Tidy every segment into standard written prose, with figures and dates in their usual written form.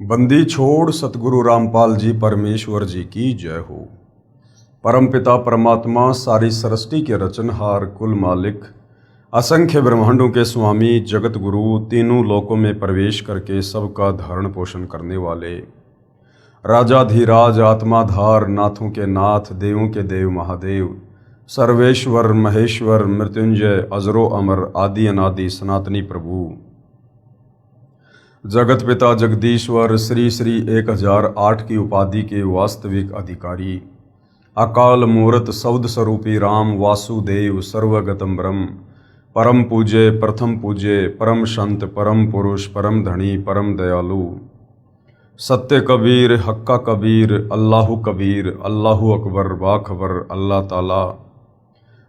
बंदी छोड़ सतगुरु रामपाल जी परमेश्वर जी की जय हो। परमपिता परमात्मा सारी सृष्टि के रचनहार कुल मालिक असंख्य ब्रह्मांडों के स्वामी जगत गुरु तीनों लोकों में प्रवेश करके सबका धारण पोषण करने वाले राजाधिराज आत्माधार नाथों के नाथ देवों के देव महादेव सर्वेश्वर महेश्वर मृत्युंजय अजरो अमर आदि अनादि सनातनी प्रभु जगत पिता जगदीश्वर श्री श्री 1008 की उपाधि के वास्तविक अधिकारी अकाल मूर्त सौद स्वरूपी राम वासुदेव सर्वगतम ब्रह्म परम पूज्य प्रथम पूज्य परम संत परम पुरुष परम धनी परम दयालु सत्य कबीर हक्का कबीर अल्लाहु कबीर अल्लाहु अकबर बाखबर अल्लाह ताला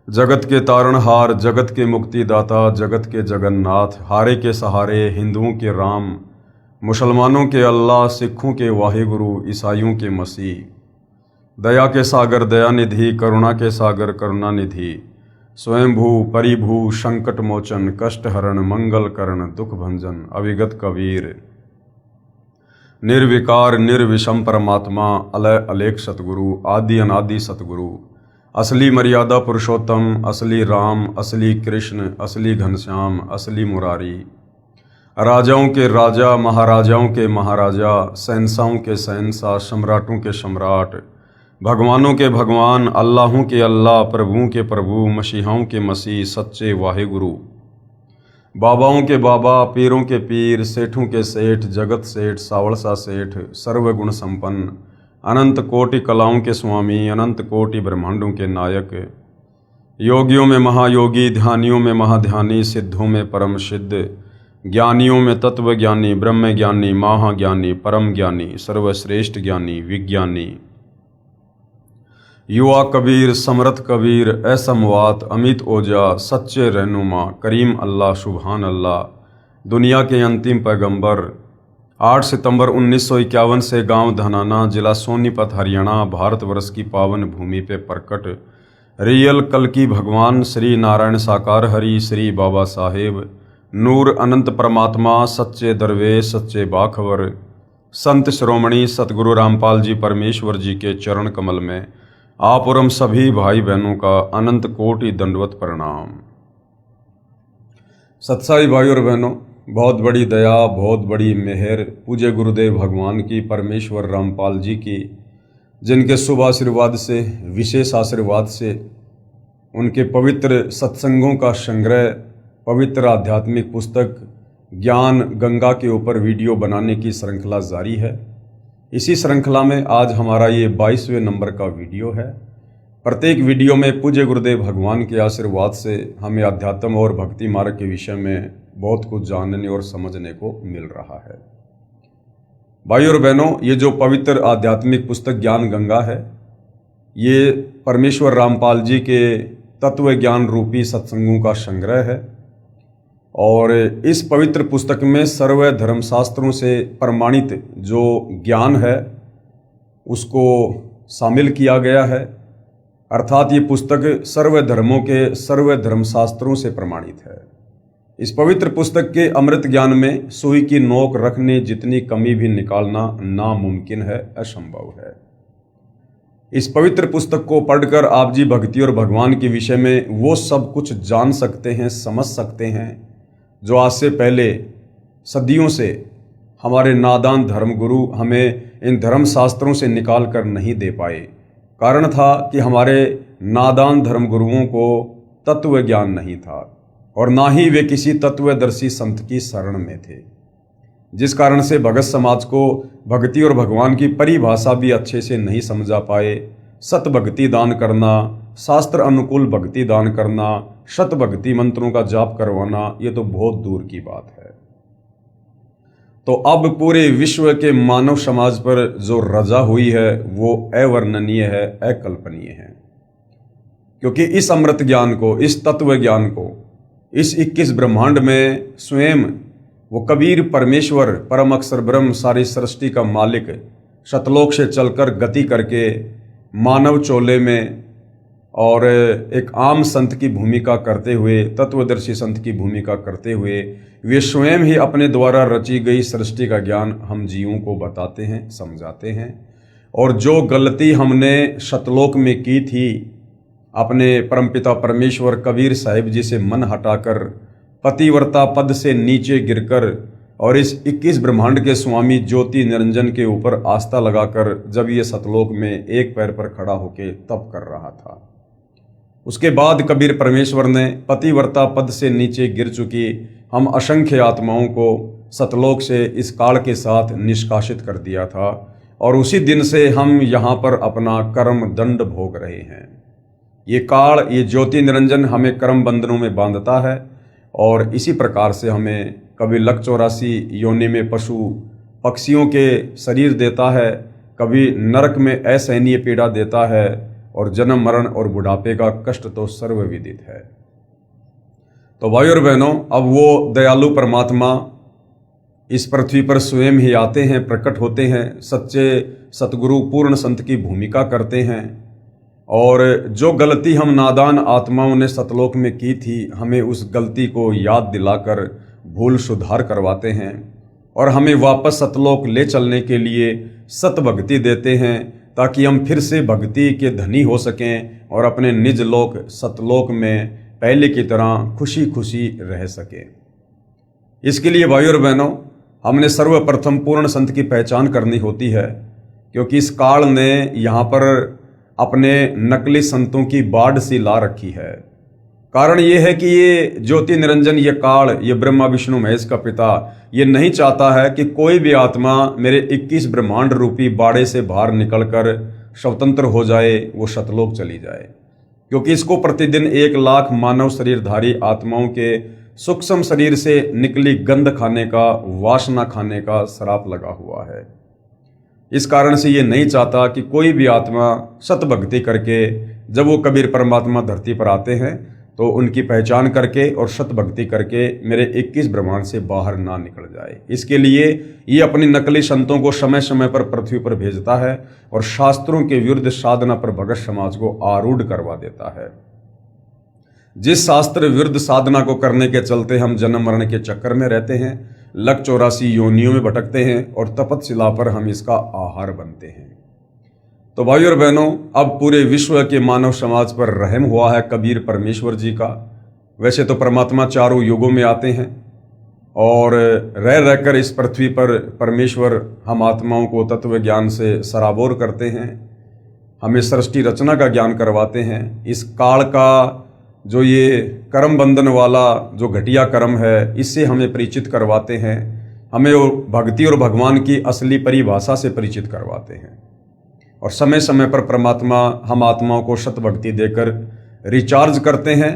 जगत के तारणहार जगत के मुक्तिदाता जगत के जगन्नाथ हारे के सहारे हिंदुओं के राम मुसलमानों के अल्लाह सिखों के वाहिगुरु ईसाइयों के मसीह दया के सागर दयानिधि करुणा के सागर करुणानिधि स्वयंभू परिभू संकट मोचन कष्ट हरण मंगल करण दुख भंजन अविगत कबीर निर्विकार निर्विषम परमात्मा अलय अलेख सतगुरु आदि अनादि सतगुरु असली मर्यादा पुरुषोत्तम असली राम असली कृष्ण असली घनश्याम असली मुरारी राजाओं के राजा महाराजाओं के महाराजा शहंशाहों के शहंशाह सम्राटों के सम्राट भगवानों के भगवान अल्लाहों के अल्लाह प्रभुओं के प्रभु मसीहाओं के मसीह सच्चे वाहिगुरु बाबाओं के बाबा पीरों के पीर सेठों के सेठ जगत सेठ सावड़सा सेठ सर्वगुण संपन्न अनंत कोटि कलाओं के स्वामी अनंत कोटि ब्रह्मांडों के नायक योगियों में महायोगी ध्यानियों में महाध्यानी सिद्धों में परम सिद्ध ज्ञानियों में तत्व ज्ञानी ब्रह्म ज्ञानी महाज्ञानी परम ज्ञानी सर्वश्रेष्ठ ज्ञानी विज्ञानी युवा कबीर समर्थ कबीर असमवात अमित ओजा सच्चे रहनुमा करीम अल्लाह सुभान अल्लाह दुनिया के अंतिम पैगंबर 8 सितंबर 1951 से गांव धनाना जिला सोनीपत हरियाणा भारतवर्ष की पावन भूमि पे प्रकट रियल कल की भगवान श्री नारायण साकार हरि श्री बाबा साहेब नूर अनंत परमात्मा सच्चे दरवेश सच्चे बाखबर संत श्रोमणी सतगुरु रामपाल जी परमेश्वर जी के चरण कमल में आप और हम सभी भाई बहनों का अनंत कोटि दंडवत प्रणाम। सत्साई भाई और बहनों, बहुत बड़ी दया बहुत बड़ी मेहर पूज्य गुरुदेव भगवान की परमेश्वर रामपाल जी की, जिनके शुभ आशीर्वाद से विशेष आशीर्वाद से उनके पवित्र सत्संगों का संग्रह पवित्र आध्यात्मिक पुस्तक ज्ञान गंगा के ऊपर वीडियो बनाने की श्रृंखला जारी है। इसी श्रृंखला में आज हमारा ये 22वें नंबर का वीडियो है। प्रत्येक वीडियो में पूज्य गुरुदेव भगवान के आशीर्वाद से हमें अध्यात्म और भक्ति मार्ग के विषय में बहुत कुछ जानने और समझने को मिल रहा है। भाई और बहनों, ये जो पवित्र आध्यात्मिक पुस्तक ज्ञान गंगा है, ये परमेश्वर रामपाल जी के तत्व ज्ञान रूपी सत्संगों का संग्रह है और इस पवित्र पुस्तक में सर्व धर्मशास्त्रों से प्रमाणित जो ज्ञान है उसको शामिल किया गया है। अर्थात ये पुस्तक सर्व धर्मों के सर्व धर्मशास्त्रों से प्रमाणित है। इस पवित्र पुस्तक के अमृत ज्ञान में सुई की नोक रखने जितनी कमी भी निकालना नामुमकिन है, असंभव है। इस पवित्र पुस्तक को पढ़कर आप जी भक्ति और भगवान के विषय में वो सब कुछ जान सकते हैं, समझ सकते हैं जो आज से पहले सदियों से हमारे नादान धर्मगुरु हमें इन धर्म शास्त्रों से निकाल कर नहीं दे पाए। कारण था कि हमारे नादान धर्मगुरुओं को तत्व ज्ञान नहीं था और ना ही वे किसी तत्वदर्शी संत की शरण में थे, जिस कारण से भगत समाज को भक्ति और भगवान की परिभाषा भी अच्छे से नहीं समझा पाए। सत भक्ति दान करना, शास्त्र अनुकूल भक्ति दान करना, शत भक्ति मंत्रों का जाप करवाना, ये तो बहुत दूर की बात है। तो अब पूरे विश्व के मानव समाज पर जो रजा हुई है वो अवर्णनीय है, अकल्पनीय है। क्योंकि इस अमृत ज्ञान को, इस तत्व ज्ञान को, इस 21 ब्रह्मांड में स्वयं वो कबीर परमेश्वर परम अक्षर ब्रह्म सारी सृष्टि का मालिक सतलोक से चलकर गति करके मानव चोले में और एक आम संत की भूमिका करते हुए, तत्वदर्शी संत की भूमिका करते हुए वे स्वयं ही अपने द्वारा रची गई सृष्टि का ज्ञान हम जीवों को बताते हैं, समझाते हैं। और जो गलती हमने सतलोक में की थी, अपने परमपिता परमेश्वर कबीर साहिब जी से मन हटाकर पतिव्रता पद से नीचे गिरकर और इस 21 ब्रह्मांड के स्वामी ज्योति निरंजन के ऊपर आस्था लगाकर जब ये सतलोक में एक पैर पर खड़ा होकर तप कर रहा था, उसके बाद कबीर परमेश्वर ने पतिव्रता पद से नीचे गिर चुकी हम असंख्य आत्माओं को सतलोक से इस काल के साथ निष्कासित कर दिया था। और उसी दिन से हम यहाँ पर अपना कर्म दंड भोग रहे हैं। ये काल, ये ज्योति निरंजन हमें कर्म बंधनों में बांधता है और इसी प्रकार से हमें कभी लक 84 योनि में पशु पक्षियों के शरीर देता है, कभी नरक में असहनीय पीड़ा देता है और जन्म मरण और बुढ़ापे का कष्ट तो सर्वविदित है। तो भाइयों और बहनों, अब वो दयालु परमात्मा इस पृथ्वी पर स्वयं ही आते हैं, प्रकट होते हैं, सच्चे सतगुरु पूर्ण संत की भूमिका करते हैं और जो गलती हम नादान आत्माओं ने सतलोक में की थी, हमें उस गलती को याद दिलाकर भूल सुधार करवाते हैं और हमें वापस सतलोक ले चलने के लिए सत भक्ति देते हैं, ताकि हम फिर से भक्ति के धनी हो सकें और अपने निज लोक सतलोक में पहले की तरह खुशी खुशी रह सकें। इसके लिए भाइयों और बहनों, हमने सर्वप्रथम पूर्ण संत की पहचान करनी होती है, क्योंकि इस काल ने यहाँ पर अपने नकली संतों की बाढ़ सी ला रखी है। कारण ये है कि ये ज्योति निरंजन, ये काल, ये ब्रह्मा विष्णु महेश का पिता, ये नहीं चाहता है कि कोई भी आत्मा मेरे 21 ब्रह्मांड रूपी बाड़े से बाहर निकलकर स्वतंत्र हो जाए, वो सतलोक चली जाए। क्योंकि इसको प्रतिदिन 1 लाख मानव शरीरधारी आत्माओं के सूक्ष्म शरीर से निकली गंध खाने का, वासना खाने का श्राप लगा हुआ है। इस कारण से ये नहीं चाहता कि कोई भी आत्मा सत भक्ति करके, जब वो कबीर परमात्मा धरती पर आते हैं तो उनकी पहचान करके और सत भक्ति करके मेरे 21 ब्रह्मांड से बाहर ना निकल जाए। इसके लिए ये अपनी नकली संतों को समय समय पर पृथ्वी पर भेजता है और शास्त्रों के विरुद्ध साधना पर भगत समाज को आरूढ़ करवा देता है। जिस शास्त्र विरुद्ध साधना को करने के चलते हम जन्म मरण के चक्कर में रहते हैं, लक 84 योनियों में भटकते हैं और तपतशिला पर हम इसका आहार बनते हैं। तो भाइयों और बहनों, अब पूरे विश्व के मानव समाज पर रहम हुआ है कबीर परमेश्वर जी का। वैसे तो परमात्मा चारों युगों में आते हैं और रह रहकर इस पृथ्वी पर परमेश्वर हम आत्माओं को तत्व ज्ञान से सराबोर करते हैं, हमें सृष्टि रचना का ज्ञान करवाते हैं। इस काल का जो ये कर्म बंधन वाला जो घटिया कर्म है, इससे हमें परिचित करवाते हैं, हमें भक्ति और भगवान की असली परिभाषा से परिचित करवाते हैं। और समय समय पर परमात्मा हम आत्माओं को सतभक्ति देकर रिचार्ज करते हैं,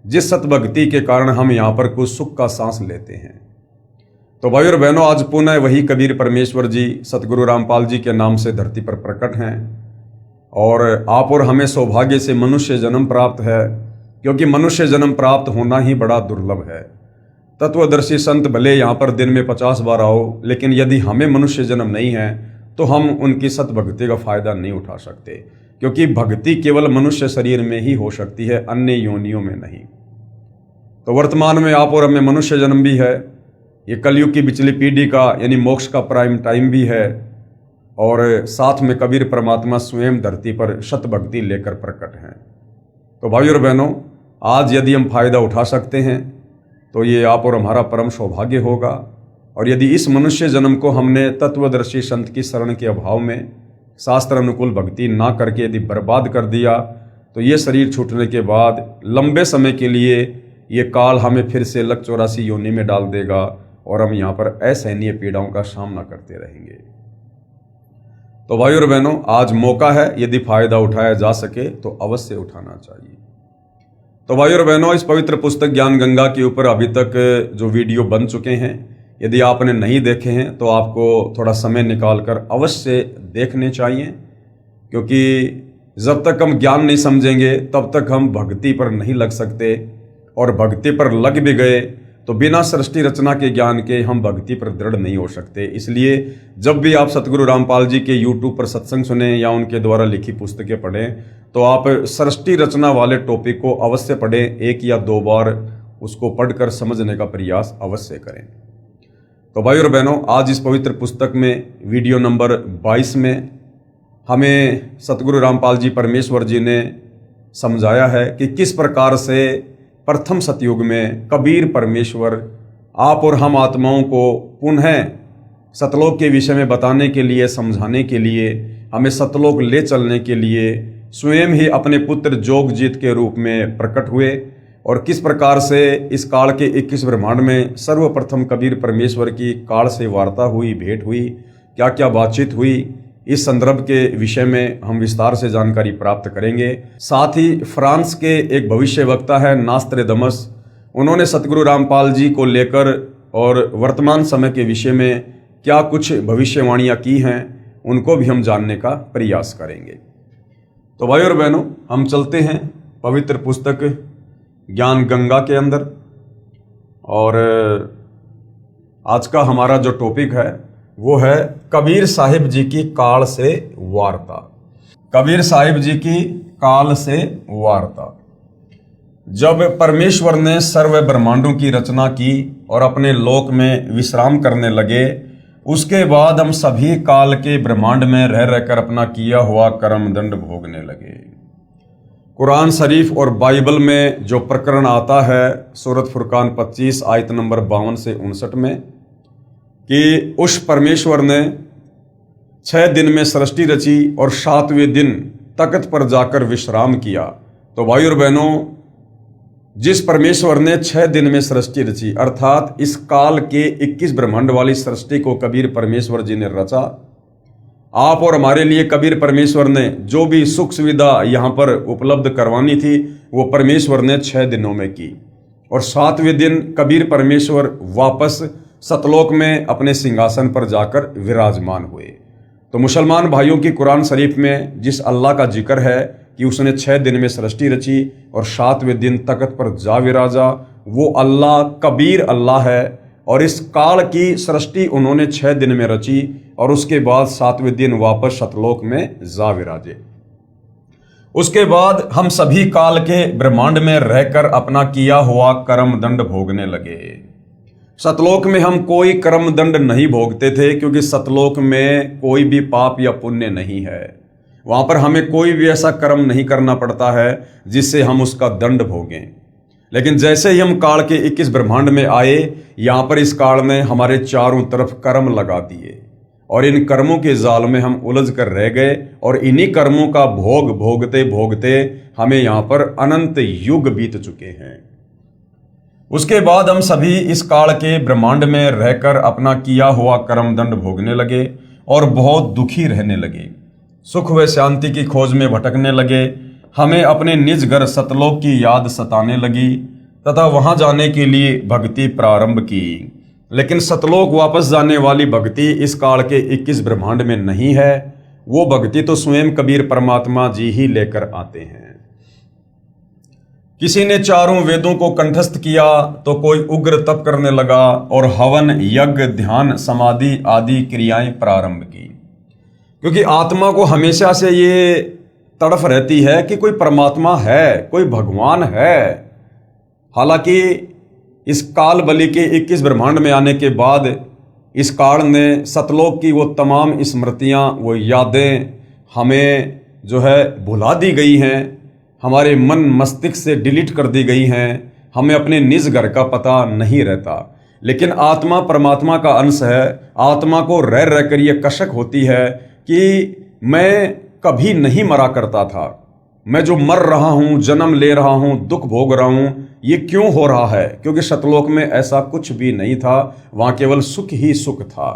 जिस सतभक्ति के कारण हम यहाँ पर कुछ सुख का सांस लेते हैं। तो भाइयों और बहनों, आज पुनः वही कबीर परमेश्वर जी सतगुरु रामपाल जी के नाम से धरती पर प्रकट हैं और आप और हमें सौभाग्य से मनुष्य जन्म प्राप्त है, क्योंकि मनुष्य जन्म प्राप्त होना ही बड़ा दुर्लभ है। तत्वदर्शी संत भले यहाँ पर दिन में 50 बार आओ, लेकिन यदि हमें मनुष्य जन्म नहीं है तो हम उनकी सतभक्ति का फायदा नहीं उठा सकते, क्योंकि भक्ति केवल मनुष्य शरीर में ही हो सकती है, अन्य योनियों में नहीं। तो वर्तमान में आप और हमें मनुष्य जन्म भी है, ये कलयुग की पिछली पीढ़ी का यानी मोक्ष का प्राइम टाइम भी है और साथ में कबीर परमात्मा स्वयं धरती पर सतभक्ति लेकर प्रकट हैं। तो भाइयों और बहनों, आज यदि हम फायदा उठा सकते हैं तो ये आप और हमारा परम सौभाग्य होगा। और यदि इस मनुष्य जन्म को हमने तत्वदर्शी संत की शरण के अभाव में शास्त्र अनुकूल भक्ति ना करके यदि बर्बाद कर दिया, तो ये शरीर छूटने के बाद लंबे समय के लिए ये काल हमें फिर से लक 84 योनि में डाल देगा और हम यहाँ पर असहनीय पीड़ाओं का सामना करते रहेंगे। तो भाइयों और बहनों, आज मौका है, यदि फायदा उठाया जा सके तो अवश्य उठाना चाहिए। तो भाइयों और बहनों, इस पवित्र पुस्तक ज्ञान गंगा के ऊपर अभी तक जो वीडियो बन चुके हैं, यदि आपने नहीं देखे हैं तो आपको थोड़ा समय निकालकर अवश्य देखने चाहिए, क्योंकि जब तक हम ज्ञान नहीं समझेंगे तब तक हम भक्ति पर नहीं लग सकते, और भक्ति पर लग भी गए तो बिना सृष्टि रचना के ज्ञान के हम भक्ति पर दृढ़ नहीं हो सकते। इसलिए जब भी आप सतगुरु रामपाल जी के YouTube पर सत्संग सुने या उनके द्वारा लिखी पुस्तकें पढ़ें, तो आप सृष्टि रचना वाले टॉपिक को अवश्य पढ़ें, 1 या 2 बार उसको पढ़कर समझने का प्रयास अवश्य करें। तो भाई और बहनों, आज इस पवित्र पुस्तक में वीडियो नंबर 22 में हमें सतगुरु रामपाल जी परमेश्वर जी ने समझाया है कि किस प्रकार से प्रथम सतयुग में कबीर परमेश्वर आप और हम आत्माओं को पुनः सतलोक के विषय में बताने के लिए, समझाने के लिए, हमें सतलोक ले चलने के लिए स्वयं ही अपने पुत्र जोगजीत के रूप में प्रकट हुए और किस प्रकार से इस काल के 21 ब्रह्मांड में सर्वप्रथम कबीर परमेश्वर की काल से वार्ता हुई, भेंट हुई, क्या क्या बातचीत हुई, इस संदर्भ के विषय में हम विस्तार से जानकारी प्राप्त करेंगे। साथ ही फ्रांस के एक भविष्य वक्ता है नास्त्रैदामस, उन्होंने सतगुरु रामपाल जी को लेकर और वर्तमान समय के विषय में क्या कुछ भविष्यवाणियाँ की हैं, उनको भी हम जानने का प्रयास करेंगे। तो भाई और बहनों, हम चलते हैं पवित्र पुस्तक ज्ञान गंगा के अंदर और आज का हमारा जो टॉपिक है वो है कबीर साहिब जी की काल से वार्ता। कबीर साहिब जी की काल से वार्ता। जब परमेश्वर ने सर्व ब्रह्मांडों की रचना की और अपने लोक में विश्राम करने लगे, उसके बाद हम सभी काल के ब्रह्मांड में रह रहकर अपना किया हुआ कर्म दंड भोगने लगे। कुरान शरीफ और बाइबल में जो प्रकरण आता है सूरत फुरकान 25 आयत नंबर 52 से 59 में कि उस परमेश्वर ने 6 दिन में सृष्टि रची और 7वें दिन तख्त पर जाकर विश्राम किया। तो भाई और बहनों, जिस परमेश्वर ने 6 दिन में सृष्टि रची, अर्थात इस काल के 21 ब्रह्मांड वाली सृष्टि को कबीर परमेश्वर जी ने रचा। आप और हमारे लिए कबीर परमेश्वर ने जो भी सुख सुविधा यहाँ पर उपलब्ध करवानी थी वो परमेश्वर ने 6 दिनों में की और 7वें दिन कबीर परमेश्वर वापस सतलोक में अपने सिंहासन पर जाकर विराजमान हुए। तो मुसलमान भाइयों की कुरान शरीफ में जिस अल्लाह का जिक्र है कि उसने 6 दिन में सृष्टि रची और 7वें दिन तख्त पर जा विराजा, वो अल्लाह कबीर अल्लाह है और इस काल की सृष्टि उन्होंने 6 दिन में रची और उसके बाद 7वें दिन वापस सतलोक में जा विराजे। उसके बाद हम सभी काल के ब्रह्मांड में रहकर अपना किया हुआ कर्म दंड भोगने लगे। सतलोक में हम कोई कर्म दंड नहीं भोगते थे क्योंकि सतलोक में कोई भी पाप या पुण्य नहीं है। वहां पर हमें कोई भी ऐसा कर्म नहीं करना पड़ता है जिससे हम उसका दंड भोगें। लेकिन जैसे ही हम काल के 21 ब्रह्मांड में आए, यहाँ पर इस काल ने हमारे चारों तरफ कर्म लगा दिए और इन कर्मों के जाल में हम उलझ कर रह गए और इन्हीं कर्मों का भोग भोगते भोगते हमें यहाँ पर अनंत युग बीत चुके हैं। उसके बाद हम सभी इस काल के ब्रह्मांड में रहकर अपना किया हुआ कर्म दंड भोगने लगे और बहुत दुखी रहने लगे, सुख व शांति की खोज में भटकने लगे। हमें अपने निज घर सतलोक की याद सताने लगी तथा वहां जाने के लिए भक्ति प्रारंभ की। लेकिन सतलोक वापस जाने वाली भक्ति इस काल के 21 ब्रह्मांड में नहीं है। वो भक्ति तो स्वयं कबीर परमात्मा जी ही लेकर आते हैं। किसी ने चारों वेदों को कंठस्थ किया तो कोई उग्र तप करने लगा और हवन, यज्ञ, ध्यान, समाधि आदि क्रियाएं प्रारंभ की। क्योंकि आत्मा को हमेशा से ये तड़फ रहती है कि कोई परमात्मा है, कोई भगवान है। हालांकि इस काल बलि के 21 ब्रह्मांड में आने के बाद इस काल ने सतलोक की वो तमाम स्मृतियां, वो यादें हमें जो है भुला दी गई हैं, हमारे मन मस्तिष्क से डिलीट कर दी गई हैं। हमें अपने निज घर का पता नहीं रहता। लेकिन आत्मा परमात्मा का अंश है। आत्मा को रह रहकर ये कशक होती है कि मैं कभी नहीं मरा करता था, मैं जो मर रहा हूँ, जन्म ले रहा हूँ, दुख भोग रहा हूँ, ये क्यों हो रहा है? क्योंकि सतलोक में ऐसा कुछ भी नहीं था, वहाँ केवल सुख ही सुख था।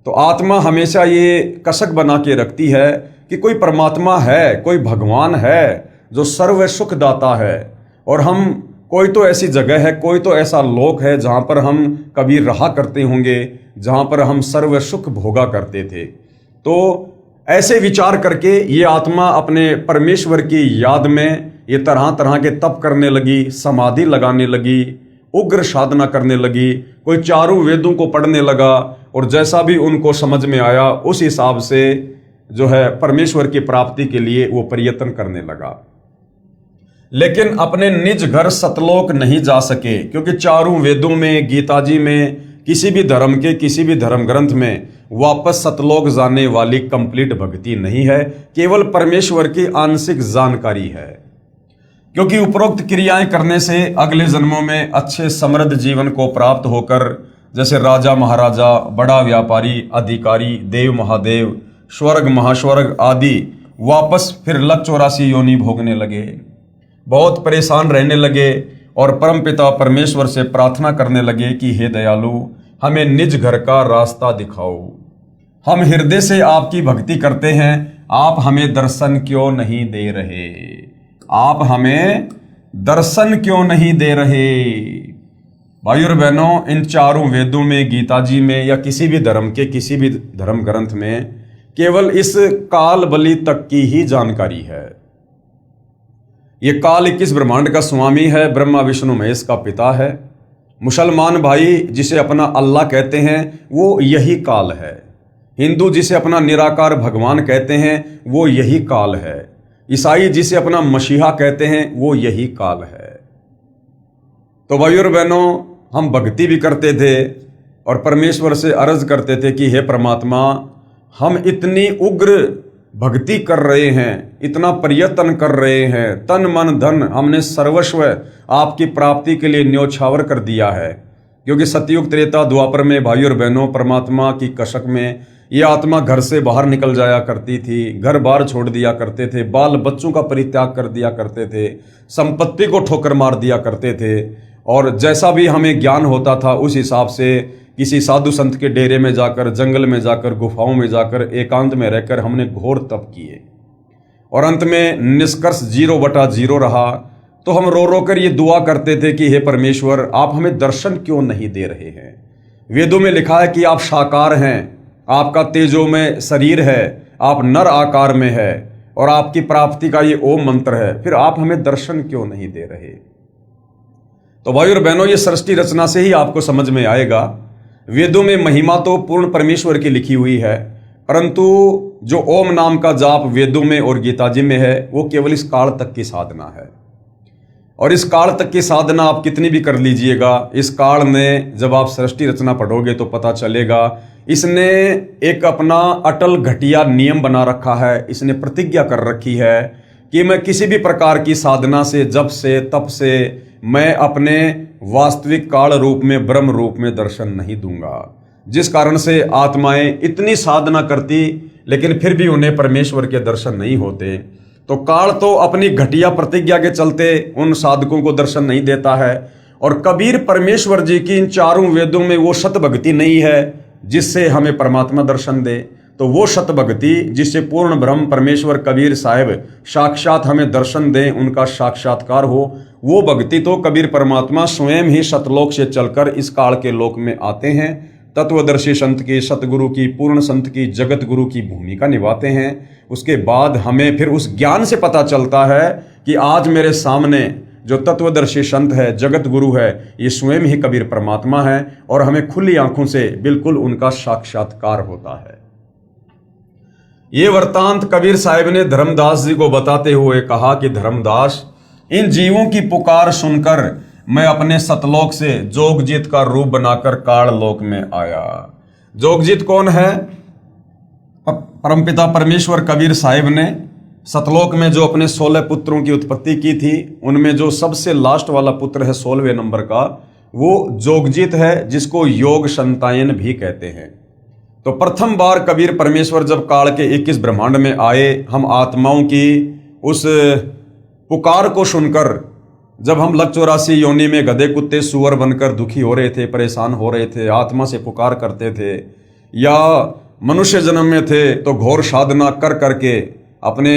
तो आत्मा हमेशा ये कसक बना के रखती है कि कोई परमात्मा है, कोई भगवान है जो सर्व सुख दाता है और हम कोई तो ऐसी जगह है, कोई तो ऐसा लोक है जहाँ पर हम कभी रहा करते होंगे, जहाँ पर हम सर्व सुख भोगा करते थे। तो ऐसे विचार करके ये आत्मा अपने परमेश्वर की याद में ये तरह तरह के तप करने लगी, समाधि लगाने लगी, उग्र साधना करने लगी, कोई चारों वेदों को पढ़ने लगा और जैसा भी उनको समझ में आया उस हिसाब से जो है परमेश्वर की प्राप्ति के लिए वो प्रयत्न करने लगा। लेकिन अपने निज घर सतलोक नहीं जा सके, क्योंकि चारों वेदों में, गीता जी में, किसी भी धर्म के किसी भी धर्म ग्रंथ में वापस सतलोक जाने वाली कंप्लीट भक्ति नहीं है, केवल परमेश्वर की आंशिक जानकारी है। क्योंकि उपरोक्त क्रियाएं करने से अगले जन्मों में अच्छे समृद्ध जीवन को प्राप्त होकर जैसे राजा महाराजा, बड़ा व्यापारी, अधिकारी, देव महादेव, स्वर्ग महास्वर्ग आदि वापस फिर लक 84 योनि भोगने लगे, बहुत परेशान रहने लगे और परमपिता परमेश्वर से प्रार्थना करने लगे कि हे दयालु, हमें निज घर का रास्ता दिखाओ। हम हृदय से आपकी भक्ति करते हैं, आप हमें दर्शन क्यों नहीं दे रहे? आप हमें दर्शन क्यों नहीं दे रहे? भाइयों और बहनों, इन चारों वेदों में, गीता जी में या किसी भी धर्म के किसी भी धर्म ग्रंथ में केवल इस काल बलि तक की ही जानकारी है। ये काल 21 ब्रह्मांड का स्वामी है, ब्रह्मा विष्णु महेश का पिता है। मुसलमान भाई जिसे अपना अल्लाह कहते हैं वो यही काल है। हिंदू जिसे अपना निराकार भगवान कहते हैं वो यही काल है। ईसाई जिसे अपना मसीहा कहते हैं वो यही काल है। तो भाइयों और बहनों, हम भक्ति भी करते थे और परमेश्वर से अर्ज करते थे कि हे परमात्मा, हम इतनी उग्र भक्ति कर रहे हैं, इतना प्रयत्न कर रहे हैं, तन मन धन हमने सर्वस्व आपकी प्राप्ति के लिए न्योछावर कर दिया है। क्योंकि सतयुग त्रेता द्वापर में भाइयों और बहनों, परमात्मा की कसक में ये आत्मा घर से बाहर निकल जाया करती थी, घर बार छोड़ दिया करते थे, बाल बच्चों का परित्याग कर दिया करते थे, संपत्ति को ठोकर मार दिया करते थे, और जैसा भी हमें ज्ञान होता था उस हिसाब से किसी साधु संत के डेरे में जाकर, जंगल में जाकर, गुफाओं में जाकर, एकांत में रहकर हमने घोर तप किए और अंत में निष्कर्ष 0/0 रहा। तो हम रो रो कर ये दुआ करते थे कि हे परमेश्वर, आप हमें दर्शन क्यों नहीं दे रहे हैं? वेदों में लिखा है कि आप साकार हैं, आपका तेजोमय शरीर है, आप नर आकार में है और आपकी प्राप्ति का ये ओम मंत्र है, फिर आप हमें दर्शन क्यों नहीं दे रहे? तो भाई और बहनों, ये सृष्टि रचना से ही आपको समझ में आएगा। वेदों में महिमा तो पूर्ण परमेश्वर की लिखी हुई है, परंतु जो ओम नाम का जाप वेदों में और गीता जी में है वो केवल इस काल तक की साधना है। और इस काल तक की साधना आप कितनी भी कर लीजिएगा, इस काल में जब आप सृष्टि रचना पढ़ोगे तो पता चलेगा इसने एक अपना अटल घटिया नियम बना रखा है। इसने प्रतिज्ञा कर रखी है कि मैं किसी भी प्रकार की साधना से, जप से, तप से मैं अपने वास्तविक काल रूप में, ब्रह्म रूप में दर्शन नहीं दूंगा। जिस कारण से आत्माएं इतनी साधना करती लेकिन फिर भी उन्हें परमेश्वर के दर्शन नहीं होते। तो काल तो अपनी घटिया प्रतिज्ञा के चलते उन साधकों को दर्शन नहीं देता है। और कबीर परमेश्वर जी की इन चारों वेदों में वो सत भक्ति नहीं है जिससे हमें परमात्मा दर्शन दे। तो वो सत भक्ति जिससे पूर्ण ब्रह्म परमेश्वर कबीर साहिब साक्षात हमें दर्शन दें, उनका साक्षात्कार हो, वो भक्ति तो कबीर परमात्मा स्वयं ही सतलोक से चलकर इस काल के लोक में आते हैं। तत्वदर्शी संत की, सतगुरु की, पूर्ण संत की, जगत गुरु की भूमिका निभाते हैं। उसके बाद हमें फिर उस ज्ञान से पता चलता है कि आज मेरे सामने जो तत्वदर्शी संत है, जगत गुरु है, ये स्वयं ही कबीर परमात्मा है और हमें खुली आंखों से बिल्कुल उनका साक्षात्कार होता है। ये वृत्तांत कबीर साहिब ने धर्मदास जी को बताते हुए कहा कि धर्मदास, इन जीवों की पुकार सुनकर मैं अपने सतलोक से जोगजीत का रूप बनाकर काल लोक में आया। जोगजीत कौन है? परमपिता परमेश्वर कबीर साहिब ने सतलोक में जो अपने 16 पुत्रों की उत्पत्ति की थी, उनमें जो सबसे लास्ट वाला पुत्र है 16वें नंबर का, वो जोगजीत है, जिसको योग संतायन भी कहते हैं। तो प्रथम बार कबीर परमेश्वर जब काल के 21 ब्रह्मांड में आए, हम आत्माओं की उस पुकार को सुनकर, जब हम लक 84 योनि में गधे कुत्ते सूअर बनकर दुखी हो रहे थे, परेशान हो रहे थे, आत्मा से पुकार करते थे, या मनुष्य जन्म में थे तो घोर साधना कर करके अपने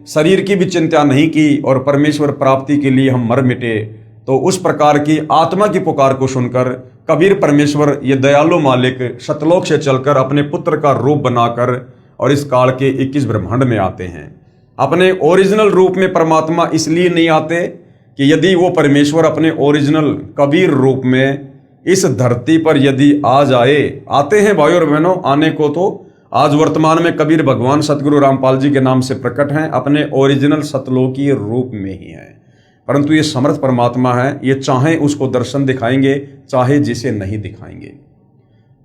शरीर की भी चिंता नहीं की और परमेश्वर प्राप्ति के लिए हम मर मिटे, तो उस प्रकार की आत्मा की पुकार को सुनकर कबीर परमेश्वर ये दयालु मालिक सतलोक से चलकर अपने पुत्र का रूप बनाकर और इस काल के 21 ब्रह्मांड में आते हैं। अपने ओरिजिनल रूप में परमात्मा इसलिए नहीं आते कि यदि वो परमेश्वर अपने ओरिजिनल कबीर रूप में इस धरती पर यदि आ जाए, आते हैं भाइयों और बहनों, आने को तो आज वर्तमान में कबीर भगवान सतगुरु रामपाल जी के नाम से प्रकट हैं, अपने ओरिजिनल सतलोकीय रूप में ही हैं। परंतु ये समर्थ परमात्मा है, ये चाहे उसको दर्शन दिखाएंगे, चाहे जिसे नहीं दिखाएंगे।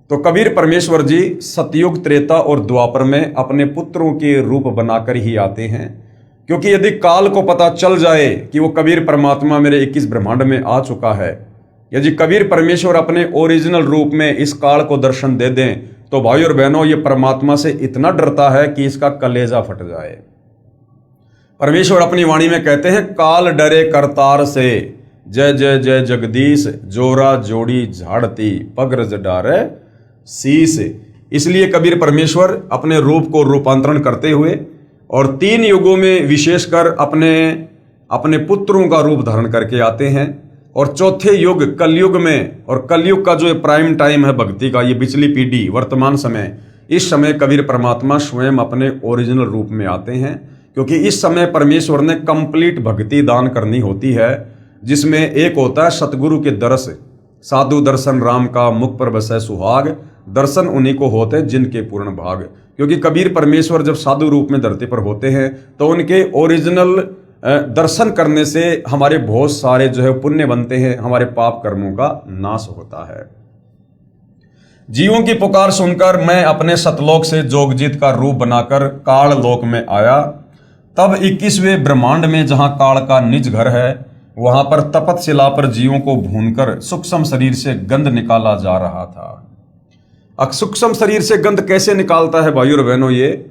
तो कबीर परमेश्वर जी सतयुग, त्रेता और द्वापर में अपने पुत्रों के रूप बनाकर ही आते हैं, क्योंकि यदि काल को पता चल जाए कि वो कबीर परमात्मा मेरे 21 ब्रह्मांड में आ चुका है, यदि कबीर परमेश्वर अपने ओरिजिनल रूप में इस काल को दर्शन दे दें, तो भाई और बहनों, ये परमात्मा से इतना डरता है कि इसका कलेजा फट जाए। परमेश्वर अपनी वाणी में कहते हैं, काल डरे करतार से, जय जय जय जगदीश, जोरा जोड़ी झाड़ती, पग रज डारे शीस। इसलिए कबीर परमेश्वर अपने रूप को रूपांतरण करते हुए और 3 युगों में विशेषकर अपने पुत्रों का रूप धारण करके आते हैं। और चौथे युग कलयुग में, और कलयुग का जो प्राइम टाइम है भक्ति का, ये पिछली पीढ़ी, वर्तमान समय, इस समय कबीर परमात्मा स्वयं अपने ओरिजिनल रूप में आते हैं, क्योंकि इस समय परमेश्वर ने कंप्लीट भक्ति दान करनी होती है, जिसमें एक होता है सतगुरु के दर्श, साधु दर्शन राम का मुख पर बसै सुहाग, दर्शन उन्हीं को होते हैं जिनके पूर्ण भाग। क्योंकि कबीर परमेश्वर जब साधु रूप में धरती पर होते हैं तो उनके ओरिजिनल दर्शन करने से हमारे बहुत सारे जो है पुण्य बनते हैं, हमारे पाप कर्मों का नाश होता है। जीवों की पुकार सुनकर मैं अपने सतलोक से जोगजीत का रूप बनाकर काल लोक में आया। तब 21वें ब्रह्मांड में जहां काल का निज घर है, वहां पर तपतशिला पर जीवों को भूनकर सूक्ष्म शरीर से गंध निकाला जा रहा था। अब सूक्ष्म शरीर से गंध कैसे निकालता है भाइयों और बहनों? ये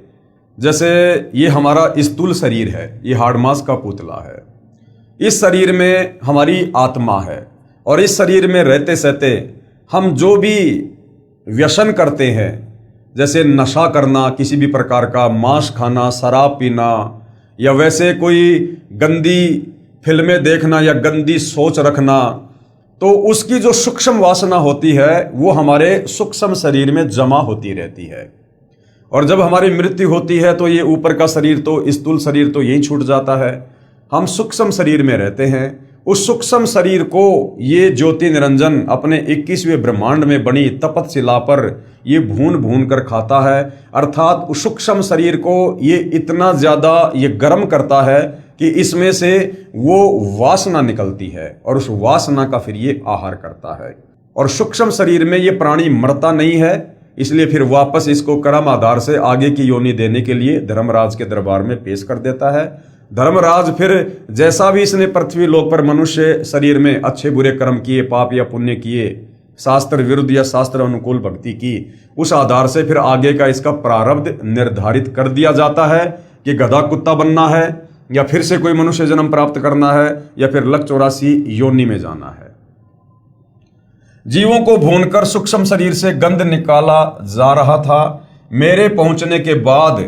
जैसे ये हमारा स्थूल शरीर है, ये हाड़ मांस का पुतला है। इस शरीर में हमारी आत्मा है, और इस शरीर में रहते सहते हम जो भी व्यसन करते हैं, जैसे नशा करना, किसी भी प्रकार का मांस खाना, शराब पीना, या वैसे कोई गंदी फिल्में देखना या गंदी सोच रखना, तो उसकी जो सूक्ष्म वासना होती है वो हमारे सूक्ष्म शरीर में जमा होती रहती है। और जब हमारी मृत्यु होती है तो ये ऊपर का शरीर, तो स्थूल शरीर तो यही छूट जाता है, हम सूक्ष्म शरीर में रहते हैं। उस सूक्ष्म शरीर को ये ज्योति निरंजन अपने 21वें ब्रह्मांड में बनी तपतशिला पर ये भून भून कर खाता है। अर्थात उस सूक्ष्म शरीर को ये इतना ज्यादा ये गर्म करता है कि इसमें से वो वासना निकलती है, और उस वासना का फिर ये आहार करता है। और सूक्ष्म शरीर में ये प्राणी मरता नहीं है, इसलिए फिर वापस इसको कर्म आधार से आगे की योनि देने के लिए धर्मराज के दरबार में पेश कर देता है। धर्मराज फिर जैसा भी इसने पृथ्वी लोक पर मनुष्य शरीर में अच्छे बुरे कर्म किए, पाप या पुण्य किए, शास्त्र विरुद्ध या शास्त्र अनुकूल भक्ति की, उस आधार से फिर आगे का इसका प्रारब्ध निर्धारित कर दिया जाता है कि गधा कुत्ता बनना है, या फिर से कोई मनुष्य जन्म प्राप्त करना है, या फिर लक 84 योनि में जाना है। जीवों को भूनकर सूक्ष्म शरीर से गंध निकाला जा रहा था। मेरे पहुंचने के बाद,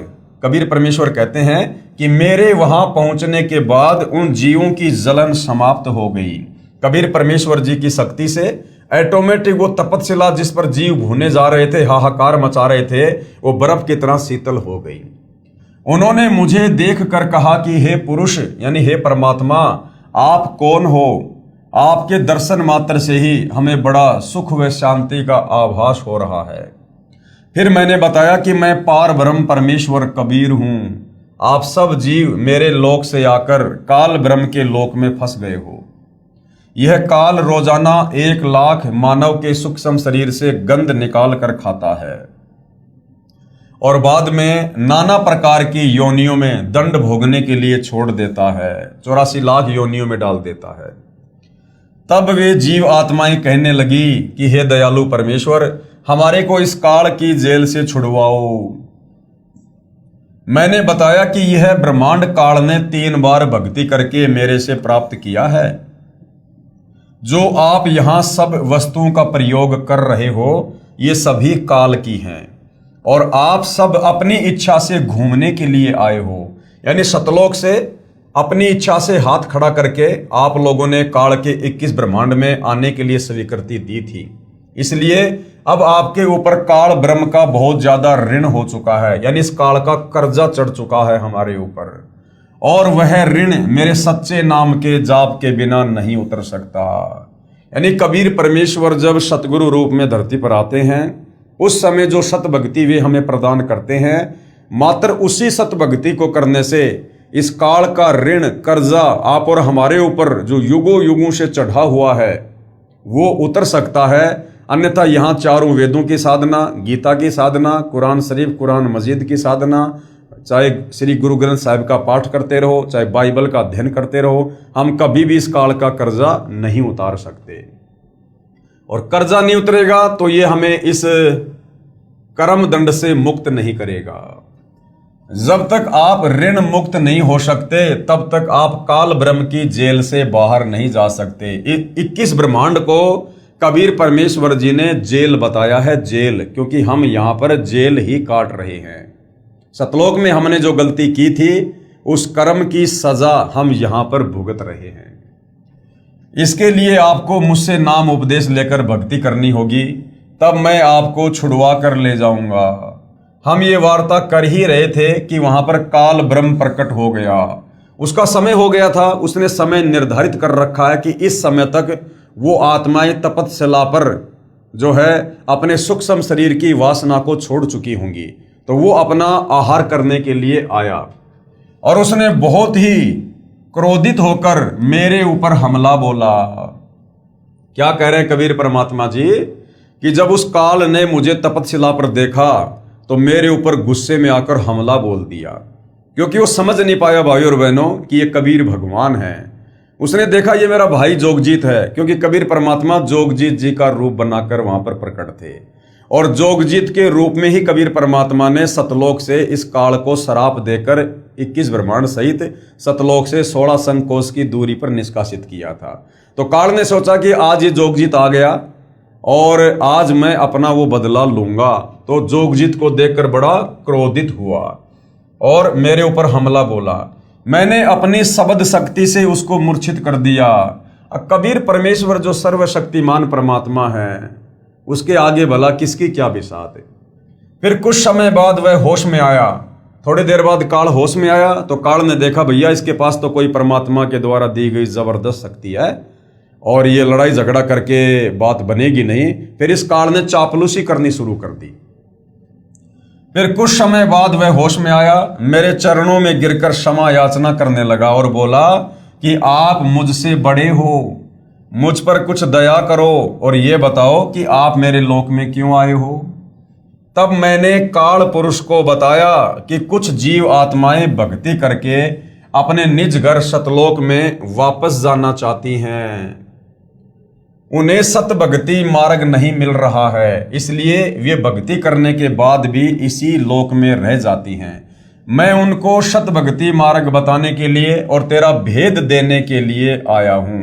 कबीर परमेश्वर कहते हैं कि मेरे वहां पहुंचने के बाद उन जीवों की जलन समाप्त हो गई। कबीर परमेश्वर जी की शक्ति से ऑटोमेटिक वो तपतशिला जिस पर जीव भूने जा रहे थे, हाहाकार मचा रहे थे, वो बर्फ की तरह शीतल हो गई। उन्होंने मुझे देख कर कहा कि हे पुरुष, यानी हे परमात्मा, आप कौन हो? आपके दर्शन मात्र से ही हमें बड़ा सुख व शांति का आभास हो रहा है। फिर मैंने बताया कि मैं पार ब्रह्म परमेश्वर कबीर हूं। आप सब जीव मेरे लोक से आकर काल ब्रह्म के लोक में फंस गए हो। यह काल रोजाना 1 लाख मानव के सूक्ष्म शरीर से गंध निकाल कर खाता है, और बाद में नाना प्रकार की योनियों में दंड भोगने के लिए छोड़ देता है, 84 लाख योनियों में डाल देता है। तब वे जीव आत्माएं कहने लगी कि हे दयालु परमेश्वर, हमारे को इस काल की जेल से छुड़वाओ। मैंने बताया कि यह ब्रह्मांड काल ने 3 बार भक्ति करके मेरे से प्राप्त किया है। जो आप यहां सब वस्तुओं का प्रयोग कर रहे हो, ये सभी काल की हैं, और आप सब अपनी इच्छा से घूमने के लिए आए हो। यानी सतलोक से अपनी इच्छा से हाथ खड़ा करके आप लोगों ने काल के 21 ब्रह्मांड में आने के लिए स्वीकृति दी थी। इसलिए अब आपके ऊपर काल ब्रह्म का बहुत ज्यादा ऋण हो चुका है, यानी इस काल का कर्जा चढ़ चुका है हमारे ऊपर, और वह ऋण मेरे सच्चे नाम के जाप के बिना नहीं उतर सकता। यानी कबीर परमेश्वर जब सतगुरु रूप में धरती पर आते हैं उस समय जो सत भक्ति वे हमें प्रदान करते हैं, मात्र उसी सत भक्ति को करने से इस काल का ऋण कर्जा आप और हमारे ऊपर जो युगों युगों से चढ़ा हुआ है वो उतर सकता है। अन्यथा यहाँ चारों वेदों की साधना, गीता की साधना, कुरान शरीफ कुरान मजीद की साधना, चाहे श्री गुरु ग्रंथ साहिब का पाठ करते रहो, चाहे बाइबल का अध्ययन करते रहो, हम कभी भी इस काल का कर्जा नहीं उतार सकते। और कर्जा नहीं उतरेगा तो ये हमें इस कर्म दंड से मुक्त नहीं करेगा। जब तक आप ऋण मुक्त नहीं हो सकते तब तक आप काल ब्रह्म की जेल से बाहर नहीं जा सकते। 21 ब्रह्मांड को कबीर परमेश्वर जी ने जेल बताया है, जेल, क्योंकि हम यहां पर जेल ही काट रहे हैं। सतलोक में हमने जो गलती की थी उस कर्म की सजा हम यहां पर भुगत रहे हैं। इसके लिए आपको मुझसे नाम उपदेश लेकर भक्ति करनी होगी, तब मैं आपको छुड़वा कर ले जाऊंगा। हम ये वार्ता कर ही रहे थे कि वहां पर काल ब्रह्म प्रकट हो गया, उसका समय हो गया था। उसने समय निर्धारित कर रखा है कि इस समय तक वो आत्माएं तपस्या पर जो है अपने सूक्ष्म शरीर की वासना को छोड़ चुकी होंगी, तो वो अपना आहार करने के लिए आया और उसने बहुत ही क्रोधित होकर मेरे ऊपर हमला बोला। क्या कह रहे हैं कबीर परमात्मा जी कि जब उस काल ने मुझे तपस्या पर देखा तो मेरे ऊपर गुस्से में आकर हमला बोल दिया, क्योंकि वो समझ नहीं पाया भाई और बहनों कि ये कबीर भगवान है। उसने देखा ये मेरा भाई जोगजीत है, क्योंकि कबीर परमात्मा जोगजीत जी का रूप बनाकर वहां पर प्रकट थे और जोगजीत के रूप में ही कबीर परमात्मा ने सतलोक से इस काल को श्राप देकर 21 ब्रह्मांड सहित सतलोक से 16 संकोश की दूरी पर निष्कासित किया था। तो काल ने सोचा कि आज ये जोगजीत आ गया और आज मैं अपना वो बदला लूंगा। तो जोगजीत को देखकर बड़ा क्रोधित हुआ और मेरे ऊपर हमला बोला। मैंने अपनी शब्द शक्ति से उसको मूर्छित कर दिया। कबीर परमेश्वर जो सर्वशक्तिमान परमात्मा है, उसके आगे भला किसकी क्या बिसात है। फिर कुछ समय बाद वह होश में आया। थोड़ी देर बाद काल होश में आया तो काल ने देखा भैया इसके पास तो कोई परमात्मा के द्वारा दी गई जबरदस्त शक्ति है और ये लड़ाई झगड़ा करके बात बनेगी नहीं। फिर इस काल ने चापलूसी करनी शुरू कर दी। फिर कुछ समय बाद वह होश में आया, मेरे चरणों में गिरकर क्षमा याचना करने लगा और बोला कि आप मुझसे बड़े हो, मुझ पर कुछ दया करो और ये बताओ कि आप मेरे लोक में क्यों आए हो। तब मैंने काल पुरुष को बताया कि कुछ जीव आत्माएं भक्ति करके अपने निज घर सतलोक में वापस जाना चाहती हैं, उन्हें सत भक्ति मार्ग नहीं मिल रहा है, इसलिए वे भक्ति करने के बाद भी इसी लोक में रह जाती हैं। मैं उनको सत भक्ति मार्ग बताने के लिए और तेरा भेद देने के लिए आया हूं,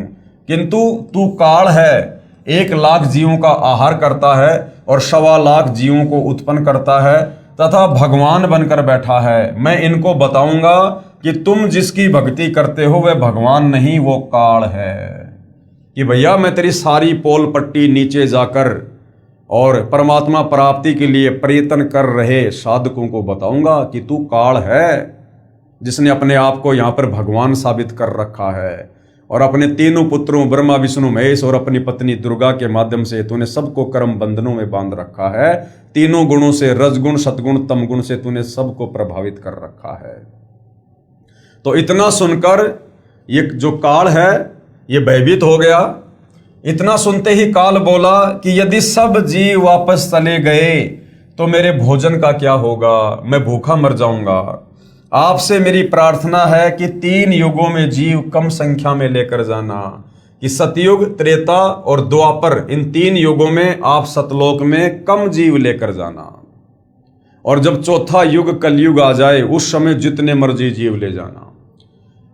किंतु तू काल है, 1 लाख जीवों का आहार करता है और 1.25 लाख जीवों को उत्पन्न करता है तथा भगवान बनकर बैठा है। मैं इनको बताऊंगा कि तुम जिसकी भक्ति करते हो वह भगवान नहीं, वो काल है। कि भैया मैं तेरी सारी पोल पट्टी नीचे जाकर और परमात्मा प्राप्ति के लिए प्रयत्न कर रहे साधकों को बताऊंगा कि तू काल है, जिसने अपने आप को यहाँ पर भगवान साबित कर रखा है और अपने तीनों पुत्रों ब्रह्मा विष्णु महेश और अपनी पत्नी दुर्गा के माध्यम से तूने सबको कर्म बंधनों में बांध रखा है। तीनों गुणों से, रजगुण सतगुण तम गुण से तूने सबको प्रभावित कर रखा है। तो इतना सुनकर ये जो काल है ये भयभीत हो गया। इतना सुनते ही काल बोला कि यदि सब जीव वापस चले गए तो मेरे भोजन का क्या होगा, मैं भूखा मर जाऊंगा। आपसे मेरी प्रार्थना है कि 3 युगों में जीव कम संख्या में लेकर जाना, कि सतयुग, त्रेता और द्वापर, इन 3 युगों में आप सतलोक में कम जीव लेकर जाना और जब चौथा युग कलयुग आ जाए उस समय जितने मर्जी जीव ले जाना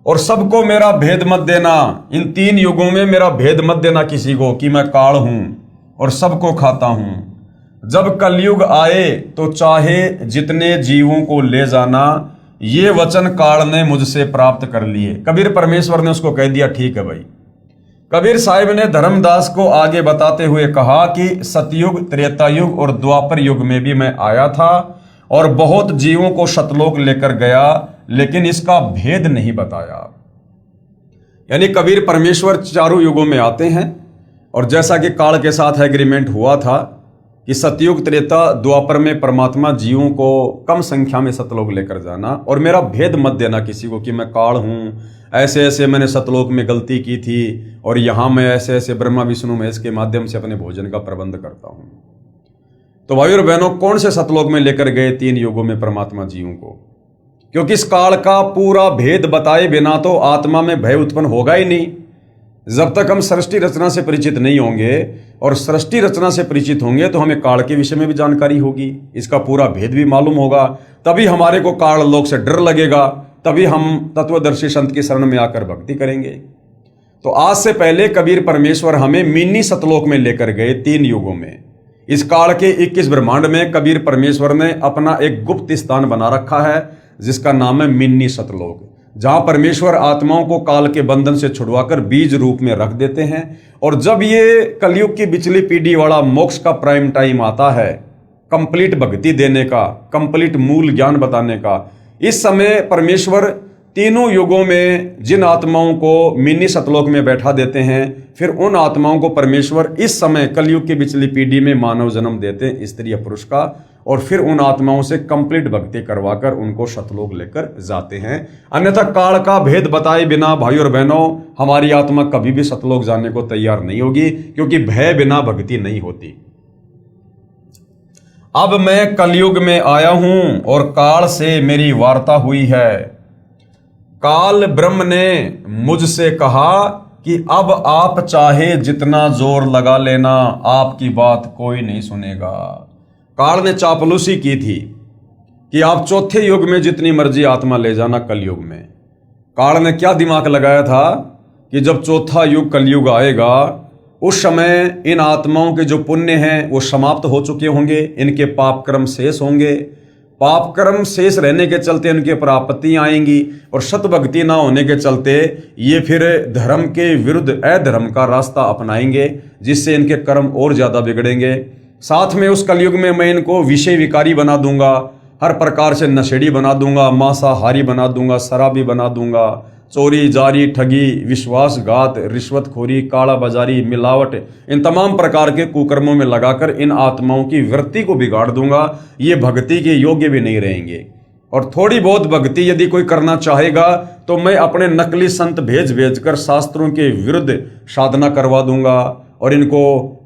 और सबको मेरा भेद मत देना। इन 3 युगों में मेरा भेद मत देना किसी को कि मैं काल हूं और सबको खाता हूं। जब कलयुग आए तो चाहे जितने जीवों को ले जाना। ये वचन काल ने मुझसे प्राप्त कर लिए। कबीर परमेश्वर ने उसको कह दिया ठीक है भाई। कबीर साहिब ने धर्मदास को आगे बताते हुए कहा कि सतयुग, त्रेता युग और द्वापर युग में भी मैं आया था और बहुत जीवों को सतलोक लेकर गया, लेकिन इसका भेद नहीं बताया। यानी कबीर परमेश्वर चारों युगों में आते हैं और जैसा कि काल के साथ एग्रीमेंट हुआ था कि सतयुग त्रेता द्वापर में परमात्मा जीवों को कम संख्या में सतलोक लेकर जाना, और मेरा भेद मत देना किसी को कि मैं काल हूँ, ऐसे ऐसे मैंने सतलोक में गलती की थी और यहाँ मैं ऐसे ऐसे ब्रह्मा विष्णु महेश के माध्यम से अपने भोजन का प्रबंध करता हूँ। तो भाई और बहनों, कौन से सतलोक में लेकर गए 3 युगों में परमात्मा जीवों को? क्योंकि इस काल का पूरा भेद बताए बिना तो आत्मा में भय उत्पन्न होगा ही नहीं। जब तक हम सृष्टि रचना से परिचित नहीं होंगे और सृष्टि रचना से परिचित होंगे तो हमें काल के विषय में भी जानकारी होगी, इसका पूरा भेद भी मालूम होगा, तभी हमारे को काल लोक से डर लगेगा, तभी हम तत्वदर्शी संत की शरण में आकर भक्ति करेंगे। तो आज से पहले कबीर परमेश्वर हमें मिनी सतलोक में लेकर गए 3 युगों में। इस काल के 21 ब्रह्मांड में कबीर परमेश्वर ने अपना एक गुप्त स्थान बना रखा है जिसका नाम है मिनी सतलोक, जहां परमेश्वर आत्माओं को काल के बंधन से छुड़वाकर बीज रूप में रख देते हैं। और जब ये कलयुग की बिचली पीढ़ी वाला मोक्ष का प्राइम टाइम आता है, कंप्लीट भक्ति देने का, कंप्लीट मूल ज्ञान बताने का, इस समय परमेश्वर तीनों युगों में जिन आत्माओं को मिनी सतलोक में बैठा देते हैं, फिर उन आत्माओं को परमेश्वर इस समय कलयुग की बिचली पीढ़ी में मानव जन्म देते हैं, स्त्री या पुरुष का, और फिर उन आत्माओं से कंप्लीट भक्ति करवाकर उनको सतलोक लेकर जाते हैं। अन्यथा काल का भेद बताए बिना भाई और बहनों हमारी आत्मा कभी भी सतलोक जाने को तैयार नहीं होगी, क्योंकि भय बिना भक्ति नहीं होती। अब मैं कलयुग में आया हूं और काल से मेरी वार्ता हुई है। काल ब्रह्म ने मुझसे कहा कि अब आप चाहे जितना जोर लगा लेना, आपकी बात कोई नहीं सुनेगा। काल ने चापलूसी की थी कि आप चौथे युग में जितनी मर्जी आत्मा ले जाना कलयुग में। काल ने क्या दिमाग लगाया था कि जब चौथा युग कलयुग आएगा उस समय इन आत्माओं के जो पुण्य हैं वो समाप्त हो चुके होंगे, इनके पाप कर्म शेष होंगे, पाप कर्म शेष रहने के चलते इनके ऊपर आपत्तियां आएंगी, और सतभक्ति ना होने के चलते ये फिर धर्म के विरुद्ध अधर्म का रास्ता अपनाएंगे, जिससे इनके कर्म और ज्यादा बिगड़ेंगे। साथ में उस कलयुग में मैं इनको विषय विकारी बना दूंगा, हर प्रकार से नशेड़ी बना दूंगा, मांसाहारी बना दूंगा, शराबी बना दूंगा, चोरी जारी ठगी विश्वासघात रिश्वतखोरी काला बाजारी मिलावट इन तमाम प्रकार के कुकर्मों में लगाकर इन आत्माओं की वृत्ति को बिगाड़ दूंगा। ये भक्ति के योग्य भी नहीं रहेंगे। और थोड़ी बहुत भक्ति यदि कोई करना चाहेगा तो मैं अपने नकली संत भेज भेजकर शास्त्रों के विरुद्ध साधना करवा दूंगा, और इनको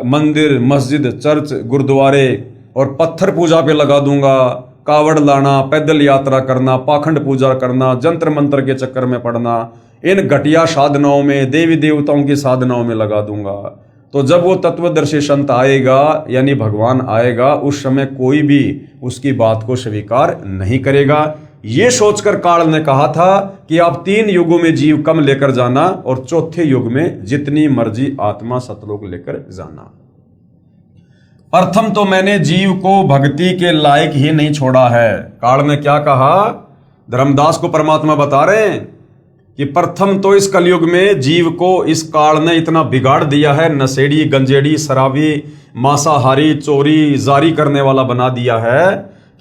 मंदिर मस्जिद चर्च गुरुद्वारे और पत्थर पूजा पे लगा दूंगा, कावड़ लाना, पैदल यात्रा करना, पाखंड पूजा करना, जंत्र मंत्र के चक्कर में पड़ना, इन घटिया साधनाओं में, देवी देवताओं की साधनाओं में लगा दूंगा। तो जब वो तत्वदर्शी संत आएगा यानी भगवान आएगा, उस समय कोई भी उसकी बात को स्वीकार नहीं करेगा। ये सोचकर काल ने कहा था कि आप 3 युगों में जीव कम लेकर जाना और चौथे युग में जितनी मर्जी आत्मा सतलोक लेकर जाना। प्रथम तो मैंने जीव को भक्ति के लायक ही नहीं छोड़ा है। काल ने क्या कहा? धर्मदास को परमात्मा बता रहे हैं कि प्रथम तो इस कलयुग में जीव को इस काल ने इतना बिगाड़ दिया है, नशेड़ी गंजेड़ी शराबी मांसाहारी चोरी जारी करने वाला बना दिया है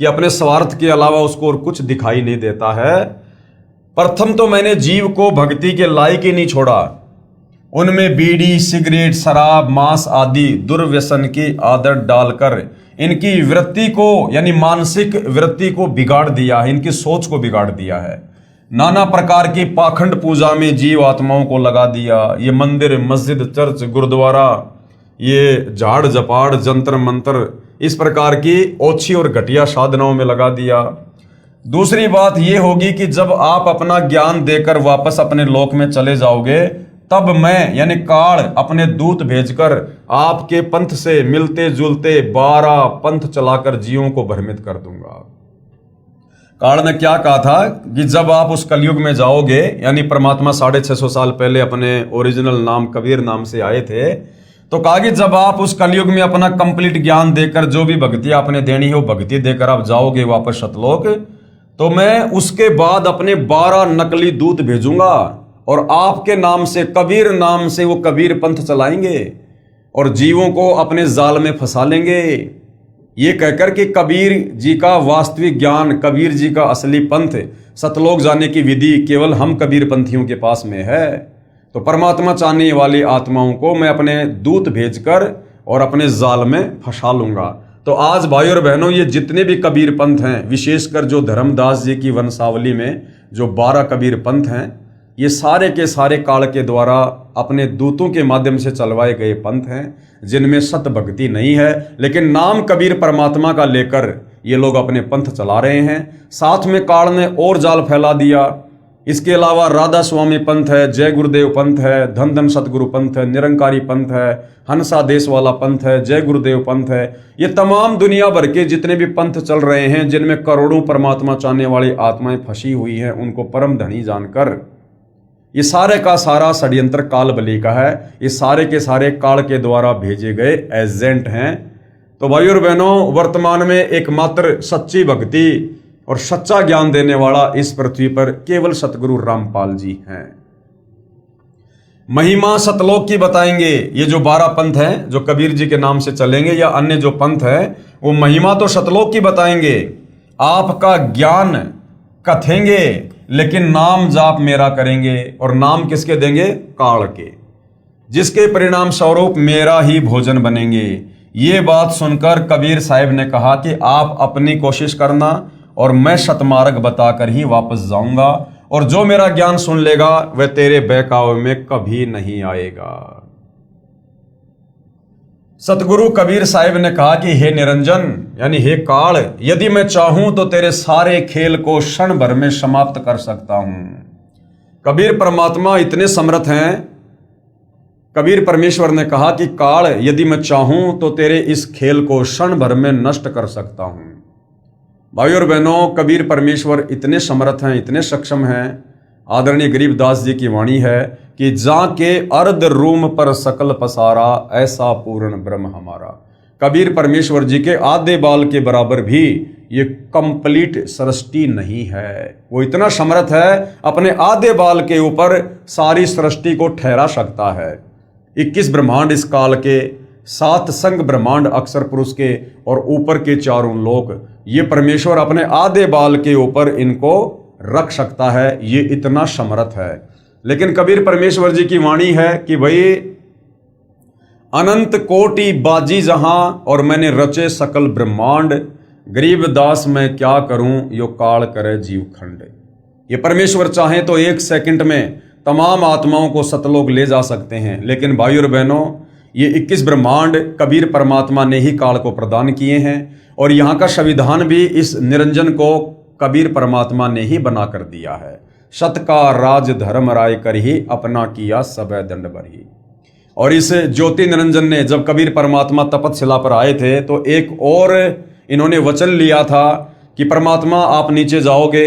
कि अपने स्वार्थ के अलावा उसको और कुछ दिखाई नहीं देता है। प्रथम तो मैंने जीव को भक्ति के लायक ही नहीं छोड़ा, उनमें बीड़ी सिगरेट शराब मांस आदि दुर्व्यसन की आदत डालकर इनकी वृत्ति को यानी मानसिक वृत्ति को बिगाड़ दिया है, इनकी सोच को बिगाड़ दिया है। नाना प्रकार की पाखंड पूजा में जीव आत्माओं को लगा दिया। ये मंदिर मस्जिद चर्च गुरुद्वारा, ये झाड़ झपाड़ जंतर मंत्र, इस प्रकार की ओछी और घटिया साधनाओं में लगा दिया। दूसरी बात ये होगी कि जब आप अपना ज्ञान देकर वापस अपने लोक में चले जाओगे, तब मैं यानी काल अपने दूत भेजकर आपके पंथ से मिलते जुलते 12 पंथ चलाकर जीवों को भ्रमित कर दूंगा। काल ने क्या कहा था कि जब आप उस कलयुग में जाओगे, यानी परमात्मा 650 साल पहले अपने ओरिजिनल नाम कबीर नाम से आए थे, तो कहा कि जब आप उस कलयुग में अपना कंप्लीट ज्ञान देकर जो भी भक्ति आपने देनी हो भक्ति देकर आप जाओगे वापस सतलोक, तो मैं उसके बाद अपने 12 नकली दूत भेजूंगा और आपके नाम से कबीर नाम से वो कबीर पंथ चलाएंगे और जीवों को अपने जाल में फंसा लेंगे, ये कहकर कि कबीर जी का वास्तविक ज्ञान, कबीर जी का असली पंथ, सतलोक जाने की विधि केवल हम कबीर पंथियों के पास में है। तो परमात्मा चाहने वाली आत्माओं को मैं अपने दूत भेजकर और अपने जाल में फंसा लूंगा। तो आज भाई और बहनों, ये जितने भी कबीर पंथ हैं, विशेषकर जो धर्मदास जी की वंशावली में जो 12 कबीर पंथ हैं, ये सारे के सारे काल के द्वारा अपने दूतों के माध्यम से चलवाए गए पंथ हैं, जिनमें सत भक्ति नहीं है, लेकिन नाम कबीर परमात्मा का लेकर ये लोग अपने पंथ चला रहे हैं। साथ में काल ने और जाल फैला दिया। इसके अलावा राधा स्वामी पंथ है, जय गुरुदेव पंथ है, धन धन सतगुरु पंथ है, निरंकारी पंथ है, हंसा देश वाला पंथ है, जय गुरुदेव पंथ है। ये तमाम दुनिया भर के जितने भी पंथ चल रहे हैं, जिनमें करोड़ों परमात्मा चाहने वाली आत्माएं फंसी हुई हैं, उनको परम धनी जानकर ये सारे का सारा षड्यंत्र काल बली का है। ये सारे के सारे काल के द्वारा भेजे गए एजेंट हैं। तो भाई और बहनों, वर्तमान में एकमात्र सच्ची भक्ति और सच्चा ज्ञान देने वाला इस पृथ्वी पर केवल सतगुरु रामपाल जी हैं। महिमा सतलोक की बताएंगे। ये जो 12 पंथ हैं जो कबीर जी के नाम से चलेंगे, या अन्य जो पंथ है, वो महिमा तो सतलोक की बताएंगे, आपका ज्ञान कथेंगे, लेकिन नाम जाप मेरा करेंगे। और नाम किसके देंगे? काल के, जिसके परिणाम स्वरूप मेरा ही भोजन बनेंगे। ये बात सुनकर कबीर साहिब ने कहा कि आप अपनी कोशिश करना और मैं सतमार्ग बताकर ही वापस जाऊंगा, और जो मेरा ज्ञान सुन लेगा वह तेरे बहकावे में कभी नहीं आएगा। सतगुरु कबीर साहिब ने कहा कि हे निरंजन, यानी हे काल, यदि मैं चाहूं तो तेरे सारे खेल को क्षण भर में समाप्त कर सकता हूं। कबीर परमात्मा इतने समर्थ हैं। कबीर परमेश्वर ने कहा कि काल, यदि मैं चाहूं तो तेरे इस खेल को क्षण भर में नष्ट कर सकता हूं। भाई और बहनों, कबीर परमेश्वर इतने समर्थ हैं, इतने सक्षम हैं। आदरणीय गरीबदास जी की वाणी है कि जाके अर्ध रूम पर सकल पसारा, ऐसा पूर्ण ब्रह्म हमारा। कबीर परमेश्वर जी के आधे बाल के बराबर भी ये कंप्लीट सृष्टि नहीं है। वो इतना समर्थ है, अपने आधे बाल के ऊपर सारी सृष्टि को ठहरा सकता है। 21 ब्रह्मांड इस काल के, 7 संग ब्रह्मांड अक्षर पुरुष के, और ऊपर के 4 लोक, ये परमेश्वर अपने आधे बाल के ऊपर इनको रख सकता है। ये इतना समर्थ है। लेकिन कबीर परमेश्वर जी की वाणी है कि भाई, अनंत कोटि बाजी जहां और मैंने रचे सकल ब्रह्मांड, गरीबदास मैं क्या करूं यो काल करे जीव खंड। ये परमेश्वर चाहे तो 1 सेकंड में तमाम आत्माओं को सतलोक ले जा सकते हैं। लेकिन भाई और बहनों, ये 21 ब्रह्मांड कबीर परमात्मा ने ही काल को प्रदान किए हैं, और यहाँ का संविधान भी इस निरंजन को कबीर परमात्मा ने ही बना कर दिया है। सत का राज धर्म राय कर ही अपना किया सबे दंड बरही। और इस ज्योति निरंजन ने जब कबीर परमात्मा तपतशिला पर आए थे, तो एक और इन्होंने वचन लिया था कि परमात्मा आप नीचे जाओगे,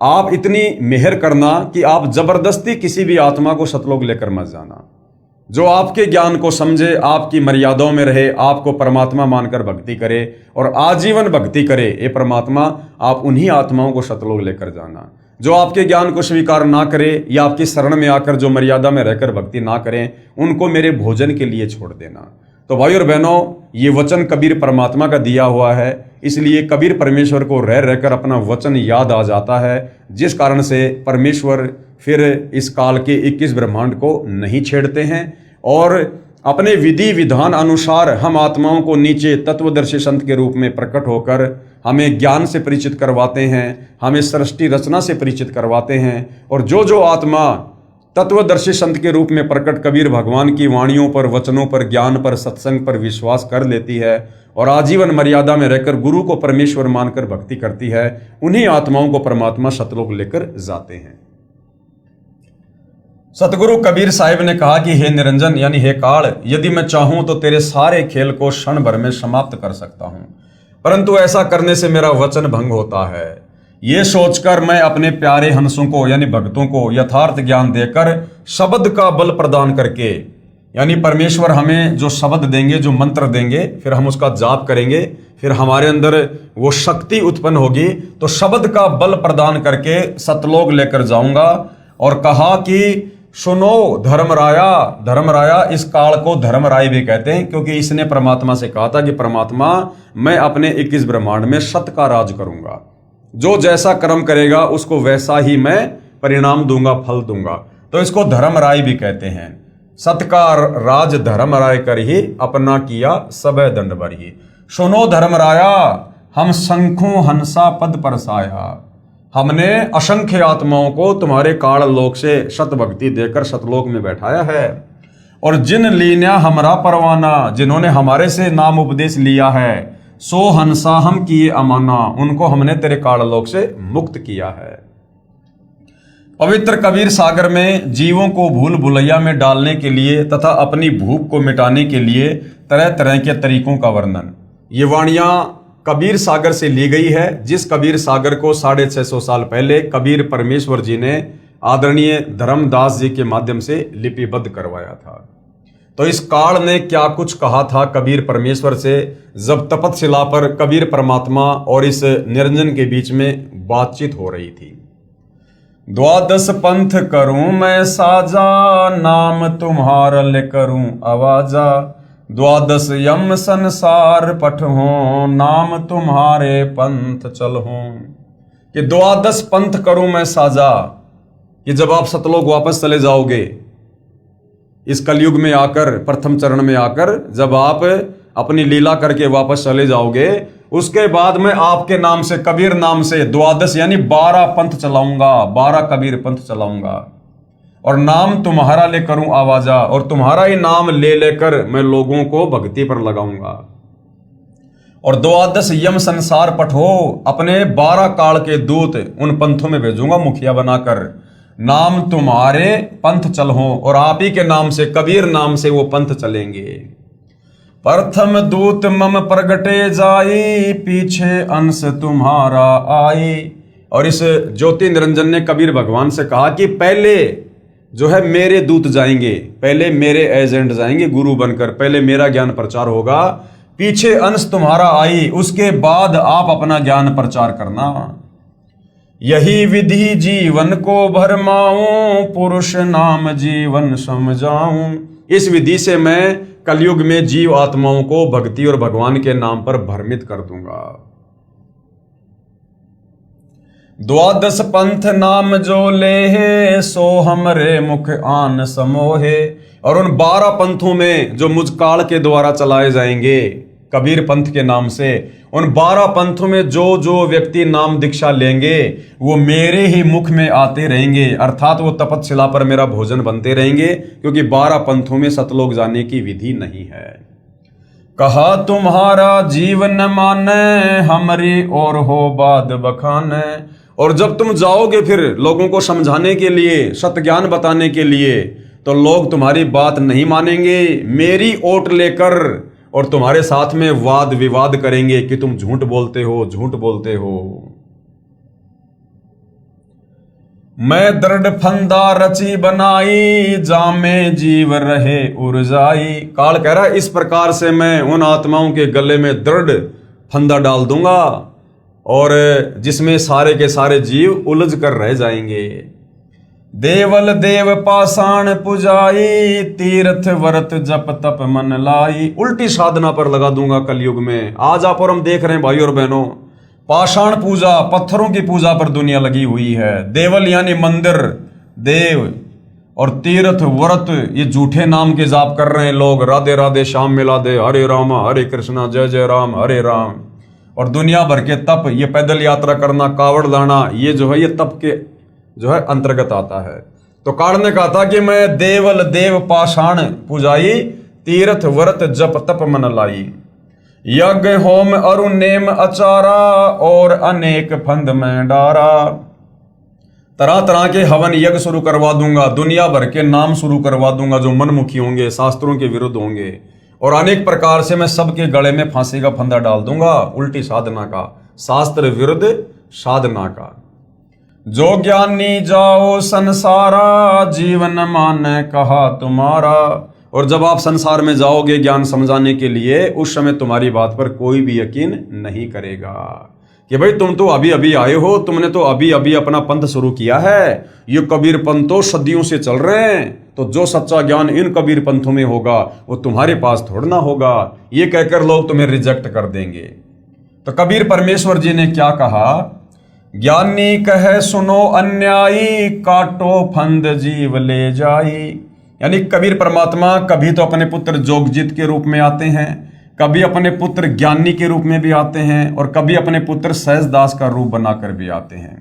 आप इतनी मेहर करना कि आप जबरदस्ती किसी भी आत्मा को सतलोक लेकर मत जाना। जो आपके ज्ञान को समझे, आपकी मर्यादाओं में रहे, आपको परमात्मा मानकर भक्ति करे और आजीवन भक्ति करे, ये परमात्मा आप उन्हीं आत्माओं को सतलोक लेकर जाना। जो आपके ज्ञान को स्वीकार ना करे या आपकी शरण में आकर जो मर्यादा में रहकर भक्ति ना करें, उनको मेरे भोजन के लिए छोड़ देना। तो भाई और बहनों, ये वचन कबीर परमात्मा का दिया हुआ है, इसलिए कबीर परमेश्वर को रह रहकर अपना वचन याद आ जाता है, जिस कारण से परमेश्वर फिर इस काल के 21 ब्रह्मांड को नहीं छेड़ते हैं, और अपने विधि विधान अनुसार हम आत्माओं को नीचे तत्वदर्शी संत के रूप में प्रकट होकर हमें ज्ञान से परिचित करवाते हैं, हमें सृष्टि रचना से परिचित करवाते हैं। और जो आत्मा तत्वदर्शी संत के रूप में प्रकट कबीर भगवान की वाणियों पर, वचनों पर, ज्ञान पर, सत्संग पर विश्वास कर लेती है और आजीवन मर्यादा में रहकर गुरु को परमेश्वर मानकर भक्ति करती है, उन्हीं आत्माओं को परमात्मा सतलोक लेकर जाते हैं। सतगुरु कबीर साहिब ने कहा कि हे निरंजन, यानी हे काल, यदि मैं चाहूं तो तेरे सारे खेल को क्षण भर में समाप्त कर सकता हूं, परंतु ऐसा करने से मेरा वचन भंग होता है। ये सोचकर मैं अपने प्यारे हंसों को, यानी भक्तों को यथार्थ ज्ञान देकर शब्द का बल प्रदान करके, यानी परमेश्वर हमें जो शब्द देंगे, जो मंत्र देंगे, फिर हम उसका जाप करेंगे, फिर हमारे अंदर वो शक्ति उत्पन्न होगी, तो शब्द का बल प्रदान करके सतलोक लेकर जाऊंगा। और कहा कि सुनो धर्मराया, धर्मराया, इस काल को धर्मराय भी कहते हैं, क्योंकि इसने परमात्मा से कहा था कि परमात्मा, मैं अपने 21 ब्रह्मांड में सत का राज करूंगा, जो जैसा कर्म करेगा उसको वैसा ही मैं परिणाम दूंगा, फल दूंगा। तो इसको धर्मराय भी कहते हैं। सत्कार राज धर्म राय कर ही अपना किया सब दंड बरही। सुनो धर्मराया हम शंखों हंसा पद परसाया, हमने असंख्य आत्माओं को तुम्हारे काल लोक से शत भक्ति देकर सतलोक में बैठाया है। और जिन लीना हमारा परवाना, जिन्होंने हमारे से नाम उपदेश लिया है, सो हंसा हम किए अमाना, उनको हमने तेरे काल लोक से मुक्त किया है। पवित्र कबीर सागर में जीवों को भूल भुलैया में डालने के लिए तथा अपनी भूख को मिटाने के लिए तरह तरह के तरीकों का वर्णन। ये वाणियां कबीर सागर से ली गई है, जिस कबीर सागर को 650 साल पहले कबीर परमेश्वर जी ने आदरणीय धर्मदास जी के माध्यम से लिपिबद्ध करवाया था। तो इस काल ने क्या कुछ कहा था कबीर परमेश्वर से, जब तपतशिला पर कबीर परमात्मा और इस निरंजन के बीच में बातचीत हो रही थी। द्वादश पंथ करूं मैं साजा, नाम तुम्हारा ले करूं आवाजा, द्वादश यम संसार पठो, नाम तुम्हारे पंथ चलो। कि द्वादश पंथ करूं मैं साजा, कि जब आप सतलोक वापस चले जाओगे, इस कलयुग में आकर, प्रथम चरण में आकर जब आप अपनी लीला करके वापस चले जाओगे, उसके बाद मैं आपके नाम से, कबीर नाम से द्वादश यानी 12 पंथ चलाऊंगा, 12 कबीर पंथ चलाऊंगा। और नाम तुम्हारा ले करूं आवाजा, और तुम्हारा ही नाम ले लेकर मैं लोगों को भक्ति पर लगाऊंगा। और द्वादश यम संसार पठो, अपने 12 काल के दूत उन पंथों में भेजूंगा मुखिया बनाकर। नाम तुम्हारे पंथ चलो, और आप ही के नाम से, कबीर नाम से वो पंथ चलेंगे। प्रथम दूत मम प्रगटे जाई, पीछे अंश तुम्हारा आई। और इस ज्योति निरंजन ने कबीर भगवान से कहा कि पहले जो है मेरे दूत जाएंगे, पहले मेरे एजेंट जाएंगे गुरु बनकर, पहले मेरा ज्ञान प्रचार होगा, पीछे अंश तुम्हारा आई, उसके बाद आप अपना ज्ञान प्रचार करना। यही विधि जीवन को भरमाऊं, पुरुष नाम जीवन समझाऊं। इस विधि से मैं कलयुग में जीव आत्माओं को भक्ति और भगवान के नाम पर भ्रमित कर दूंगा। द्वादश पंथ नाम जो ले, सो हमरे मुख आन समोहे। और उन 12 पंथों में जो मुझ काल के द्वारा चलाए जाएंगे कबीर पंथ के नाम से, उन 12 पंथों में जो जो व्यक्ति नाम दीक्षा लेंगे वो मेरे ही मुख में आते रहेंगे, अर्थात वो तपतशिला पर मेरा भोजन बनते रहेंगे, क्योंकि 12 पंथों में सतलोक जाने की विधि नहीं है। कहा तुम्हारा जीवन माने, हमारी और हो बाद बखाने। और जब तुम जाओगे फिर लोगों को समझाने के लिए, सत्य ज्ञान बताने के लिए, तो लोग तुम्हारी बात नहीं मानेंगे, मेरी ओट लेकर और तुम्हारे साथ में वाद विवाद करेंगे कि तुम झूठ बोलते हो, झूठ बोलते हो। मैं दृढ़ फंदा रची बनाई, जामे जीव रहे उर्जाई। काल कह रहा है इस प्रकार से मैं उन आत्माओं के गले में दृढ़ फंदा डाल दूंगा, और जिसमें सारे के सारे जीव उलझ कर रह जाएंगे। देवल देव पाषाण पुजाई, तीर्थ व्रत जप तप मन लाई। उल्टी साधना पर लगा दूंगा कलयुग में। आज आप और हम देख रहे हैं भाई और बहनों, पाषाण पूजा, पत्थरों की पूजा पर दुनिया लगी हुई है। देवल यानी मंदिर, देव, और तीर्थ व्रत ये झूठे नाम के जाप कर रहे हैं लोग। राधे राधे श्याम मिला दे, हरे राम हरे कृष्णा जय जय राम हरे राम। और दुनिया भर के तप, ये पैदल यात्रा करना, कावड़ लाना, ये जो है ये तप के जो है अंतर्गत आता है। तो काल ने कहा था कि मैं देवल देव पाषाण पुजाई, तीर्थ व्रत जप तप मन लाई। यज्ञ होम अरु नेम अचारा, और अनेक फंद में डारा। तरह तरह के हवन यज्ञ शुरू करवा दूंगा, दुनिया भर के नाम शुरू करवा दूंगा जो मनमुखी होंगे, शास्त्रों के विरुद्ध होंगे, और अनेक प्रकार से मैं सबके गले में फांसी का फंदा डाल दूंगा, उल्टी साधना का, शास्त्र विरुद्ध साधना का। जो ज्ञानी जाओ संसारा, जीवन माने कहा तुम्हारा। और जब आप संसार में जाओगे ज्ञान समझाने के लिए, उस समय तुम्हारी बात पर कोई भी यकीन नहीं करेगा कि भाई तुम तो अभी अभी आए हो, तुमने तो अभी अभी अपना पंथ शुरू किया है, ये कबीर पंथ तो सदियों से चल रहे हैं, तो जो सच्चा ज्ञान इन कबीर पंथों में होगा वो तुम्हारे पास थोड़ा ना होगा। ये कहकर लोग तुम्हें रिजेक्ट कर देंगे। तो कबीर परमेश्वर जी ने क्या कहा? ज्ञानी कहे सुनो अन्यायी, काटो फंद जीव ले जाई। यानी कबीर परमात्मा कभी तो अपने पुत्र जोगजीत के रूप में आते हैं, कभी अपने पुत्र ज्ञानी के रूप में भी आते हैं, और कभी अपने पुत्र सहजदास का रूप बनाकर भी आते हैं।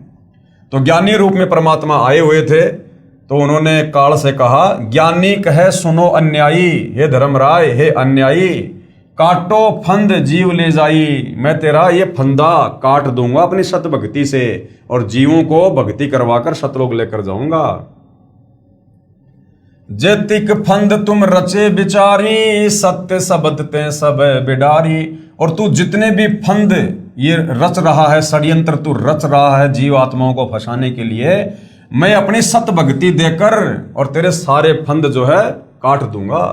तो ज्ञानी रूप में परमात्मा आए हुए थे, तो उन्होंने काल से कहा, ज्ञानी कहे सुनो अन्यायी, हे धर्मराय, हे अन्यायी, काटो फंद जीव ले जाई, मैं तेरा ये फंदा काट दूंगा अपनी सत भक्ति से, और जीवों को भक्ति करवाकर सतलोक लेकर जाऊंगा। जेतिक फंद तुम रचे बिचारी, सत्य शब्द ते सब बिडारी। और तू जितने भी फंद ये रच रहा है, षड्यंत्र तू रच रहा है जीव आत्माओं को फंसाने के लिए, मैं अपनी सत भक्ति देकर और तेरे सारे फंद जो है काट दूंगा।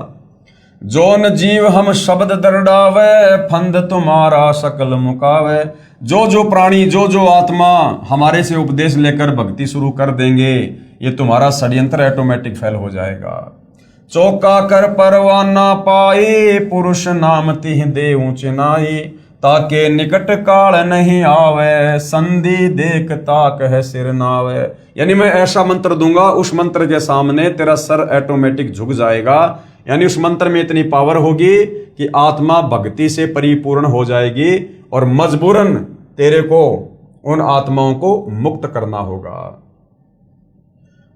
जोन जीव हम शब्द दरडावे, फंद तुम्हारा सकल मुकावे। जो जो प्राणी, जो जो आत्मा हमारे से उपदेश लेकर भक्ति शुरू कर देंगे, ये तुम्हारा षड्यंत्र ऑटोमेटिक फेल हो जाएगा। चौका कर परवाना पाई, पुरुष नाम तिह दे ऊंच नाई, ताके निकट काल नहीं आवे, संधि देख ताक है सिर नावे। यानी मैं ऐसा मंत्र दूंगा, उस मंत्र के सामने तेरा सर ऑटोमेटिक झुक जाएगा। यानी उस मंत्र में इतनी पावर होगी कि आत्मा भक्ति से परिपूर्ण हो जाएगी, और मजबूरन तेरे को उन आत्माओं को मुक्त करना होगा।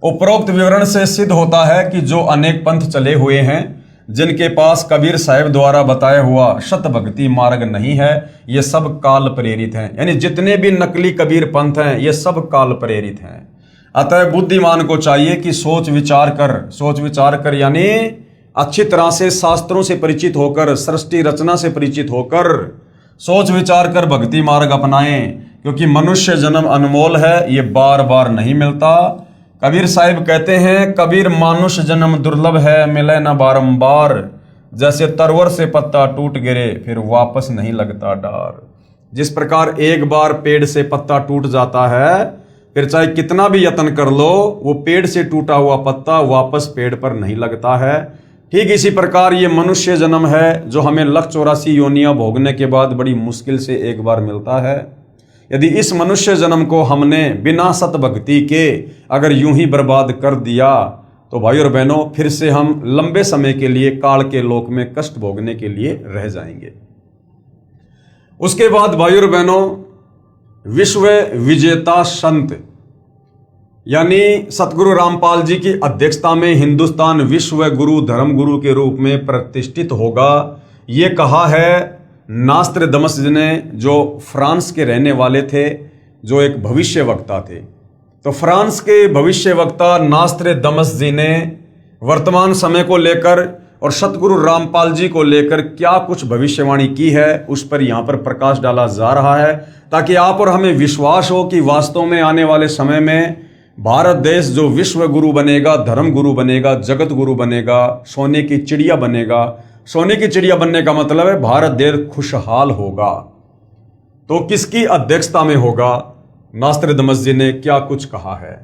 उपरोक्त विवरण से सिद्ध होता है कि जो अनेक पंथ चले हुए हैं, जिनके पास कबीर साहिब द्वारा बताया हुआ शत भक्ति मार्ग नहीं है, ये सब काल प्रेरित हैं। यानी जितने भी नकली कबीर पंथ हैं, ये सब काल प्रेरित हैं। अतः बुद्धिमान को चाहिए कि सोच विचार कर यानी अच्छी तरह से शास्त्रों से परिचित होकर, सृष्टि रचना से परिचित होकर, सोच विचार कर भक्ति मार्ग अपनाएं, क्योंकि मनुष्य जन्म अनमोल है, ये बार बार नहीं मिलता। कबीर साहिब कहते हैं, कबीर मानुष जन्म दुर्लभ है, मिले न बारंबार, जैसे तरवर से पत्ता टूट गिरे फिर वापस नहीं लगता डार। जिस प्रकार एक बार पेड़ से पत्ता टूट जाता है, फिर चाहे कितना भी यत्न कर लो, वो पेड़ से टूटा हुआ पत्ता वापस पेड़ पर नहीं लगता है। ठीक इसी प्रकार ये मनुष्य जन्म है, जो हमें 184 योनियां भोगने के बाद बड़ी मुश्किल से एक बार मिलता है। यदि इस मनुष्य जन्म को हमने बिना सत भक्ति के अगर यूं ही बर्बाद कर दिया, तो भाई और बहनों, फिर से हम लंबे समय के लिए काल के लोक में कष्ट भोगने के लिए रह जाएंगे। उसके बाद भाई और बहनों, विश्व विजेता संत यानी सतगुरु रामपाल जी की अध्यक्षता में हिंदुस्तान विश्व गुरु धर्म गुरु के रूप में प्रतिष्ठित होगा, ये कहा है नास्त्रदमस जी ने, जो फ्रांस के रहने वाले थे, जो एक भविष्य वक्ता थे। तो फ्रांस के भविष्य वक्ता नास्त्रदमस जी ने वर्तमान समय को लेकर और सतगुरु रामपाल जी को लेकर क्या कुछ भविष्यवाणी की है, उस पर यहाँ पर प्रकाश डाला जा रहा है, ताकि आप और हमें विश्वास हो कि वास्तव में आने वाले समय में भारत देश जो विश्व गुरु बनेगा, धर्म गुरु बनेगा, जगत गुरु बनेगा, सोने की चिड़िया बनेगा। सोने की चिड़िया बनने का मतलब है भारत देश खुशहाल होगा। तो किसकी अध्यक्षता में होगा? नास्त्रदमस जी ने क्या कुछ कहा है?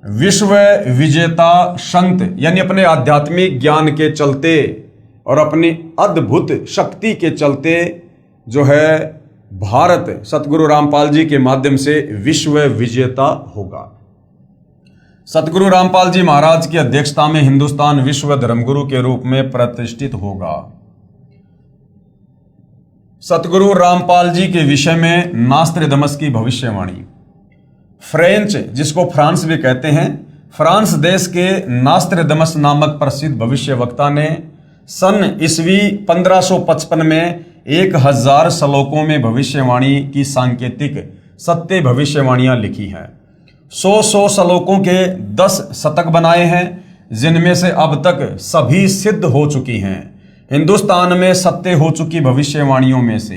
विश्व विजेता संत यानी अपने आध्यात्मिक ज्ञान के चलते और अपनी अद्भुत शक्ति के चलते जो है भारत सतगुरु रामपाल जी के माध्यम से विश्व विजेता होगा। सतगुरु रामपाल जी महाराज की अध्यक्षता में हिंदुस्तान विश्व धर्मगुरु के रूप में प्रतिष्ठित होगा। सतगुरु रामपाल जी के विषय में नास्त्रदमस की भविष्यवाणी। फ्रेंच, जिसको फ्रांस भी कहते हैं, फ्रांस देश के नास्त्रदमस नामक प्रसिद्ध भविष्य वक्ता ने सन ईस्वी 1555 में 1000 श्लोकों में भविष्यवाणी की सांकेतिक सत्य भविष्यवाणियां लिखी हैं। 100 श्लोकों के 10 शतक बनाए हैं, जिनमें से अब तक सभी सिद्ध हो चुकी हैं। हिंदुस्तान में सत्य हो चुकी भविष्यवाणियों में से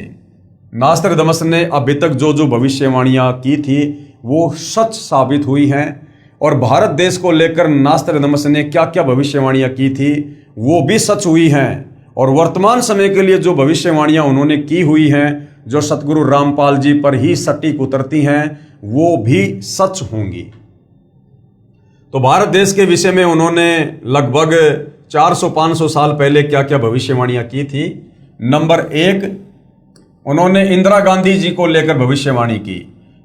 नास्त्रदमस ने अभी तक जो जो भविष्यवाणियां की थी वो सच साबित हुई हैं, और भारत देश को लेकर नास्त्रदमस ने क्या क्या भविष्यवाणियां की थी वो भी सच हुई हैं, और वर्तमान समय के लिए जो भविष्यवाणियां उन्होंने की हुई हैं, जो सतगुरु रामपाल जी पर ही सटीक उतरती हैं, वो भी सच होंगी। तो भारत देश के विषय में उन्होंने लगभग 400-500 साल पहले क्या क्या भविष्यवाणियां की थी। नंबर 1, उन्होंने इंदिरा गांधी जी को लेकर भविष्यवाणी की।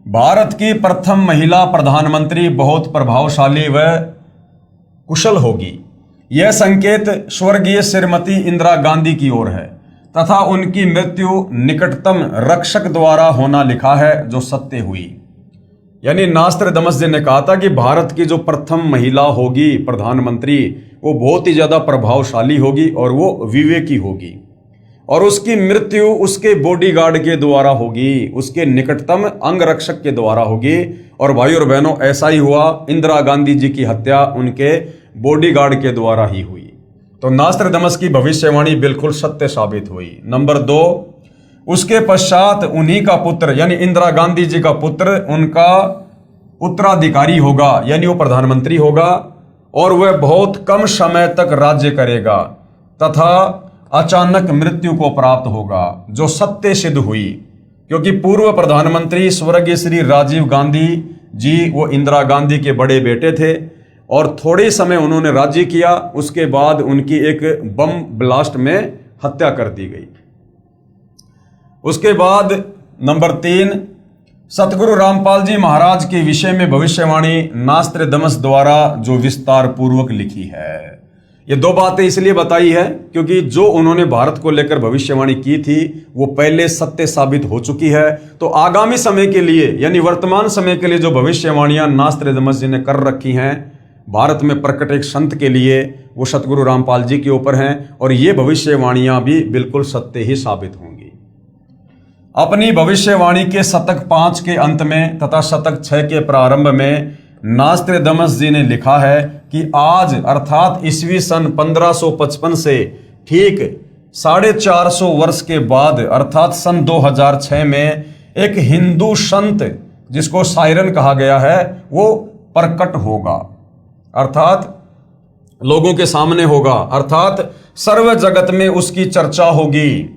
भारत की प्रथम महिला प्रधानमंत्री बहुत प्रभावशाली व कुशल होगी। यह संकेत स्वर्गीय श्रीमती इंदिरा गांधी की ओर है तथा उनकी मृत्यु निकटतम रक्षक द्वारा होना लिखा है, जो सत्य हुई। यानी नास्त्रदमस जी ने कहा था कि भारत की जो प्रथम महिला होगी प्रधानमंत्री, वो बहुत ही ज्यादा प्रभावशाली होगी और वो विवेकी होगी, और उसकी मृत्यु उसके बॉडीगार्ड के द्वारा होगी, उसके निकटतम अंगरक्षक के द्वारा होगी। और भाई और बहनों, ऐसा ही हुआ। इंदिरा गांधी जी की हत्या उनके बॉडीगार्ड के द्वारा ही हुई। तो नास्त्रदमस की भविष्यवाणी बिल्कुल सत्य साबित हुई। नंबर 2, उसके पश्चात उन्हीं का पुत्र यानी इंदिरा गांधी जी का पुत्र उनका उत्तराधिकारी होगा, यानी वो प्रधानमंत्री होगा, और वह बहुत कम समय तक राज्य करेगा तथा अचानक मृत्यु को प्राप्त होगा, जो सत्य सिद्ध हुई। क्योंकि पूर्व प्रधानमंत्री स्वर्गीय श्री राजीव गांधी जी वो इंदिरा गांधी के बड़े बेटे थे, और थोड़े समय उन्होंने राज्य किया, उसके बाद उनकी एक बम ब्लास्ट में हत्या कर दी गई। उसके बाद नंबर 3, सतगुरु रामपाल जी महाराज के विषय में भविष्यवाणी नास्त्रदमस द्वारा जो विस्तार पूर्वक लिखी है। ये 2 बातें इसलिए बताई है क्योंकि जो उन्होंने भारत को लेकर भविष्यवाणी की थी वो पहले सत्य साबित हो चुकी है। तो आगामी समय के लिए यानी वर्तमान समय के लिए जो भविष्यवाणियां नास्त्रदमस जी ने कर रखी हैं भारत में प्रकट एक संत के लिए, वो सतगुरु रामपाल जी के ऊपर हैं, और ये भविष्यवाणियां भी बिल्कुल सत्य ही साबित होंगी। अपनी भविष्यवाणी के शतक 5 के अंत में तथा शतक 6 के प्रारंभ में नास्त्रदमस जी ने लिखा है कि आज अर्थात ईस्वी सन 1555 से ठीक 450 वर्ष के बाद अर्थात सन 2006 में एक हिंदू संत जिसको सायरन कहा गया है वो प्रकट होगा, अर्थात लोगों के सामने होगा, अर्थात सर्व जगत में उसकी चर्चा होगी।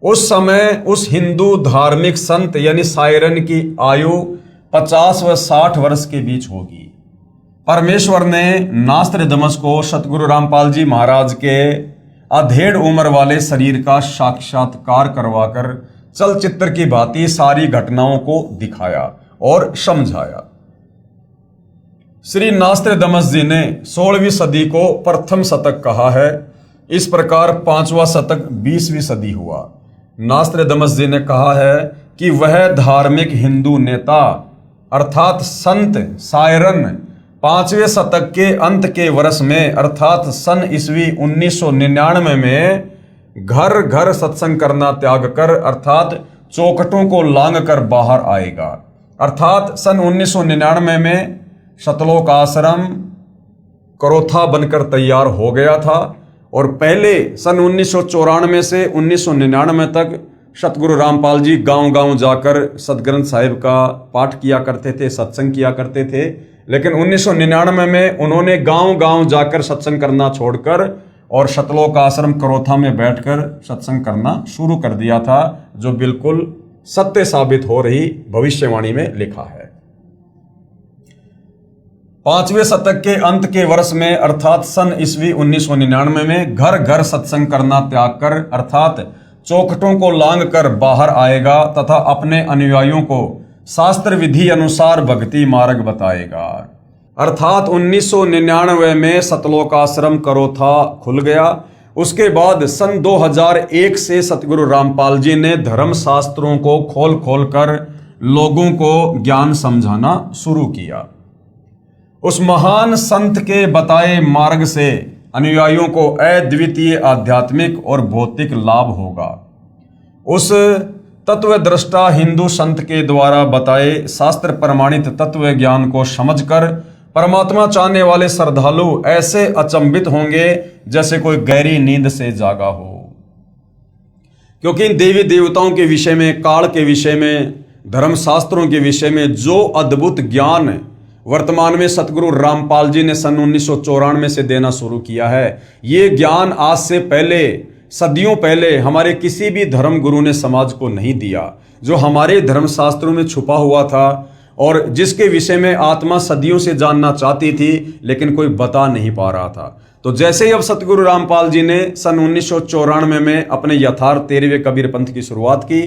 उस समय उस हिंदू धार्मिक संत यानी सायरन की आयु 50 व 60 वर्ष के बीच होगी। परमेश्वर ने नास्त्रदमस को सतगुरु रामपाल जी महाराज के अधेड़ उम्र वाले शरीर का साक्षात्कार करवाकर चलचित्र की भांति सारी घटनाओं को दिखाया और समझाया। श्री नास्त्रदमस जी ने 16वीं सदी को प्रथम शतक कहा है। इस प्रकार 5वां शतक 20वीं सदी हुआ। नास्त्रदमस जी ने कहा है कि वह धार्मिक हिंदू नेता अर्थात संत सायरन 5वें शतक के अंत के वर्ष में अर्थात सन ईस्वी 1999 में घर घर सत्संग करना त्याग कर अर्थात चौखटों को लांग कर बाहर आएगा। अर्थात सन 1999 में सतलोक आश्रम करोथा बनकर तैयार हो गया था, और पहले सन 1994 से 1999 तक सतगुरु रामपाल जी गांव-गांव जाकर सतग्रंथ साहिब का पाठ किया करते थे, सत्संग किया करते थे। लेकिन 1999 में उन्होंने गांव-गांव जाकर सत्संग करना छोड़कर और सतलोक आश्रम करोथा में बैठकर सत्संग करना शुरू कर दिया था, जो बिल्कुल सत्य साबित हो रही भविष्यवाणी में लिखा है। 5वें शतक के अंत के वर्ष में अर्थात सन ईस्वी 1999 में घर घर सत्संग करना त्याग कर अर्थात चौखटों को लांग कर बाहर आएगा तथा अपने अनुयायियों को शास्त्र विधि अनुसार भक्ति मार्ग बताएगा। अर्थात 1999 में सतलोक आश्रम करोथा खुल गया। उसके बाद सन 2001 से सतगुरु रामपाल जी ने धर्म शास्त्रों को खोल खोल कर लोगों को ज्ञान समझाना शुरू किया। उस महान संत के बताए मार्ग से अनुयायियों को अद्वितीय आध्यात्मिक और भौतिक लाभ होगा। उस तत्वद्रष्टा हिंदू संत के द्वारा बताए शास्त्र प्रमाणित तत्व ज्ञान को समझकर परमात्मा चाहने वाले श्रद्धालु ऐसे अचंभित होंगे जैसे कोई गहरी नींद से जागा हो। क्योंकि देवी देवताओं के विषय में, काल के विषय में, धर्मशास्त्रों के विषय में जो अद्भुत ज्ञान वर्तमान में सतगुरु रामपाल जी ने सन 1994 से देना शुरू किया है, ये ज्ञान आज से पहले सदियों पहले हमारे किसी भी धर्म गुरु ने समाज को नहीं दिया। जो हमारे धर्मशास्त्रों में छुपा हुआ था और जिसके विषय में आत्मा सदियों से जानना चाहती थी लेकिन कोई बता नहीं पा रहा था। तो जैसे ही अब सतगुरु रामपाल जी ने सन 1994 में अपने यथार्थ 13वें कबीर पंथ की शुरुआत की,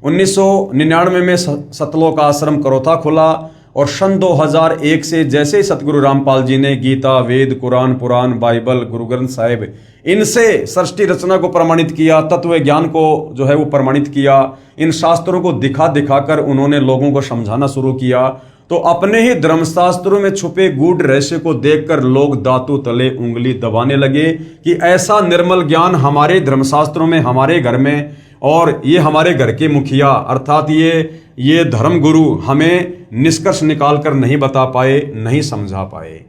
1999 में सतलोक आश्रम करोथा खुला और सन 2001 से जैसे ही सतगुरु रामपाल जी ने गीता, वेद, कुरान, पुराण, बाइबल, गुरु ग्रंथ साहिब इनसे सृष्टि रचना को प्रमाणित किया, तत्व ज्ञान को जो है वो प्रमाणित किया, इन शास्त्रों को दिखा दिखाकर उन्होंने लोगों को समझाना शुरू किया, तो अपने ही धर्मशास्त्रों में छुपे गूढ़ रहस्य को देखकर लोग दांतों तले उंगली दबाने लगे कि ऐसा निर्मल ज्ञान हमारे धर्मशास्त्रों में, हमारे घर में, और ये हमारे घर के मुखिया अर्थात ये धर्म गुरु हमें निष्कर्ष निकालकर नहीं बता पाए, नहीं समझा पाए।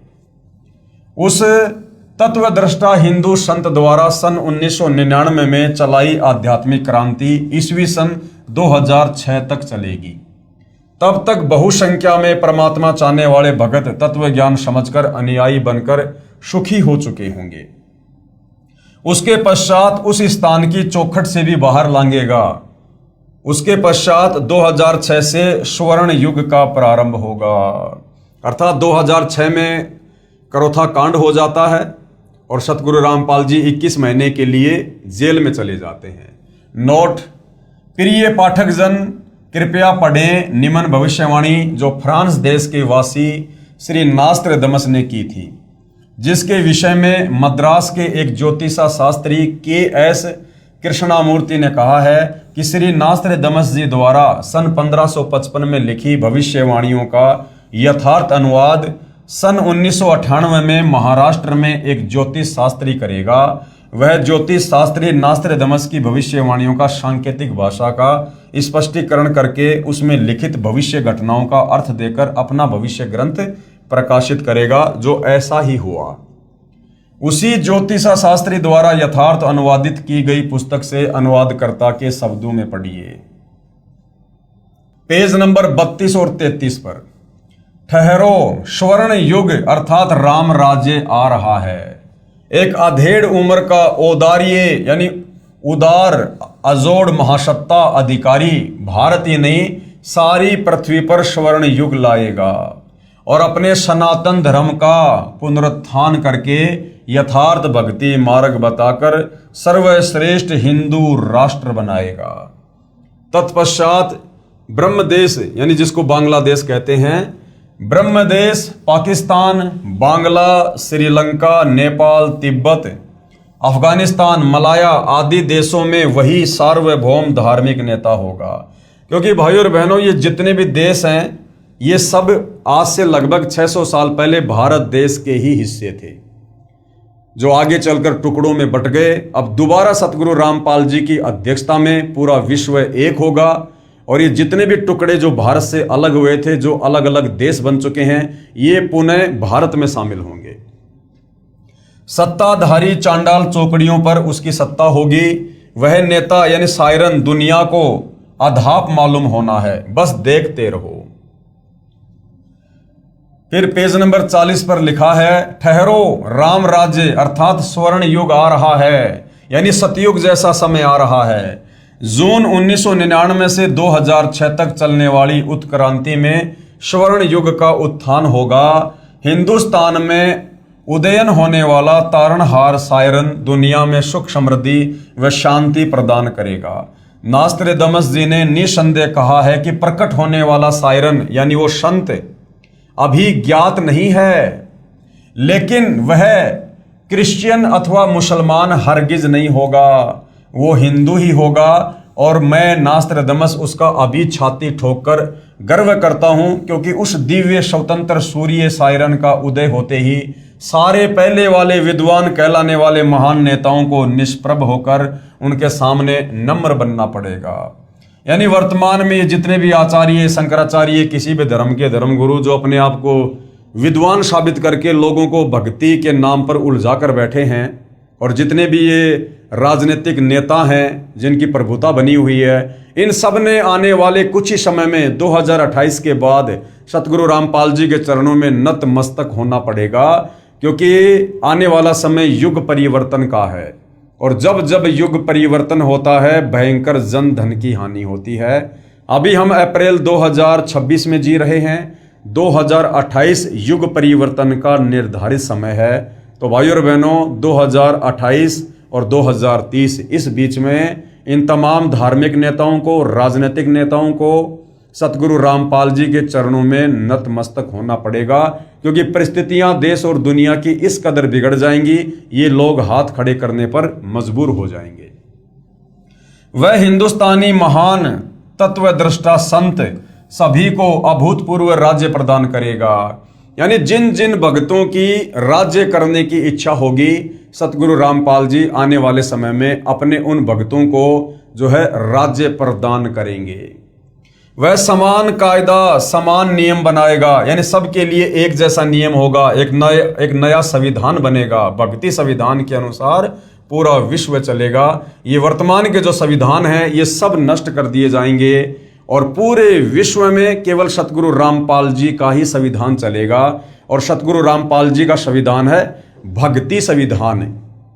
उस तत्वदृष्टा हिंदू संत द्वारा सन 1999 में चलाई आध्यात्मिक क्रांति ईस्वी सन 2006 तक चलेगी। तब तक बहुसंख्या में परमात्मा चाहने वाले भगत तत्व ज्ञान समझकर अनुयायी बनकर सुखी हो चुके होंगे। उसके पश्चात उस स्थान की चौखट से भी बाहर लांघेगा। उसके पश्चात 2006 से स्वर्ण युग का प्रारंभ होगा, अर्थात 2006 में करोथा कांड हो जाता है और सतगुरु रामपाल जी 21 महीने के लिए जेल में चले जाते हैं। नोट: प्रिय पाठकजन, कृपया पढ़ें निम्न भविष्यवाणी जो फ्रांस देश के वासी श्री नास्त्रदमस ने की थी, जिसके विषय में मद्रास के एक ज्योतिषा शास्त्री के.एस. कृष्णामूर्ति ने कहा है कि श्री नास्त्रदमस जी द्वारा सन 1555 में लिखी भविष्यवाणियों का यथार्थ अनुवाद सन 1998 में महाराष्ट्र में एक ज्योतिष शास्त्री करेगा। वह ज्योतिष शास्त्री नास्त्रदमस की भविष्यवाणियों का सांकेतिक भाषा का स्पष्टीकरण करके उसमें लिखित भविष्य घटनाओं का अर्थ देकर अपना भविष्य ग्रंथ प्रकाशित करेगा, जो ऐसा ही हुआ। उसी ज्योतिषा शास्त्री द्वारा यथार्थ अनुवादित की गई पुस्तक से अनुवादकर्ता के शब्दों में पढ़िए। पेज नंबर 32 और 33 पर, ठहरो, स्वर्ण युग अर्थात राम राज्य आ रहा है। एक अधेड़ उम्र का औदार्य यानी उदार अजोड़ महासत्ता अधिकारी भारत ही नहीं सारी पृथ्वी पर स्वर्ण युग लाएगा और अपने सनातन धर्म का पुनरुत्थान करके यथार्थ भक्ति मार्ग बताकर सर्वश्रेष्ठ हिंदू राष्ट्र बनाएगा। तत्पश्चात ब्रह्मदेश यानी जिसको बांग्लादेश कहते हैं, ब्रह्मदेश पाकिस्तान, बांग्ला, श्रीलंका, नेपाल, तिब्बत, अफगानिस्तान, मलाया आदि देशों में वही सार्वभौम धार्मिक नेता होगा। क्योंकि भाइयों और बहनों, ये जितने भी देश हैं ये सब आज से लगभग 600 साल पहले भारत देश के ही हिस्से थे, जो आगे चलकर टुकड़ों में बट गए। अब दोबारा सतगुरु रामपाल जी की अध्यक्षता में पूरा विश्व एक होगा और ये जितने भी टुकड़े जो भारत से अलग हुए थे, जो अलग अलग देश बन चुके हैं, ये पुनः भारत में शामिल होंगे। सत्ताधारी चांडाल चौकड़ियों पर उसकी सत्ता होगी। वह नेता यानी सायरन दुनिया को अधाप मालूम होना है, बस देखते रहो। फिर पेज नंबर 40 पर लिखा है, ठहरो, राम राज्य अर्थात स्वर्ण युग आ रहा है, यानी सतयुग जैसा समय आ रहा है। जून 1999 से 2006 तक चलने वाली उत्क्रांति में स्वर्ण युग का उत्थान होगा। हिंदुस्तान में उदयन होने वाला तारणहार सायरन दुनिया में सुख समृद्धि व शांति प्रदान करेगा। नास्त्रदमस जी ने निसंदेह कहा है कि प्रकट होने वाला सायरन यानी वो संत अभी ज्ञात नहीं है, लेकिन वह क्रिश्चियन अथवा मुसलमान हरगिज नहीं होगा, वो हिंदू ही होगा। और मैं नास्त्रदमस उसका अभी छाती ठोककर गर्व करता हूं, क्योंकि उस दिव्य स्वतंत्र सूर्य सायरन का उदय होते ही सारे पहले वाले विद्वान कहलाने वाले महान नेताओं को निष्प्रभ होकर उनके सामने नम्र बनना पड़ेगा। यानी वर्तमान में जितने भी आचार्य, शंकराचार्य, किसी भी धर्म के धर्मगुरु जो अपने आप को विद्वान साबित करके लोगों को भक्ति के नाम पर उलझा कर बैठे हैं, और जितने भी ये राजनीतिक नेता हैं जिनकी प्रभुता बनी हुई है, इन सब ने आने वाले कुछ ही समय में 2028 के बाद सतगुरु रामपाल जी के चरणों में नतमस्तक होना पड़ेगा, क्योंकि आने वाला समय युग परिवर्तन का है। और जब जब युग परिवर्तन होता है भयंकर जन धन की हानि होती है। अभी हम अप्रैल 2026 में जी रहे हैं, 2028 युग परिवर्तन का निर्धारित समय है। तो भाइयों और बहनों, 2028 और 2030 इस बीच में इन तमाम धार्मिक नेताओं को, राजनीतिक नेताओं को, सतगुरु रामपाल जी के चरणों में नतमस्तक होना पड़ेगा, क्योंकि परिस्थितियां देश और दुनिया की इस कदर बिगड़ जाएंगी, ये लोग हाथ खड़े करने पर मजबूर हो जाएंगे। वह हिंदुस्तानी महान तत्वदृष्टा संत सभी को अभूतपूर्व राज्य प्रदान करेगा। यानी जिन जिन भक्तों की राज्य करने की इच्छा होगी, सतगुरु रामपाल जी आने वाले समय में अपने उन भक्तों को जो है राज्य प्रदान करेंगे। वह समान कायदा समान नियम बनाएगा, यानी सबके लिए एक जैसा नियम होगा, एक नया संविधान बनेगा, भक्ति संविधान के अनुसार पूरा विश्व चलेगा। ये वर्तमान के जो संविधान है ये सब नष्ट कर दिए जाएंगे और पूरे विश्व में केवल सतगुरु रामपाल जी का ही संविधान चलेगा। और सतगुरु रामपाल जी का संविधान है भक्ति संविधान,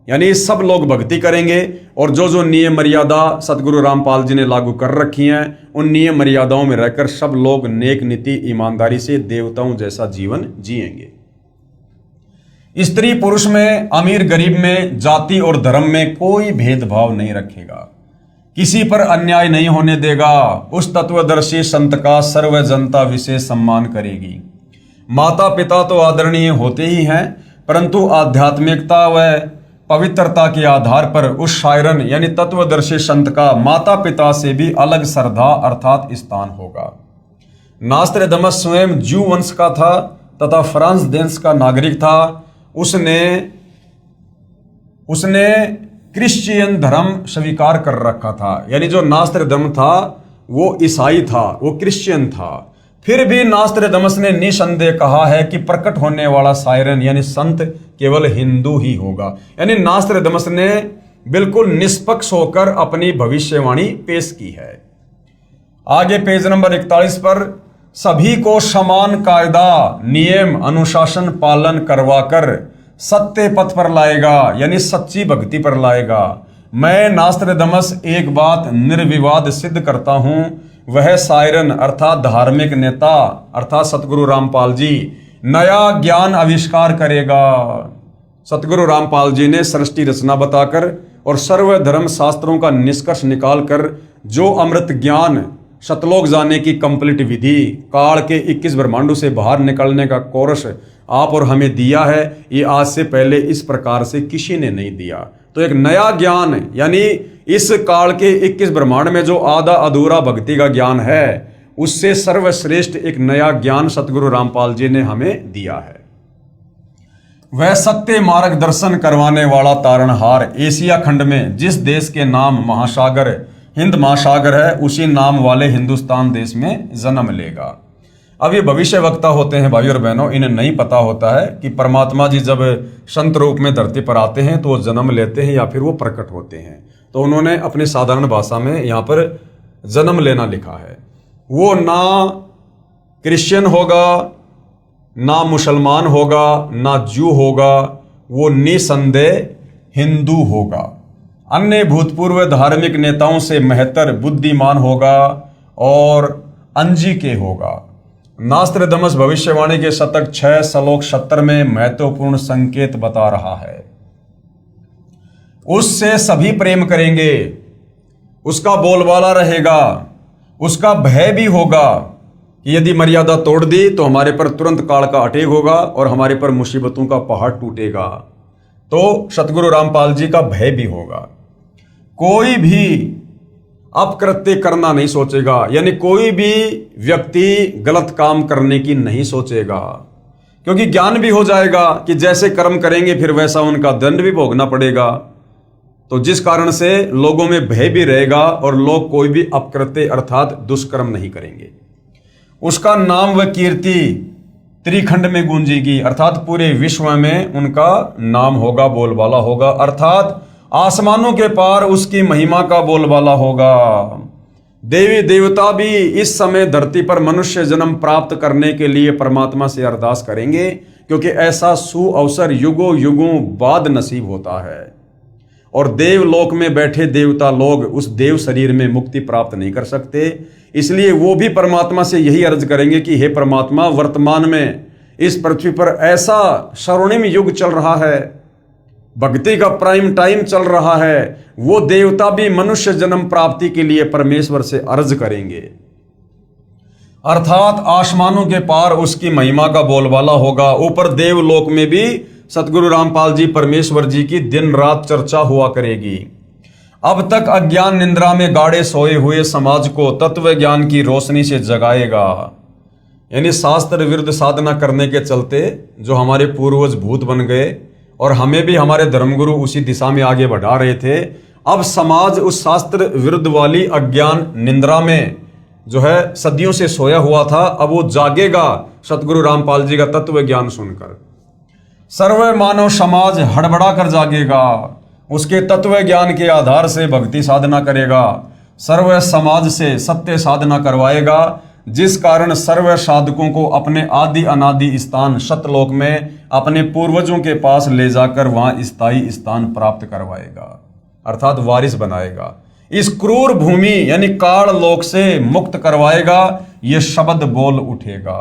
यानी सब लोग भक्ति करेंगे और जो जो नियम मर्यादा सतगुरु रामपाल जी ने लागू कर रखी हैं उन नियम मर्यादाओं में रहकर सब लोग नेक नीति ईमानदारी से देवताओं जैसा जीवन जिएंगे। स्त्री पुरुष में, अमीर गरीब में, जाति और धर्म में कोई भेदभाव नहीं रखेगा, किसी पर अन्याय नहीं होने देगा। उस तत्वदर्शी संत का सर्व जनता विशेष सम्मान करेगी। माता पिता तो आदरणीय होते ही हैं, परंतु आध्यात्मिकता व पवित्रता के आधार पर उस शायरन यानी तत्वदर्शी संत का माता पिता से भी अलग श्रद्धा अर्थात स्थान होगा। नास्त्रदामस स्वयं ज्यू वंश का था तथा फ्रांस देश का नागरिक था। उसने क्रिश्चियन धर्म स्वीकार कर रखा था, यानी जो नास्त्रदामस था वो ईसाई था, वो क्रिश्चियन था। फिर भी नास्त्रदामस ने निसंदेह कहा है कि प्रकट होने वाला शायरन यानी संत केवल हिंदू ही होगा। यानी नास्त्रदामस ने बिल्कुल निष्पक्ष होकर अपनी भविष्यवाणी पेश की है। आगे पेज नंबर 41 पर सभी को समान कायदा नियम अनुशासन पालन करवाकर सत्य पथ पर लाएगा, यानी सच्ची भक्ति पर लाएगा। मैं नास्त्रदामस एक बात निर्विवाद सिद्ध करता हूं, वह शायरन अर्थात धार्मिक नेता अर्थात सतगुरु रामपाल जी नया ज्ञान आविष्कार करेगा। सतगुरु रामपाल जी ने सृष्टि रचना बताकर और सर्वधर्म शास्त्रों का निष्कर्ष निकालकर जो अमृत ज्ञान शतलोक जाने की कंप्लीट विधि काल के 21 ब्रह्मांडों से बाहर निकलने का कोर्स आप और हमें दिया है, ये आज से पहले इस प्रकार से किसी ने नहीं दिया। तो एक नया ज्ञान यानी इस काल के 21 ब्रह्मांड में जो आधा अधूरा भक्ति का ज्ञान है उससे सर्वश्रेष्ठ एक नया ज्ञान सतगुरु रामपाल जी ने हमें दिया है। वह सत्य मार्गदर्शन करवाने वाला तारणहार एशिया खंड में जिस देश के नाम महासागर हिंद महासागर है उसी नाम वाले हिंदुस्तान देश में जन्म लेगा। अब ये भविष्य वक्ता होते हैं भाई और बहनों, इन्हें नहीं पता होता है कि परमात्मा जी जब संत रूप में धरती पर आते हैं तो वो जन्म लेते हैं या फिर वो प्रकट होते हैं। तो उन्होंने अपनी साधारण भाषा में यहाँ पर जन्म लेना लिखा है। वो ना क्रिश्चियन होगा, ना मुसलमान होगा, ना जू होगा, वो निसंदेह हिंदू होगा। अन्य भूतपूर्व धार्मिक नेताओं से बेहतर बुद्धिमान होगा और अंजिके होगा। नास्त्रदामस भविष्यवाणी के शतक 6 श्लोक 70 में महत्वपूर्ण संकेत बता रहा है। उससे सभी प्रेम करेंगे, उसका बोलबाला रहेगा, उसका भय भी होगा कि यदि मर्यादा तोड़ दी तो हमारे पर तुरंत काल का अटैक होगा और हमारे पर मुसीबतों का पहाड़ टूटेगा। तो सतगुरु रामपाल जी का भय भी होगा। कोई भी अपकृत्य करना नहीं सोचेगा, यानी कोई भी व्यक्ति गलत काम करने की नहीं सोचेगा, क्योंकि ज्ञान भी हो जाएगा कि जैसे कर्म करेंगे फिर वैसा उनका दंड भी भोगना पड़ेगा। तो जिस कारण से लोगों में भय भी रहेगा और लोग कोई भी अपकृत्य अर्थात दुष्कर्म नहीं करेंगे। उसका नाम व कीर्ति त्रिखंड में गूंजेगी, अर्थात पूरे विश्व में उनका नाम होगा, बोलबाला होगा, अर्थात आसमानों के पार उसकी महिमा का बोलबाला होगा। देवी देवता भी इस समय धरती पर मनुष्य जन्म प्राप्त करने के लिए परमात्मा से अरदास करेंगे, क्योंकि ऐसा सुअवसर युगों युगों बाद नसीब होता है। और देवलोक में बैठे देवता लोग उस देव शरीर में मुक्ति प्राप्त नहीं कर सकते, इसलिए वो भी परमात्मा से यही अर्ज करेंगे कि हे परमात्मा, वर्तमान में इस पृथ्वी पर ऐसा स्वर्णिम युग चल रहा है, भक्ति का प्राइम टाइम चल रहा है, वो देवता भी मनुष्य जन्म प्राप्ति के लिए परमेश्वर से अर्ज करेंगे। अर्थात आसमानों के पार उसकी महिमा का बोलबाला होगा। ऊपर देवलोक में भी सतगुरु रामपाल जी परमेश्वर जी की दिन रात चर्चा हुआ करेगी। अब तक अज्ञान निंद्रा में गाड़े सोए हुए समाज को तत्व ज्ञान की रोशनी से जगाएगा। यानी शास्त्र विरुद्ध साधना करने के चलते जो हमारे पूर्वज भूत बन गए और हमें भी हमारे धर्मगुरु उसी दिशा में आगे बढ़ा रहे थे, अब समाज उस शास्त्र विरुद्ध वाली अज्ञान निंद्रा में जो है सदियों से सोया हुआ था, अब वो जागेगा सतगुरु रामपाल जी का तत्व ज्ञान सुनकर। सर्व मानव समाज हड़बड़ा कर जागेगा, उसके तत्व ज्ञान के आधार से भक्ति साधना करेगा, सर्व समाज से सत्य साधना करवाएगा, जिस कारण सर्व साधकों को अपने आदि अनादि स्थान सतलोक में अपने पूर्वजों के पास ले जाकर वहां स्थायी स्थान प्राप्त करवाएगा, अर्थात वारिस बनाएगा। इस क्रूर भूमि यानी काल लोक से मुक्त करवाएगा, ये शब्द बोल उठेगा।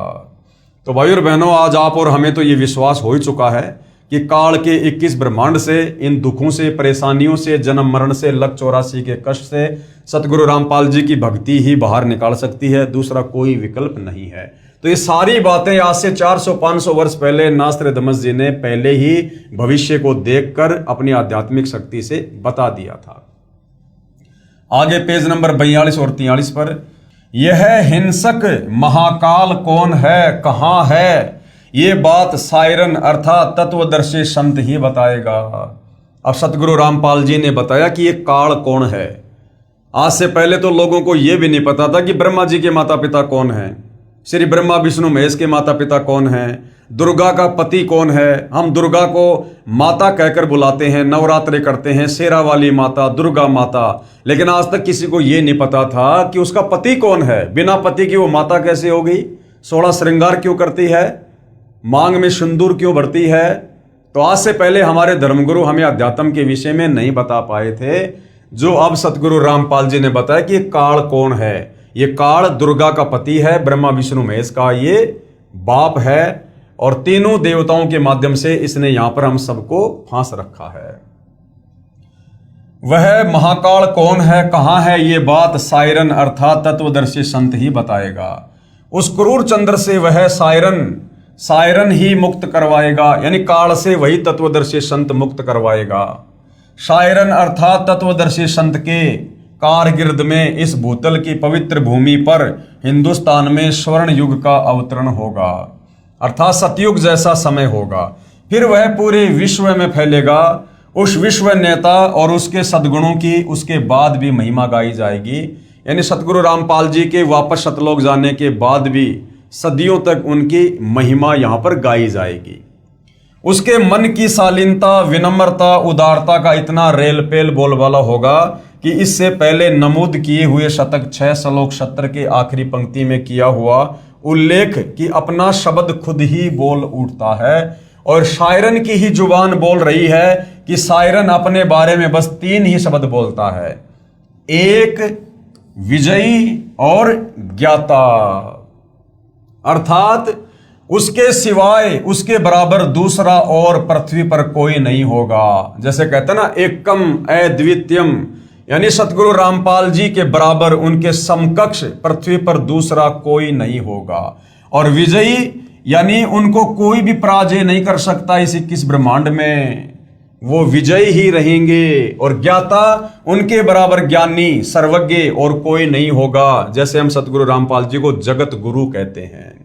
तो भाई और बहनों, आज आप और हमें तो ये विश्वास हो ही चुका है कि काल के 21 ब्रह्मांड से, इन दुखों से, परेशानियों से, जन्म मरण से, लक 84 के कष्ट से सतगुरु रामपाल जी की भक्ति ही बाहर निकाल सकती है, दूसरा कोई विकल्प नहीं है। तो ये सारी बातें आज से 400-500 वर्ष पहले नास्त्रदामस जी ने पहले ही भविष्य को देखकर अपनी आध्यात्मिक शक्ति से बता दिया था। आगे पेज नंबर 42 और 43 पर, यह हिंसक महाकाल कौन है, कहां है, ये बात सायरन अर्थात तत्वदर्शी संत ही बताएगा। अब सतगुरु रामपाल जी ने बताया कि ये काल कौन है। आज से पहले तो लोगों को यह भी नहीं पता था कि ब्रह्मा जी के माता पिता कौन हैं, श्री ब्रह्मा विष्णु महेश के माता पिता कौन हैं, दुर्गा का पति कौन है। हम दुर्गा को माता कहकर बुलाते हैं, नवरात्रे करते हैं, शेरा वाली माता, दुर्गा माता, लेकिन आज तक किसी को यह नहीं पता था कि उसका पति कौन है। बिना पति की वो माता कैसे होगी, 16 श्रृंगार क्यों करती है, मांग में सिंदूर क्यों भरती है। तो आज से पहले हमारे धर्मगुरु हमें अध्यात्म के विषय में नहीं बता पाए थे, जो अब सतगुरु रामपाल जी ने बताया कि काल कौन है। ये काल दुर्गा का पति है, ब्रह्मा विष्णु महेश का ये बाप है, और तीनों देवताओं के माध्यम से इसने यहां पर हम सबको फांस रखा है। वह महाकाल कौन है, कहां है, ये बात सायरन अर्थात तत्वदर्शी संत ही बताएगा। उस क्रूर चंद्र से वह सायरन ही मुक्त करवाएगा, यानी काल से वही तत्वदर्शी संत मुक्त करवाएगा। सायरन अर्थात तत्वदर्शी संत के कारगिर्द में इस भूतल की पवित्र भूमि पर हिंदुस्तान में स्वर्ण युग का अवतरण होगा, अर्थात सतयुग जैसा समय होगा। फिर वह पूरे विश्व में फैलेगा। उस विश्व नेता और उसके सद्गुणों की उसके बाद भी महिमा गाई जाएगी, यानी सतगुरु रामपाल जी के वापस सतलोक जाने के बाद भी सदियों तक उनकी महिमा यहां पर गाई जाएगी। उसके मन की शालीनता, विनम्रता, उदारता का इतना रेलपेल बोलबाला होगा कि इससे पहले नमूद किए हुए शतक 6 श्लोक 70 के आखिरी पंक्ति में किया हुआ उल्लेख कि अपना शब्द खुद ही बोल उठता है, और शायरन की ही जुबान बोल रही है कि शायरन अपने बारे में बस 3 ही शब्द बोलता है, एक, विजयी और ज्ञाता, अर्थात उसके सिवाय उसके बराबर दूसरा और पृथ्वी पर कोई नहीं होगा। जैसे कहते हैं ना, एकम अद्वितीयम, यानी सतगुरु रामपाल जी के बराबर, उनके समकक्ष पृथ्वी पर दूसरा कोई नहीं होगा। और विजयी यानी उनको कोई भी पराजय नहीं कर सकता इस 21 ब्रह्मांड में, वो विजयी ही रहेंगे। और ज्ञाता, उनके बराबर ज्ञानी, सर्वज्ञ और कोई नहीं होगा। जैसे हम सतगुरु रामपाल जी को जगत गुरु कहते हैं।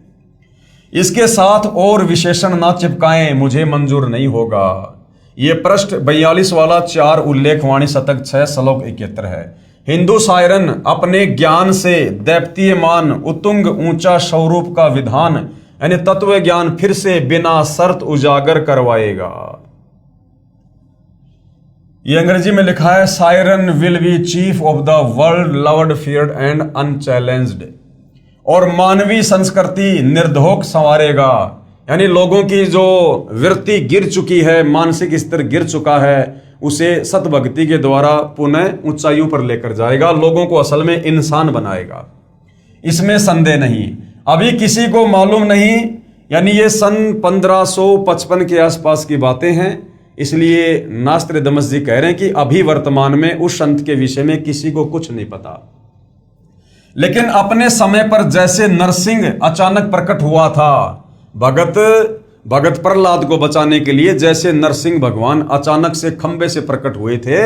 इसके साथ और विशेषण ना चिपकाएं, मुझे मंजूर नहीं होगा। ये पृष्ठ 42 वाला 4 उल्लेखवाणी शतक 6 श्लोक 71 है। हिंदू शायरन अपने ज्ञान से दैप्तीयमान उत्तुंग ऊंचा स्वरूप का विधान यानी तत्व ज्ञान फिर से बिना शर्त उजागर करवाएगा। ये अंग्रेजी में लिखा है, siren will be chief of the world loved feared and unchallenged, और मानवीय संस्कृति निर्धोक संवारेगा। यानी लोगों की जो वृत्ति गिर चुकी है, मानसिक स्तर गिर चुका है, उसे सतभक्ति के द्वारा पुनः ऊंचाइयों पर लेकर जाएगा, लोगों को असल में इंसान बनाएगा, इसमें संदेह नहीं। अभी किसी को मालूम नहीं, यानी ये सन 1555 के आसपास की बातें हैं, इसलिए नास्त्रदामस जी कह रहे हैं कि अभी वर्तमान में उस संत के विषय में किसी को कुछ नहीं पता। लेकिन अपने समय पर जैसे नरसिंह अचानक प्रकट हुआ था, भगत प्रहलाद को बचाने के लिए जैसे नरसिंह भगवान अचानक से खंबे से प्रकट हुए थे,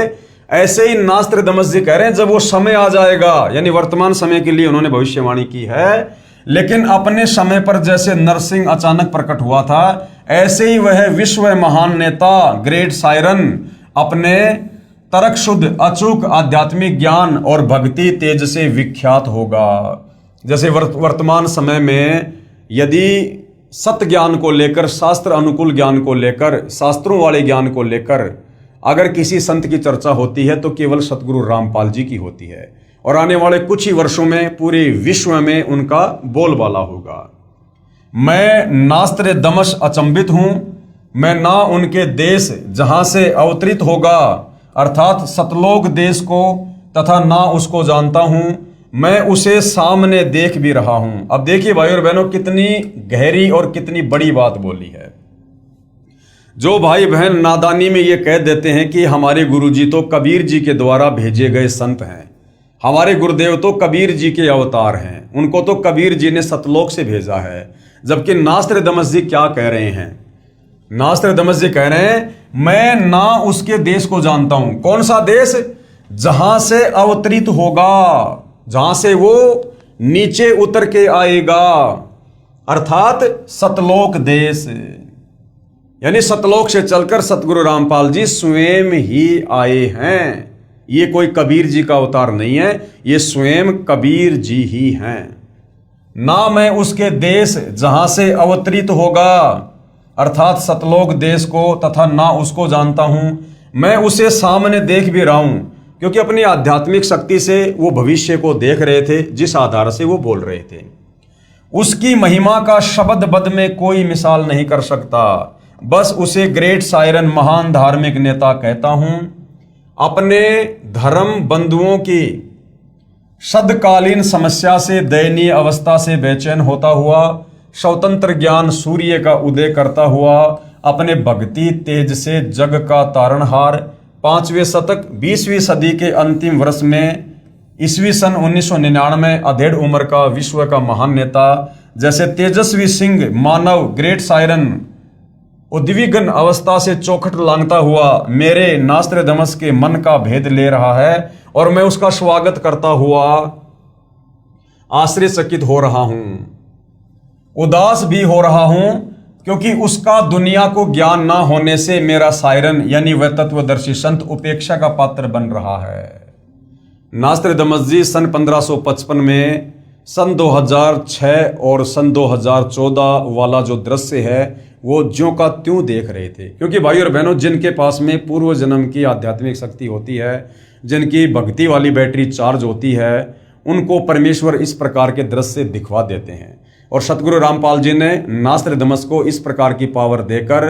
ऐसे ही नास्त्रदमस जी कह रहे हैं जब वो समय आ जाएगा, यानी वर्तमान समय के लिए उन्होंने भविष्यवाणी की है। लेकिन अपने समय पर जैसे नरसिंह अचानक प्रकट हुआ था, ऐसे ही वह विश्व महान नेता ग्रेट सायरन अपने तर्क शुद्ध अचूक आध्यात्मिक ज्ञान और भक्ति तेज से विख्यात होगा। जैसे वर्तमान समय में यदि सत्य ज्ञान को लेकर, शास्त्र अनुकूल ज्ञान को लेकर, शास्त्रों वाले ज्ञान को लेकर अगर किसी संत की चर्चा होती है तो केवल सतगुरु रामपाल जी की होती है, और आने वाले कुछ ही वर्षों में पूरे विश्व में उनका बोलबाला होगा। मैं नास्त्रदमस अचंभित हूं, मैं ना उनके देश जहां से अवतरित होगा अर्थात सतलोक देश को, तथा ना उसको जानता हूं, मैं उसे सामने देख भी रहा हूं। अब देखिए भाई और बहनों, कितनी गहरी और कितनी बड़ी बात बोली है। जो भाई बहन नादानी में ये कह देते हैं कि हमारे गुरुजी तो कबीर जी के द्वारा भेजे गए संत हैं, हमारे गुरुदेव तो कबीर जी के अवतार हैं, उनको तो कबीर जी ने सतलोक से भेजा है, जबकि नास्त्रदमस जी क्या कह रहे हैं? नास्त्रदमस जी कह रहे हैं मैं ना उसके देश को जानता हूं। कौन सा देश? जहां से अवतरित होगा, जहां से वो नीचे उतर के आएगा, अर्थात सतलोक देश। यानी सतलोक से चलकर सतगुरु रामपाल जी स्वयं ही आए हैं। ये कोई कबीर जी का अवतार नहीं है, ये स्वयं कबीर जी ही हैं। ना मैं उसके देश जहां से अवतरित होगा अर्थात सतलोक देश को, तथा ना उसको जानता हूं, मैं उसे सामने देख भी रहा हूं, क्योंकि अपनी आध्यात्मिक शक्ति से वो भविष्य को देख रहे थे, जिस आधार से वो बोल रहे थे। उसकी महिमा का शब्द बद में कोई मिसाल नहीं कर सकता, बस उसे ग्रेट सायरन महान धार्मिक नेता कहता हूं। अपने धर्म बंधुओं की सदकालीन समस्या से, दयनीय अवस्था से बेचैन होता हुआ, स्वतंत्र ज्ञान सूर्य का उदय करता हुआ, अपने भक्ति तेज से जग का तारणहार, 5वें शतक 20वीं सदी के अंतिम वर्ष में ईस्वी सन 1999 अधेड़ उम्र का विश्व का महान नेता, जैसे तेजस्वी सिंह मानव ग्रेट सायरन उद्विग्न अवस्था से चौखट लांघता हुआ मेरे नास्त्रदमस के मन का भेद ले रहा है, और मैं उसका स्वागत करता हुआ आश्चर्यचकित हो रहा हूं, उदास भी हो रहा हूं, क्योंकि उसका दुनिया को ज्ञान ना होने से मेरा सायरन यानी वह तत्वदर्शी संत उपेक्षा का पात्र बन रहा है। नास्त्रदमस जी सन 1555 में, सन 2006 और सन 2014 वाला जो दृश्य है वो ज्यों का त्यों देख रहे थे। क्योंकि भाई और बहनों, जिनके पास में पूर्व जन्म की आध्यात्मिक शक्ति होती है, जिनकी भक्ति वाली बैटरी चार्ज होती है, उनको परमेश्वर इस प्रकार के दृश्य दिखवा देते हैं। और सतगुरु रामपाल जी ने नास्त्रदमस को इस प्रकार की पावर देकर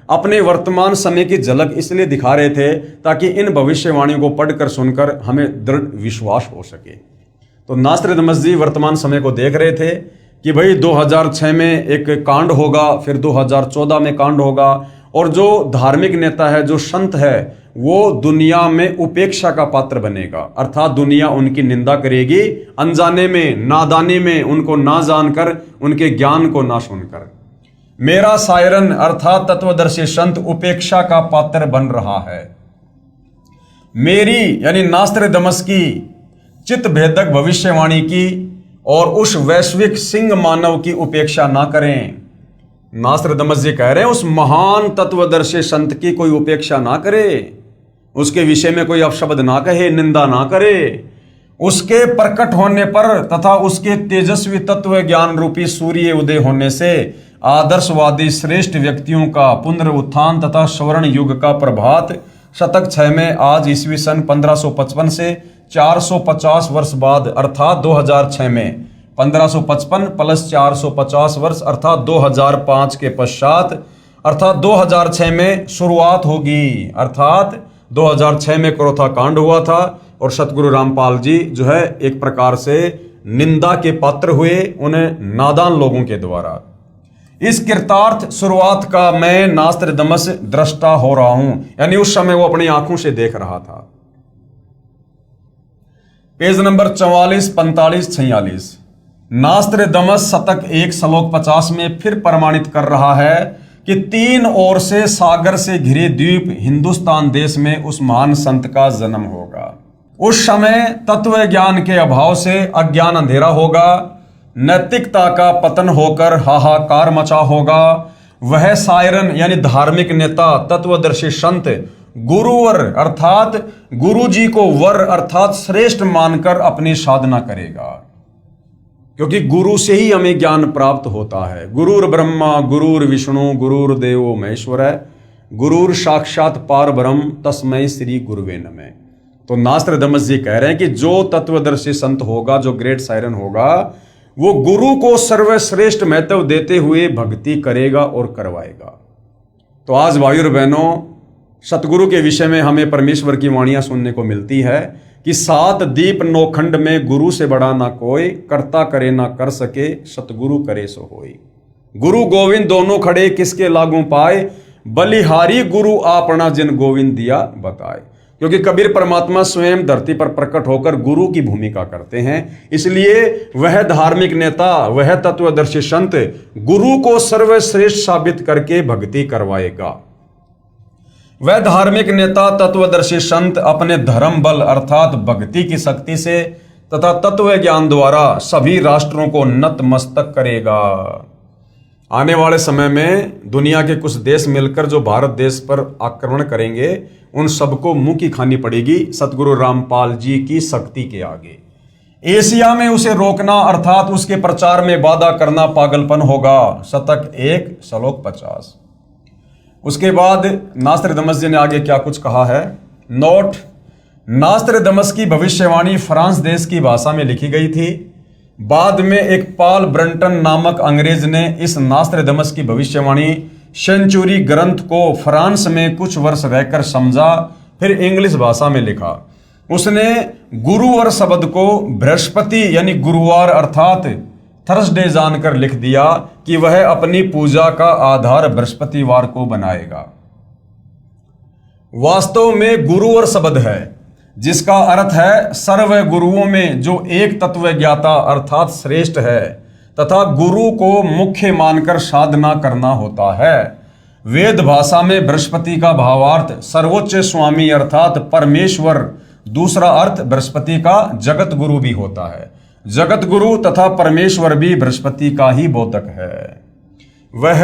अपने वर्तमान समय की झलक इसलिए दिखा रहे थे ताकि इन भविष्यवाणियों को पढ़कर सुनकर हमें दृढ़ विश्वास हो सके। तो नास्त्रदमस जी वर्तमान समय को देख रहे थे कि भाई 2006 में एक कांड होगा, फिर 2014 में कांड होगा, और जो धार्मिक नेता है, जो संत है, वो दुनिया में उपेक्षा का पात्र बनेगा, अर्थात दुनिया उनकी निंदा करेगी, अनजाने में, नादानी में, उनको ना जानकर, उनके ज्ञान को ना सुनकर। मेरा सायरन अर्थात तत्वदर्शी संत उपेक्षा का पात्र बन रहा है। मेरी यानी नास्त्रदमस की चित्त भेदक भविष्यवाणी की और उस वैश्विक सिंह मानव की उपेक्षा ना करें। नास्त्रदमस जी कह रहे हैं उस महान तत्वदर्शी संत की कोई उपेक्षा ना करे, उसके विषय में कोई अपशब्द ना कहे, निंदा ना करे। उसके प्रकट होने पर तथा उसके तेजस्वी तत्व ज्ञान रूपी सूर्य उदय होने से आदर्शवादी श्रेष्ठ व्यक्तियों का पुनरुत्थान तथा स्वर्ण युग का प्रभात शतक 6 में आज ईस्वी सन 1555 से 450 वर्ष बाद अर्थात 2006 में 1555 प्लस 450 वर्ष अर्थात 2005 के पश्चात अर्थात 2006 में शुरुआत होगी। अर्थात 2006 में क्रोथा कांड हुआ था और सतगुरु रामपाल जी जो है एक प्रकार से निंदा के पात्र हुए उन्हें नादान लोगों के द्वारा। इस कृतार्थ शुरुआत का मैं नास्त्रदमस दृष्टा हो रहा हूं, यानी उस समय वो अपनी आंखों से देख रहा था। Page number 44, 45, 46। नास्त्रदमस शतक 1 श्लोक 50 में फिर प्रमाणित कर रहा है कि 3 ओर से सागर से घिरे द्वीप हिंदुस्तान देश में उस महान संत का जन्म होगा। उस समय तत्व ज्ञान के अभाव से अज्ञान अंधेरा होगा, नैतिकता का पतन होकर हाहाकार मचा होगा। वह सायरन यानी धार्मिक नेता, तत्वदर्शी संत गुरुवर अर्थात गुरु जी को वर अर्थात श्रेष्ठ मानकर अपनी साधना करेगा, क्योंकि गुरु से ही हमें ज्ञान प्राप्त होता है। गुरुर ब्रह्मा गुरुर विष्णु गुरुर देवो महेश्वर है, गुरुर साक्षात पार ब्रह्म तस्मै श्री गुरुवे नमः। तो नास्त्रदमस जी कह रहे हैं कि जो तत्वदर्शी संत होगा, जो ग्रेट सायरन होगा, वो गुरु को सर्वश्रेष्ठ महत्व देते हुए भक्ति करेगा और करवाएगा। तो आज भाइयों और बहनों, सतगुरु के विषय में हमें परमेश्वर की वाणियां सुनने को मिलती है कि 7 दीप नौखंड में गुरु से बड़ा ना कोई, करता करे ना कर सके, सतगुरु करे सो होई। गुरु गोविंद दोनों खड़े किसके लागू पाए, बलिहारी गुरु आपना जिन गोविंद दिया बताए। क्योंकि कबीर परमात्मा स्वयं धरती पर प्रकट होकर गुरु की भूमिका करते हैं, इसलिए वह धार्मिक नेता, वह तत्वदर्शी संत गुरु को सर्वश्रेष्ठ साबित करके भक्ति करवाएगा। वह धार्मिक नेता, तत्वदर्शी संत अपने धर्म बल अर्थात भक्ति की शक्ति से तथा तत्व ज्ञान द्वारा सभी राष्ट्रों को नतमस्तक करेगा। आने वाले समय में दुनिया के कुछ देश मिलकर जो भारत देश पर आक्रमण करेंगे, उन सबको मुंह की खानी पड़ेगी सतगुरु रामपाल जी की शक्ति के आगे। एशिया में उसे रोकना अर्थात उसके प्रचार में बाधा करना पागलपन होगा। शतक 1 श्लोक 50। उसके बाद नास्त्रदमस जी ने आगे क्या कुछ कहा है। नोट, नास्त्रदमस की भविष्यवाणी फ्रांस देश की भाषा में लिखी गई थी। बाद में एक पॉल ब्रंटन नामक अंग्रेज ने इस नास्त्रदमस की भविष्यवाणी सेंचुरी ग्रंथ को फ्रांस में कुछ वर्ष रहकर समझा, फिर इंग्लिश भाषा में लिखा। उसने गुरुवार शब्द को बृहस्पति यानी गुरुवार अर्थात थर्सडे जानकर लिख दिया कि वह अपनी पूजा का आधार बृहस्पतिवार को बनाएगा। वास्तव में गुरुवार शब्द है जिसका अर्थ है सर्व गुरुओं में जो एक तत्व ज्ञाता अर्थात श्रेष्ठ है तथा गुरु को मुख्य मानकर साधना करना होता है। वेद भाषा में बृहस्पति का भावार्थ सर्वोच्च स्वामी अर्थात परमेश्वर, दूसरा अर्थ बृहस्पति का जगत गुरु भी होता है। जगत गुरु तथा परमेश्वर भी बृहस्पति का ही बोधक है। वह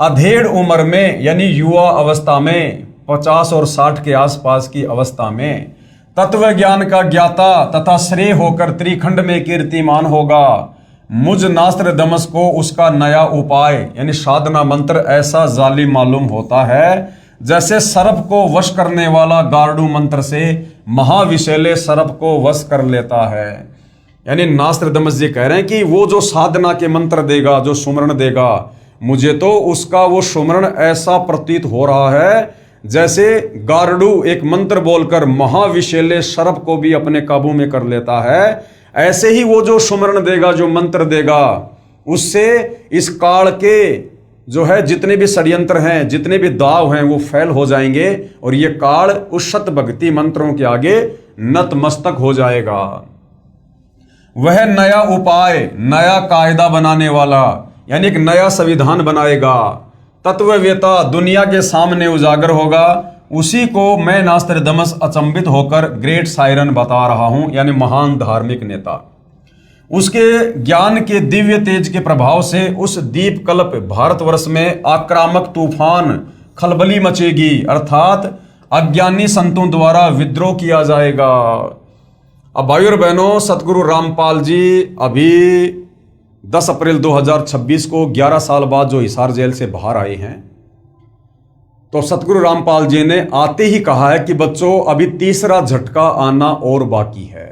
अधेड़ उम्र में यानी युवा अवस्था में 50 और 60 के आसपास की अवस्था में तत्व ज्ञान का ज्ञाता तथा श्रेय होकर त्रिखंड में कीर्तिमान होगा। मुझ नास्त्रदमस को उसका नया उपाय यानी साधना मंत्र ऐसा जालिम मालूम होता है जैसे सर्प को वश करने वाला गार्डू मंत्र से महाविशैले सर्प को वश कर लेता है। यानी नास्त्रदमस जी कह रहे हैं कि वो जो साधना के मंत्र देगा, जो सुमरण देगा, मुझे तो उसका वो सुमरण ऐसा प्रतीत हो रहा है जैसे गार्डू एक मंत्र बोलकर महाविशैले सर्प को भी अपने काबू में कर लेता है। ऐसे ही वो जो सुमरण देगा, जो मंत्र देगा, उससे इस काल के जो है जितने भी षड्यंत्र हैं, जितने भी दाव हैं, वो फैल हो जाएंगे और ये काल उस सत भक्ति मंत्रों के आगे नतमस्तक हो जाएगा। वह नया उपाय, नया कायदा बनाने वाला यानी एक नया संविधान बनाएगा। तत्ववेता दुनिया के सामने उजागर होगा। उसी को मैं नास्त्रदमस अचंभित होकर ग्रेट सायरन बता रहा हूं, यानी महान धार्मिक नेता। उसके ज्ञान के दिव्य तेज के प्रभाव से उस दीप कल्प भारतवर्ष में आक्रामक तूफान खलबली मचेगी अर्थात अज्ञानी संतों द्वारा विद्रोह किया जाएगा। अब भाइयों और बहनों, सतगुरु रामपाल जी अभी 10 अप्रैल 2026 को 11 साल बाद जो हिसार जेल से बाहर आए हैं, तो सतगुरु रामपाल जी ने आते ही कहा है कि बच्चों अभी तीसरा झटका आना और बाकी है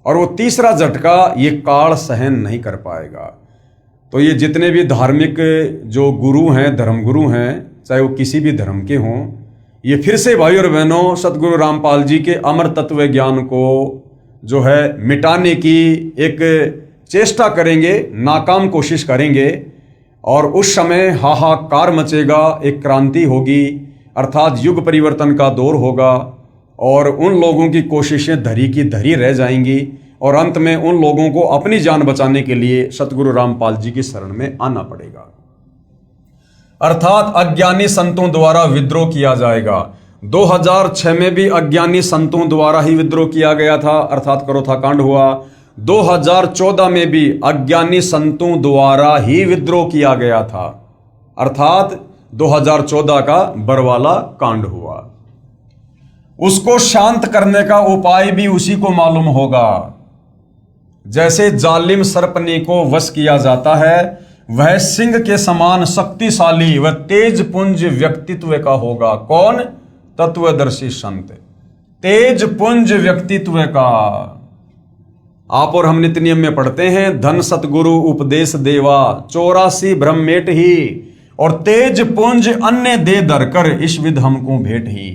और वो तीसरा झटका ये काल सहन नहीं कर पाएगा। तो ये जितने भी धार्मिक जो गुरु हैं, धर्मगुरु हैं, चाहे वो किसी भी धर्म के हों, ये फिर से भाई और बहनों सतगुरु रामपाल जी के अमर तत्व ज्ञान को जो है मिटाने की एक चेष्टा करेंगे, नाकाम कोशिश करेंगे और उस समय हाहाकार मचेगा, एक क्रांति होगी अर्थात युग परिवर्तन का दौर होगा और उन लोगों की कोशिशें धरी की धरी रह जाएंगी और अंत में उन लोगों को अपनी जान बचाने के लिए सतगुरु रामपाल जी की शरण में आना पड़ेगा। अर्थात अज्ञानी संतों द्वारा विद्रोह किया जाएगा। 2006 में भी अज्ञानी संतों द्वारा ही विद्रोह किया गया था, अर्थात करोथा कांड हुआ। 2014 में भी अज्ञानी संतों द्वारा ही विद्रोह किया गया था, अर्थात 2014 का बरवाला कांड हुआ। उसको शांत करने का उपाय भी उसी को मालूम होगा। जैसे जालिम सर्पनी को वश किया जाता है, वह सिंह के समान शक्तिशाली व तेज पुंज व्यक्तित्व का होगा। कौन? तत्वदर्शी संत, तेज पुंज व्यक्तित्व का। आप और हम नित्य नियम में पढ़ते हैं, धन सतगुरु उपदेश देवा 84 ब्रह्मेट ही, और तेज पुंज अन्य दे दर कर इस विध हमको भेंट ही।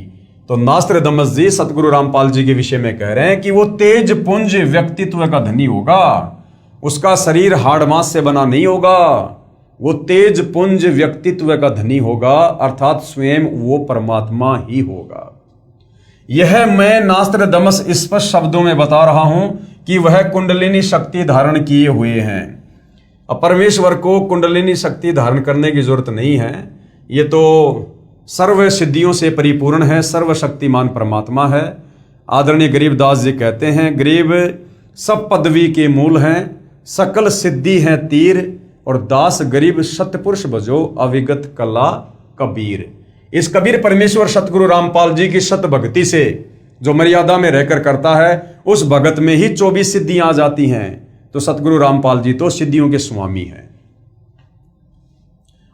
तो नास्त्रदमस जी सतगुरु रामपाल जी के विषय में कह रहे हैं कि वो तेज पुंज व्यक्तित्व का धनी होगा। उसका शरीर हाड़ मांस से बना नहीं होगा, वो तेज पुंज व्यक्तित्व का धनी होगा, अर्थात स्वयं वो परमात्मा ही होगा। यह मैं नास्त्रदमस स्पष्ट शब्दों में बता रहा हूं कि वह कुंडलिनी शक्ति धारण किए हुए हैं। अब परमेश्वर को कुंडलिनी शक्ति धारण करने की जरूरत नहीं है, ये तो सर्व सिद्धियों से परिपूर्ण है, सर्वशक्तिमान परमात्मा है। आदरणीय गरीबदास जी कहते हैं, गरीब सब पदवी के मूल हैं, सकल सिद्धि हैं तीर, और दास गरीब सतपुरुष भजो अविगत कला कबीर। इस कबीर परमेश्वर सतगुरु रामपाल जी की सत भक्ति से जो मर्यादा में रहकर करता है, उस भगत में ही 24 सिद्धियां आ जाती हैं। तो सतगुरु रामपाल जी तो सिद्धियों के स्वामी हैं।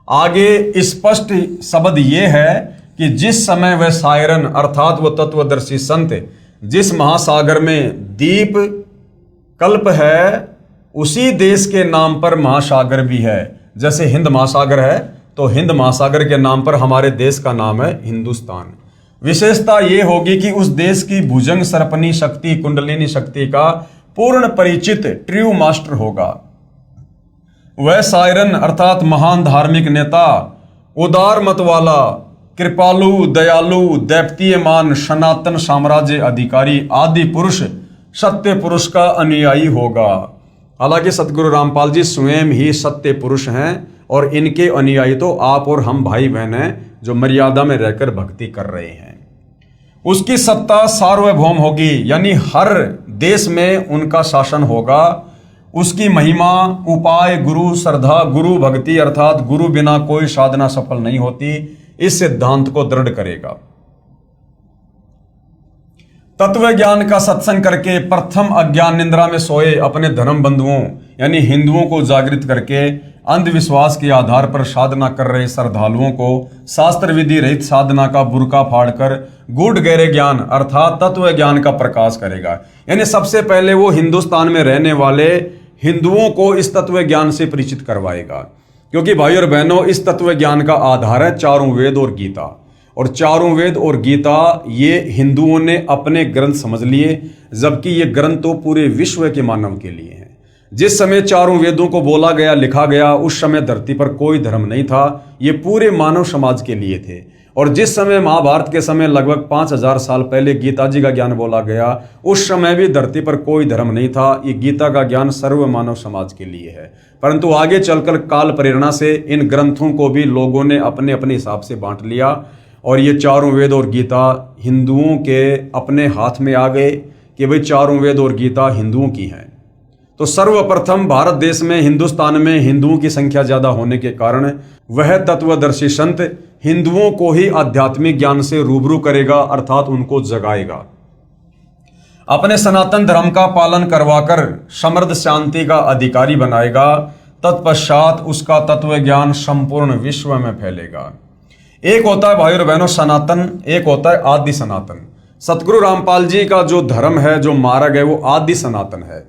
आगे स्पष्ट शब्द ये है कि जिस समय वह सायरन अर्थात वो तत्वदर्शी संत जिस महासागर में दीप कल्प है, उसी देश के नाम पर महासागर भी है। जैसे हिंद महासागर है तो हिंद महासागर के नाम पर हमारे देश का नाम है हिंदुस्तान। विशेषता ये होगी कि उस देश की भुजंग सर्पनी शक्ति कुंडलिनी शक्ति का पूर्ण परिचित ट्रू मास्टर होगा। वह सायरन अर्थात महान धार्मिक नेता, उदार मत वाला, कृपालु, दयालु, दैवतीयमान, सनातन साम्राज्य अधिकारी, आदि पुरुष, सत्य पुरुष का अनुयायी होगा। हालांकि सतगुरु रामपाल जी स्वयं ही सत्य पुरुष हैं और इनके अनुयायी तो आप और हम भाई बहन हैं जो मर्यादा में रहकर भक्ति कर रहे हैं। उसकी सत्ता सार्वभौम होगी, यानी हर देश में उनका शासन होगा। उसकी महिमा, उपाय, गुरु श्रद्धा, गुरु भक्ति अर्थात गुरु बिना कोई साधना सफल नहीं होती, इस सिद्धांत को दृढ़ करेगा। तत्व ज्ञान का सत्संग करके प्रथम अज्ञान निंद्रा में सोए अपने धर्म बंधुओं यानी हिंदुओं को जागृत करके अंधविश्वास के आधार पर साधना कर रहे श्रद्धालुओं को शास्त्र विधि रहित साधना का बुर्का फाड़कर गूढ़ गहरे ज्ञान अर्थात तत्व ज्ञान का प्रकाश करेगा। यानी सबसे पहले वो हिंदुस्तान में रहने वाले हिंदुओं को इस तत्व ज्ञान से परिचित करवाएगा, क्योंकि भाई और बहनों इस तत्व ज्ञान का आधार है चारों वेद और गीता। और चारों वेद और गीता ये हिंदुओं ने अपने ग्रंथ समझ लिए, जबकि ये ग्रंथ तो पूरे विश्व के मानव के लिए हैं। जिस समय चारों वेदों को बोला गया, लिखा गया, उस समय धरती पर कोई धर्म नहीं था, ये पूरे मानव समाज के लिए थे। और जिस समय महाभारत के समय लगभग 5000 साल पहले गीता जी का ज्ञान बोला गया, उस समय भी धरती पर कोई धर्म नहीं था। ये गीता का ज्ञान सर्व मानव समाज के लिए है। परंतु आगे चलकर काल प्रेरणा से इन ग्रंथों को भी लोगों ने अपने अपने हिसाब से बांट लिया और ये चारों वेद और गीता हिंदुओं के अपने हाथ में आ गए कि भाई चारों वेद और गीता हिंदुओं की हैं। तो सर्वप्रथम भारत देश में हिंदुस्तान में हिंदुओं की संख्या ज्यादा होने के कारण वह तत्वदर्शी संत हिंदुओं को ही आध्यात्मिक ज्ञान से रूबरू करेगा अर्थात उनको जगाएगा। अपने सनातन धर्म का पालन करवाकर समृद्ध शांति का अधिकारी बनाएगा। तत्पश्चात उसका तत्व ज्ञान संपूर्ण विश्व में फैलेगा। एक होता है भाई और बहनों सनातन, एक होता है आदि सनातन। सतगुरु रामपाल जी का जो धर्म है, जो मार्ग है, वो आदि सनातन है।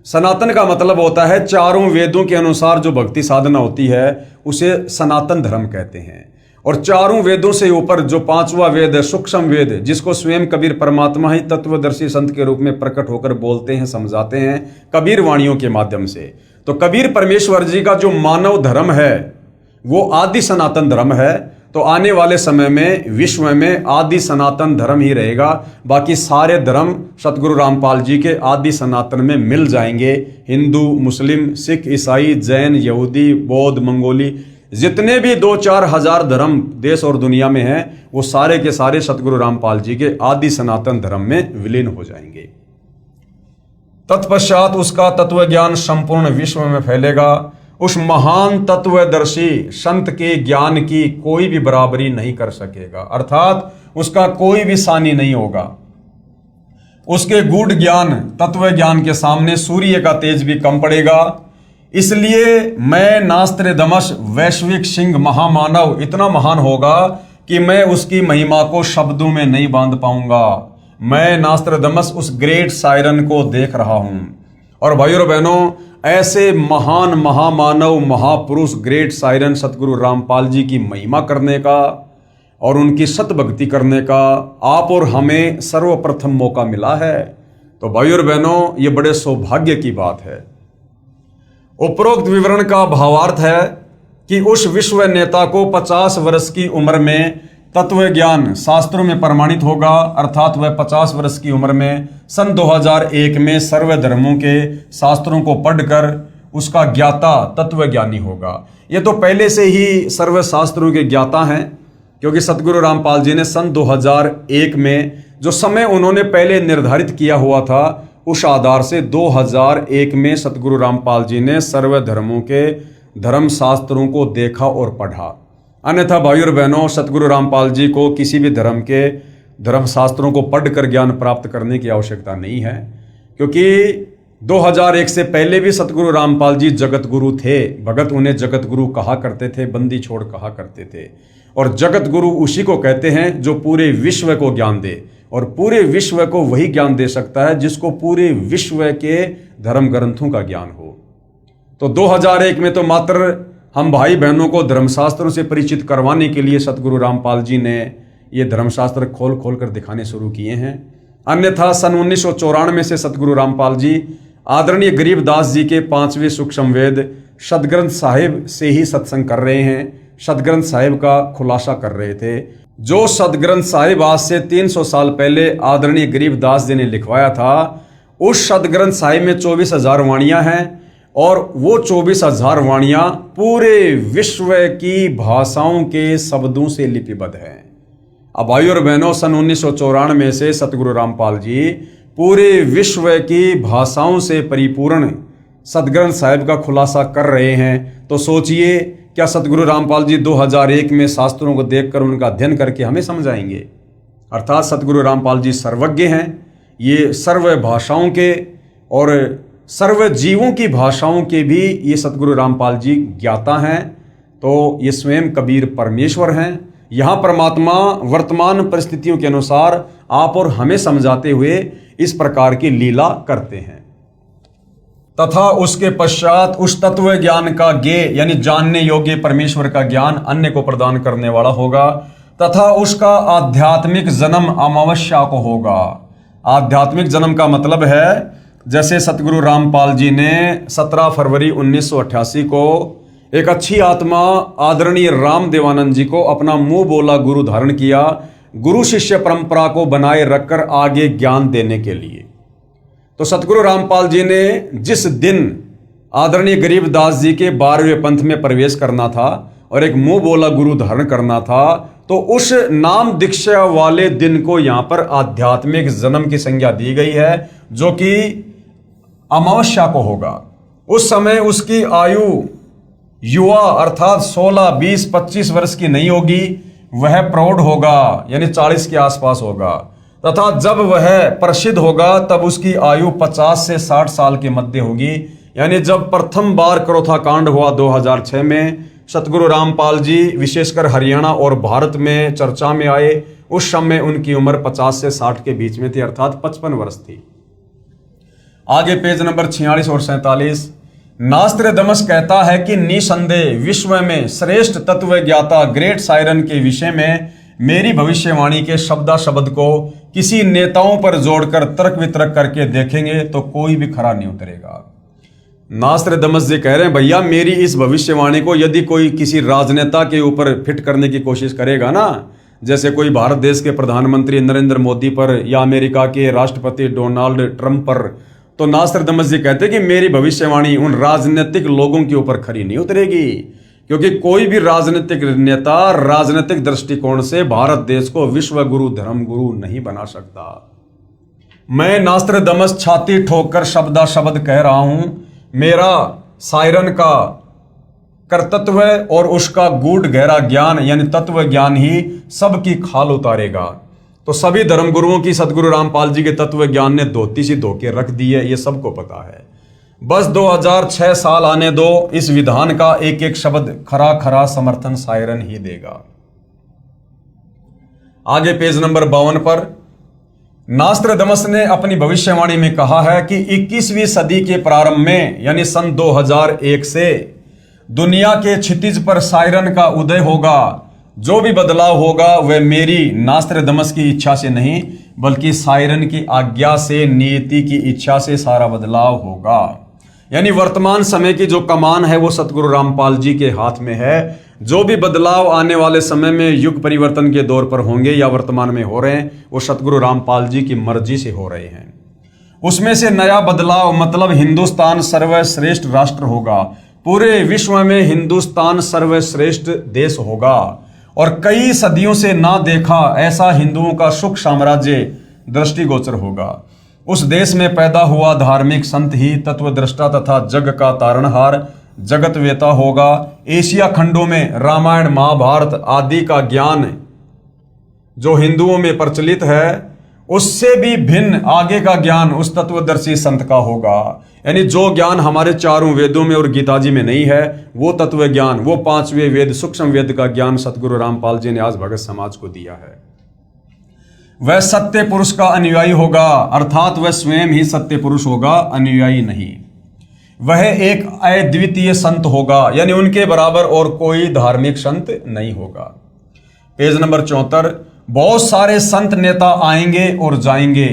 सनातन का मतलब होता है चारों वेदों के अनुसार जो भक्ति साधना होती है उसे सनातन धर्म कहते हैं। और चारों वेदों से ऊपर जो पांचवा वेद है, सूक्ष्म वेद, जिसको स्वयं कबीर परमात्मा ही तत्वदर्शी संत के रूप में प्रकट होकर बोलते हैं, समझाते हैं कबीर वाणियों के माध्यम से। तो कबीर परमेश्वर जी का जो मानव धर्म है वो आदि सनातन धर्म है। तो तो आने वाले समय में विश्व में आदि सनातन धर्म ही रहेगा, बाकी सारे धर्म सतगुरु रामपाल जी के आदि सनातन में मिल जाएंगे। हिंदू, मुस्लिम, सिख, ईसाई, जैन, यहूदी, बौद्ध, मंगोली, जितने भी 2-4 हजार धर्म देश और दुनिया में हैं, वो सारे के सारे सतगुरु रामपाल जी के आदि सनातन धर्म में विलीन हो जाएंगे। तत्पश्चात उसका तत्व ज्ञान संपूर्ण विश्व में फैलेगा। उस महान तत्वदर्शी संत के ज्ञान की कोई भी बराबरी नहीं कर सकेगा, अर्थात उसका कोई भी सानी नहीं होगा। उसके गूढ़ ज्ञान, तत्व ज्ञान के सामने सूर्य का तेज भी कम पड़ेगा। इसलिए मैं नास्त्रेदमस वैश्विक सिंह महामानव इतना महान होगा कि मैं उसकी महिमा को शब्दों में नहीं बांध पाऊंगा। मैं नास्त्रेदमस उस ग्रेट सायरन को देख रहा हूं। और भाइयों और बहनों, ऐसे महान महामानव महापुरुष ग्रेट सायरन सतगुरु रामपाल जी की महिमा करने का और उनकी सतभक्ति करने का आप और हमें सर्वप्रथम मौका मिला है। तो भाइयों और बहनों, ये बड़े सौभाग्य की बात है। उपरोक्त विवरण का भावार्थ है कि उस विश्व नेता को 50 वर्ष की उम्र में तत्व ज्ञान शास्त्रों में प्रमाणित होगा, अर्थात वह 50 वर्ष की उम्र में सन 2001 में सर्व धर्मों के शास्त्रों को पढ़कर उसका ज्ञाता तत्व ज्ञानी होगा। ये तो पहले से ही सर्व शास्त्रों के ज्ञाता हैं, क्योंकि सतगुरु रामपाल जी ने सन 2001 में जो समय उन्होंने पहले निर्धारित किया हुआ था, उस आधार से 2001 में सतगुरु रामपाल जी ने सर्व धर्मों के धर्म शास्त्रों को देखा और पढ़ा। अन्यथा भाइयों और बहनों, सतगुरु रामपाल जी को किसी भी धर्म के धर्म शास्त्रों को पढ़कर ज्ञान प्राप्त करने की आवश्यकता नहीं है, क्योंकि 2001 से पहले भी सतगुरु रामपाल जी जगत गुरु थे। भगत उन्हें जगत गुरु कहा करते थे, बंदी छोड़ कहा करते थे। और जगत गुरु उसी को कहते हैं जो पूरे विश्व को ज्ञान दे, और पूरे विश्व को वही ज्ञान दे सकता है जिसको पूरे विश्व के धर्म ग्रंथों का ज्ञान हो। तो 2001 में तो मात्र हम भाई बहनों को धर्मशास्त्रों से परिचित करवाने के लिए सतगुरु रामपाल जी ने ये धर्मशास्त्र खोल खोल कर दिखाने शुरू किए हैं। अन्यथा सन 1994 से सतगुरु रामपाल जी आदरणीय गरीबदास जी के 5वें सूक्ष्म वेद सदग्रंथ साहिब से ही सत्संग कर रहे हैं, सदग्रंथ साहिब का खुलासा कर रहे थे। जो सदग्रंथ साहिब आज से 300 साल पहले आदरणीय गरीबदास जी ने लिखवाया था, उस सदग्रंथ साहिब में 24,000 वाणियां हैं, और वो 24,000 वाणियां पूरे विश्व की भाषाओं के शब्दों से लिपिबद्ध हैं। अब भाइयों और बहनों, सन 1994 से सतगुरु रामपाल जी पूरे विश्व की भाषाओं से परिपूर्ण सदग्रंथ साहिब का खुलासा कर रहे हैं। तो सोचिए, क्या सतगुरु रामपाल जी 2001 में शास्त्रों को देखकर उनका अध्ययन करके हमें समझाएंगे? अर्थात सतगुरु रामपाल जी सर्वज्ञ हैं। ये सर्व भाषाओं के और सर्व जीवों की भाषाओं के भी ये सतगुरु रामपाल जी ज्ञाता हैं। तो ये स्वयं कबीर परमेश्वर हैं। यहाँ परमात्मा वर्तमान परिस्थितियों के अनुसार आप और हमें समझाते हुए इस प्रकार की लीला करते हैं। तथा उसके पश्चात उस तत्व ज्ञान का ज्ञेय यानी जानने योग्य परमेश्वर का ज्ञान अन्य को प्रदान करने वाला होगा, तथा उसका आध्यात्मिक जन्म अमावस्या को होगा। आध्यात्मिक जन्म का मतलब है, जैसे सतगुरु रामपाल जी ने 17 फरवरी 1988 को एक अच्छी आत्मा आदरणीय राम देवानंद जी को अपना मुंह बोला गुरु धारण किया, गुरु शिष्य परंपरा को बनाए रखकर आगे ज्ञान देने के लिए। तो सतगुरु रामपाल जी ने जिस दिन आदरणीय गरीबदास जी के 12वें पंथ में प्रवेश करना था और एक मुंह बोला गुरु धारण करना था, तो उस नाम दीक्षा वाले दिन को यहाँ पर आध्यात्मिक जन्म की संज्ञा दी गई है, जो कि अमावस्या को होगा। उस समय उसकी आयु युवा अर्थात 16, 20, 25 वर्ष की नहीं होगी, वह प्रौढ़ होगा, यानी 40 के आसपास होगा। तथा जब वह प्रसिद्ध होगा तब उसकी आयु 50 से 60 साल के मध्य होगी। यानी जब प्रथम बार क्रोथा कांड हुआ 2006 में, सतगुरु रामपाल जी विशेषकर हरियाणा और भारत में चर्चा में आए, उस समय उनकी उम्र 50 से 60 के बीच में थी, अर्थात 55 वर्ष थी। आगे पेज नंबर 46 और 47, नास्त्रेदमस कहता है कि निसंदेह विश्व में श्रेष्ठ तत्व ज्ञाता ग्रेट सायरन के विषय में मेरी भविष्यवाणी के शब्दा शब्द को किसी नेताओं पर जोड़कर तर्क वितर्क करके देखेंगे तो कोई भी खरा नहीं उतरेगा। नास्त्रदमस जी कह रहे हैं भैया मेरी इस भविष्यवाणी को यदि कोई किसी राजनेता के ऊपर फिट करने की कोशिश करेगा ना, जैसे कोई भारत देश के प्रधानमंत्री नरेंद्र मोदी पर या अमेरिका के राष्ट्रपति डोनाल्ड ट्रंप पर, तो नास्त्रदमस जी कहते हैं कि मेरी भविष्यवाणी उन राजनीतिक लोगों के ऊपर खरी नहीं उतरेगी, क्योंकि कोई भी राजनीतिक नेता राजनीतिक दृष्टिकोण से भारत देश को विश्व गुरु धर्म गुरु नहीं बना सकता। मैं नास्त्रदमस छाती ठोककर शब्दा शब्द कह रहा हूं, मेरा सायरन का कर्तृत्व और उसका गूढ़ गहरा ज्ञान यानी तत्व ज्ञान ही सबकी खाल उतारेगा। तो सभी धर्मगुरुओं की सदगुरु रामपाल जी के तत्व ज्ञान ने धोती सी धोके रख दी है, ये सबको पता है। बस 2006 साल आने दो, इस विधान का एक एक शब्द खरा खरा समर्थन सायरन ही देगा। आगे पेज नंबर 52 पर नास्त्रदमस ने अपनी भविष्यवाणी में कहा है कि 21वीं सदी के प्रारंभ में यानी सन 2001 से दुनिया के क्षितिज पर सायरन का उदय होगा। जो भी बदलाव होगा वह मेरी नास्त्रदमस की इच्छा से नहीं बल्कि सायरन की आज्ञा से, नियति की इच्छा से सारा बदलाव होगा। यानी वर्तमान समय की जो कमान है वो सतगुरु रामपाल जी के हाथ में है। जो भी बदलाव आने वाले समय में युग परिवर्तन के दौर पर होंगे या वर्तमान में हो रहे हैं वो सतगुरु रामपाल जी की मर्जी से हो रहे हैं। उसमें से नया बदलाव मतलब हिंदुस्तान सर्वश्रेष्ठ राष्ट्र होगा। पूरे विश्व में हिंदुस्तान सर्वश्रेष्ठ देश होगा और कई सदियों से ना देखा ऐसा हिंदुओं का सुख साम्राज्य दृष्टिगोचर होगा। उस देश में पैदा हुआ धार्मिक संत ही तत्वदृष्टा तथा जग का तारणहार जगत वेता होगा। एशिया खंडों में रामायण महाभारत आदि का ज्ञान जो हिंदुओं में प्रचलित है उससे भी भिन्न आगे का ज्ञान उस तत्वदर्शी संत का होगा। यानी जो ज्ञान हमारे चारों वेदों में और गीता जी में नहीं है वो तत्व ज्ञान, वो 5वें वेद सूक्ष्म वेद का ज्ञान सतगुरु रामपाल जी ने आज भगत समाज को दिया है। वह सत्य पुरुष का अनुयायी होगा, अर्थात वह स्वयं ही सत्य पुरुष होगा, अनुयायी नहीं। वह एक अद्वितीय संत होगा, यानी उनके बराबर और कोई धार्मिक संत नहीं होगा। पेज नंबर 74 बहुत सारे संत नेता आएंगे और जाएंगे,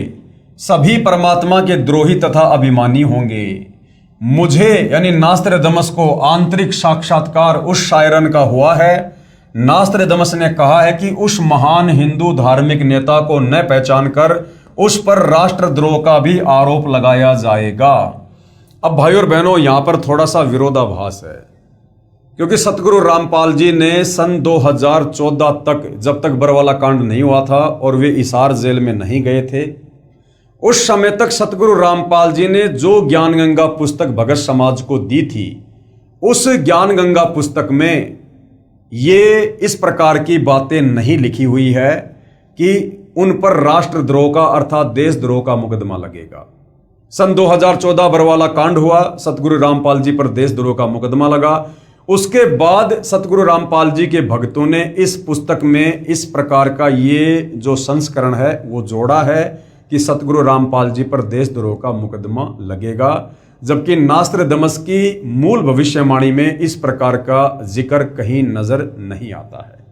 सभी परमात्मा के द्रोही तथा अभिमानी होंगे। मुझे यानी नास्त्रदमस को आंतरिक साक्षात्कार उस शायरन का हुआ है। नास्त्रदमस ने कहा है कि उस महान हिंदू धार्मिक नेता को न पहचान कर उस पर राष्ट्रद्रोह का भी आरोप लगाया जाएगा। अब भाई और बहनों यहां पर थोड़ा सा विरोधाभास है, क्योंकि सतगुरु रामपाल जी ने सन 2014 तक, जब तक बरवाला कांड नहीं हुआ था और वे हिसार जेल में नहीं गए थे, उस समय तक सतगुरु रामपाल जी ने जो ज्ञान गंगा पुस्तक भगत समाज को दी थी, उस ज्ञान गंगा पुस्तक में ये इस प्रकार की बातें नहीं लिखी हुई है कि उन पर राष्ट्रद्रोह का अर्थात देशद्रोह का मुकदमा लगेगा। सन 2014 बरवाला कांड हुआ, सतगुरु रामपाल जी पर देशद्रोह का मुकदमा लगा। उसके बाद सतगुरु रामपाल जी के भक्तों ने इस पुस्तक में इस प्रकार का ये जो संस्करण है वो जोड़ा है कि सतगुरु रामपाल जी पर देशद्रोह का मुकदमा लगेगा, जबकि नास्त्रदमस की मूल भविष्यवाणी में इस प्रकार का जिक्र कहीं नजर नहीं आता है।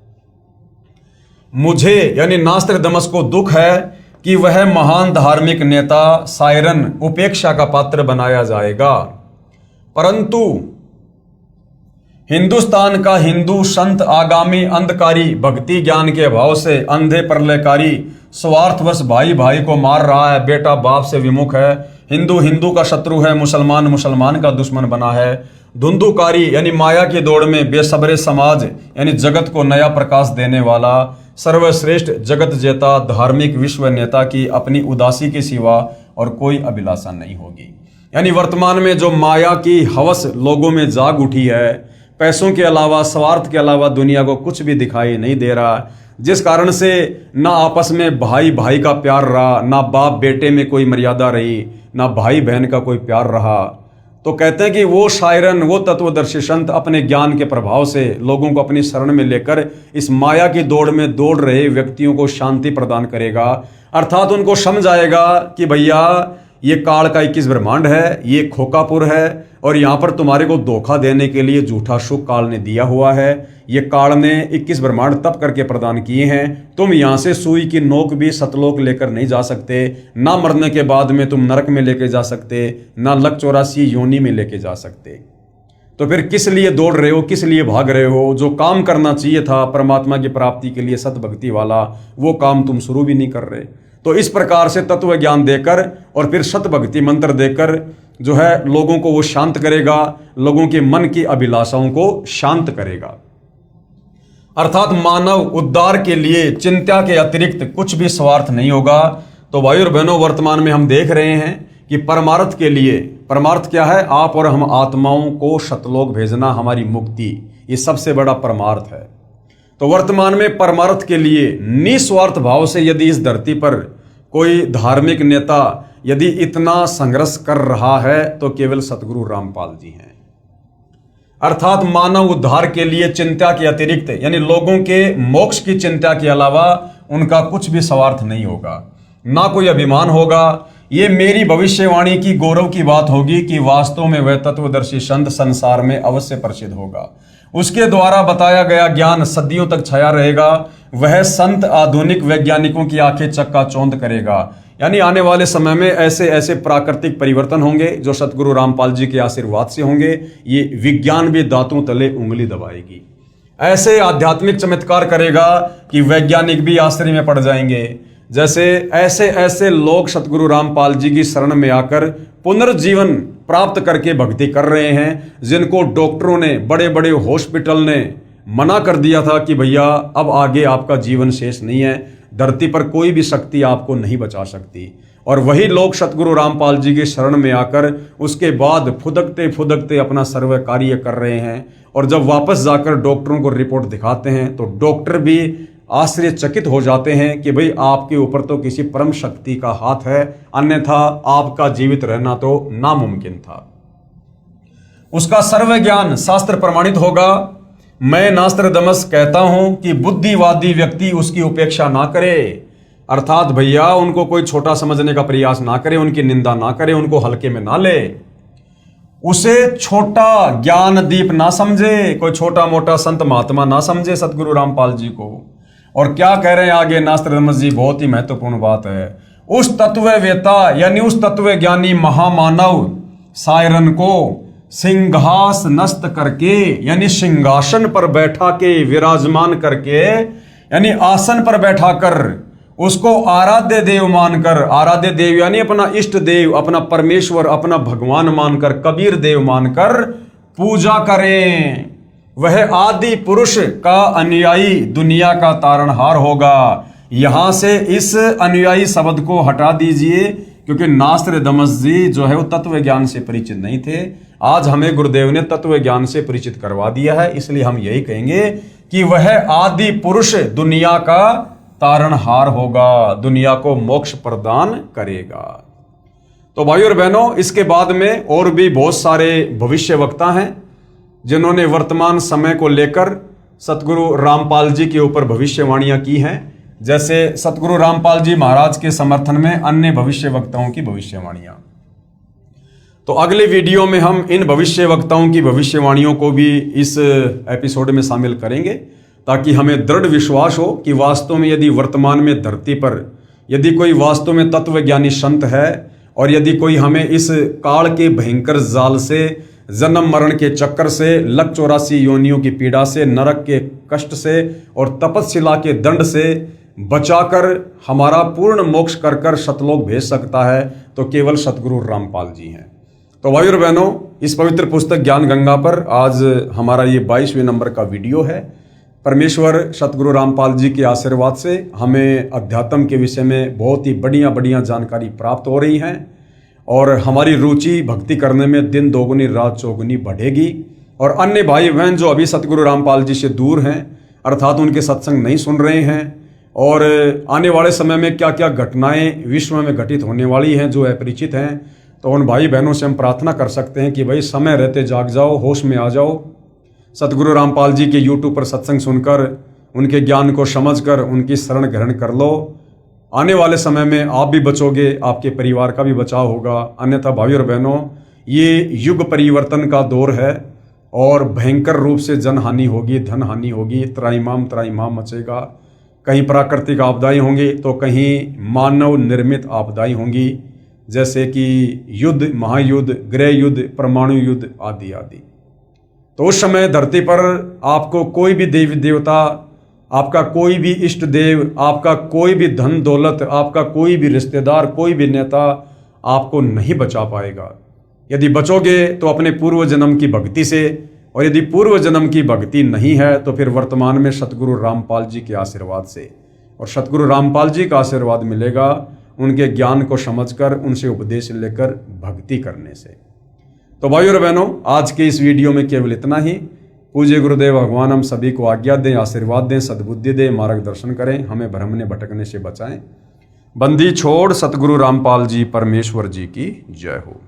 मुझे यानी नास्त्रदमस को दुख है कि वह महान धार्मिक नेता सायरन उपेक्षा का पात्र बनाया जाएगा, परंतु हिंदुस्तान का हिंदू संत आगामी अंधकारी भक्ति ज्ञान के अभाव से अंधे प्रलयकारी स्वार्थवश भाई भाई को मार रहा है, बेटा बाप से विमुख है, हिंदू हिंदू का शत्रु है, मुसलमान मुसलमान का दुश्मन बना है, धुंधुकारी यानी माया की दौड़ में बेसब्रे समाज यानी जगत को नया प्रकाश देने वाला सर्वश्रेष्ठ जगत जेता धार्मिक विश्व नेता की अपनी उदासी के सिवा और कोई अभिलाषा नहीं होगी। यानी वर्तमान में जो माया की हवस लोगों में जाग उठी है, पैसों के अलावा स्वार्थ के अलावा दुनिया को कुछ भी दिखाई नहीं दे रहा, जिस कारण से ना आपस में भाई भाई का प्यार रहा, ना बाप बेटे में कोई मर्यादा रही, ना भाई बहन का कोई प्यार रहा, तो कहते हैं कि वो शायरन वो तत्वदर्शी संत अपने ज्ञान के प्रभाव से लोगों को अपनी शरण में लेकर इस माया की दौड़ में दौड़ रहे व्यक्तियों को शांति प्रदान करेगा। अर्थात उनको समझ आएगा कि भैया ये काल का 21 ब्रह्मांड है, ये खोकापुर है, और यहाँ पर तुम्हारे को धोखा देने के लिए झूठा सुख काल ने दिया हुआ है। ये काल ने 21 ब्रह्मांड तप करके प्रदान किए हैं। तुम यहाँ से सुई की नोक भी सतलोक लेकर नहीं जा सकते, ना मरने के बाद में तुम नरक में लेके जा सकते, ना लक 84 योनि में लेके जा सकते। तो फिर किस लिए दौड़ रहे हो, किस लिए भाग रहे हो? जो काम करना चाहिए था परमात्मा की प्राप्ति के लिए सतभक्ति वाला, वो काम तुम शुरू भी नहीं कर रहे। तो इस प्रकार से तत्व ज्ञान देकर और फिर सतभक्ति मंत्र देकर जो है लोगों को वो शांत करेगा, लोगों के मन की अभिलाषाओं को शांत करेगा। अर्थात मानव उद्धार के लिए चिंता के अतिरिक्त कुछ भी स्वार्थ नहीं होगा। तो भाई और बहनों, वर्तमान में हम देख रहे हैं कि परमार्थ के लिए, परमार्थ क्या है? आप और हम आत्माओं को सतलोक भेजना, हमारी मुक्ति, ये सबसे बड़ा परमार्थ है। तो वर्तमान में परमार्थ के लिए निस्वार्थ भाव से यदि इस धरती पर कोई धार्मिक नेता यदि इतना संघर्ष कर रहा है तो केवल सतगुरु रामपाल जी हैं। अर्थात मानव उद्धार के लिए चिंता के अतिरिक्त, यानी लोगों के मोक्ष की चिंता के अलावा उनका कुछ भी स्वार्थ नहीं होगा, ना कोई अभिमान होगा। ये मेरी भविष्यवाणी की गौरव की बात होगी कि वास्तव में वह तत्वदर्शी संत संसार में अवश्य प्रसिद्ध होगा। उसके द्वारा बताया गया ज्ञान सदियों तक छाया रहेगा। वह संत आधुनिक वैज्ञानिकों की आंखें चक्काचौंध करेगा। यानी आने वाले समय में ऐसे ऐसे प्राकृतिक परिवर्तन होंगे जो सतगुरु रामपाल जी के आशीर्वाद से होंगे। ये विज्ञान भी दांतों तले उंगली दबाएगी। ऐसे आध्यात्मिक चमत्कार करेगा कि वैज्ञानिक भी आश्चर्य में पड़ जाएंगे। जैसे ऐसे ऐसे लोग सतगुरु रामपाल जी की शरण में आकर पुनर्जीवन प्राप्त करके भक्ति कर रहे हैं, जिनको डॉक्टरों ने, बड़े बड़े हॉस्पिटल ने मना कर दिया था कि भैया अब आगे आपका जीवन शेष नहीं है, धरती पर कोई भी शक्ति आपको नहीं बचा सकती। और वही लोग सतगुरु रामपाल जी की शरण में आकर उसके बाद फुदकते फुदकते अपना सर्व कार्य कर रहे हैं। और जब वापस जाकर डॉक्टरों को रिपोर्ट दिखाते हैं तो डॉक्टर भी आश्चर्यचकित हो जाते हैं कि भाई आपके ऊपर तो किसी परम शक्ति का हाथ है, अन्यथा आपका जीवित रहना तो नामुमकिन था। उसका सर्व ज्ञान शास्त्र प्रमाणित होगा। मैं नास्त्रदमस कहता हूं कि बुद्धिवादी व्यक्ति उसकी उपेक्षा ना करे। अर्थात भैया उनको कोई छोटा समझने का प्रयास ना करे, उनकी निंदा ना करे, उनको हल्के में ना ले, उसे छोटा ज्ञान दीप ना समझे, कोई छोटा मोटा संत महात्मा ना समझे सतगुरु रामपाल जी को। और क्या कह रहे हैं आगे नास्त्रदमस जी, बहुत ही महत्वपूर्ण बात है। उस तत्ववेता यानी उस तत्व ज्ञानी महामानव सायरन को सिंहास नस्त करके, यानी सिंहासन पर बैठा के, विराजमान करके, यानी आसन पर बैठाकर उसको आराध्य देव मानकर, आराध्य देव यानी अपना इष्ट देव, अपना परमेश्वर, अपना भगवान मानकर, कबीर देव मानकर पूजा करें। वह आदि पुरुष का अनुयायी दुनिया का तारणहार होगा। यहां से इस अनुयायी शब्द को हटा दीजिए, क्योंकि नास्त्रदमस जी जो है वो तत्व ज्ञान से परिचित नहीं थे। आज हमें गुरुदेव ने तत्व ज्ञान से परिचित करवा दिया है, इसलिए हम यही कहेंगे कि वह आदि पुरुष दुनिया का तारणहार होगा, दुनिया को मोक्ष प्रदान करेगा। तो भाइयों और बहनों, इसके बाद में और भी बहुत सारे भविष्य वक्ता हैं जिन्होंने वर्तमान समय को लेकर सतगुरु रामपाल जी के ऊपर भविष्यवाणियां की हैं। जैसे सतगुरु रामपाल जी महाराज के समर्थन में अन्य भविष्य वक्ताओं की भविष्यवाणियां। तो अगले वीडियो में हम इन भविष्य वक्ताओं की भविष्यवाणियों को भी इस एपिसोड में शामिल करेंगे, ताकि हमें दृढ़ विश्वास हो कि वास्तव में यदि वर्तमान में धरती पर यदि कोई वास्तव में तत्वज्ञानी संत है, और यदि कोई हमें इस काल के भयंकर जाल से, जन्म मरण के चक्कर से, लक 84 योनियों की पीड़ा से, नरक के कष्ट से और तपस्शिला के दंड से बचाकर हमारा पूर्ण मोक्ष कर कर सतलोक भेज सकता है, तो केवल सतगुरु रामपाल जी हैं। तो भाई और बहनों, इस पवित्र पुस्तक ज्ञान गंगा पर आज हमारा ये 22वें नंबर का वीडियो है। परमेश्वर सतगुरु रामपाल जी के आशीर्वाद से हमें अध्यात्म के विषय में बहुत ही बढ़िया जानकारी प्राप्त हो रही है, और हमारी रुचि भक्ति करने में दिन दोगुनी रात चौगुनी बढ़ेगी। और अन्य भाई बहन जो अभी सतगुरु रामपाल जी से दूर हैं, अर्थात उनके सत्संग नहीं सुन रहे हैं, और आने वाले समय में क्या क्या घटनाएं विश्व में घटित होने वाली हैं जो अपरिचित हैं, तो उन भाई बहनों से हम प्रार्थना कर सकते हैं कि भाई समय रहते जाग जाओ, होश में आ जाओ, सतगुरु रामपाल जी के यूट्यूब पर सत्संग सुनकर उनके ज्ञान को समझकर उनकी शरण ग्रहण कर लो। आने वाले समय में आप भी बचोगे, आपके परिवार का भी बचाव होगा। अन्यथा भाई और बहनों, ये युग परिवर्तन का दौर है और भयंकर रूप से जनहानि होगी, धन हानि होगी, त्राहिमाम मचेगा। कहीं प्राकृतिक आपदाएं होंगी तो कहीं मानव निर्मित आपदाएं होंगी, जैसे कि युद्ध, महायुद्ध, गृह युद्ध, परमाणु युद्ध आदि आदि। तो उस समय धरती पर आपको कोई भी देवी देवता, आपका कोई भी इष्ट देव, आपका कोई भी धन दौलत, आपका कोई भी रिश्तेदार, कोई भी नेता आपको नहीं बचा पाएगा। यदि बचोगे तो अपने पूर्व जन्म की भक्ति से, और यदि पूर्व जन्म की भक्ति नहीं है तो फिर वर्तमान में सतगुरु रामपाल जी के आशीर्वाद से। और सतगुरु रामपाल जी का आशीर्वाद मिलेगा उनके ज्ञान को समझकर, उनसे उपदेश लेकर भक्ति करने से। तो भाइयों और बहनों, आज के इस वीडियो में केवल इतना ही। पूज्य गुरुदेव भगवान हम सभी को आज्ञा दें, आशीर्वाद दें, सद्बुद्धि दें, मार्गदर्शन करें, हमें भ्रमने भटकने से बचाएं। बंदी छोड़ सतगुरु रामपाल जी परमेश्वर जी की जय हो।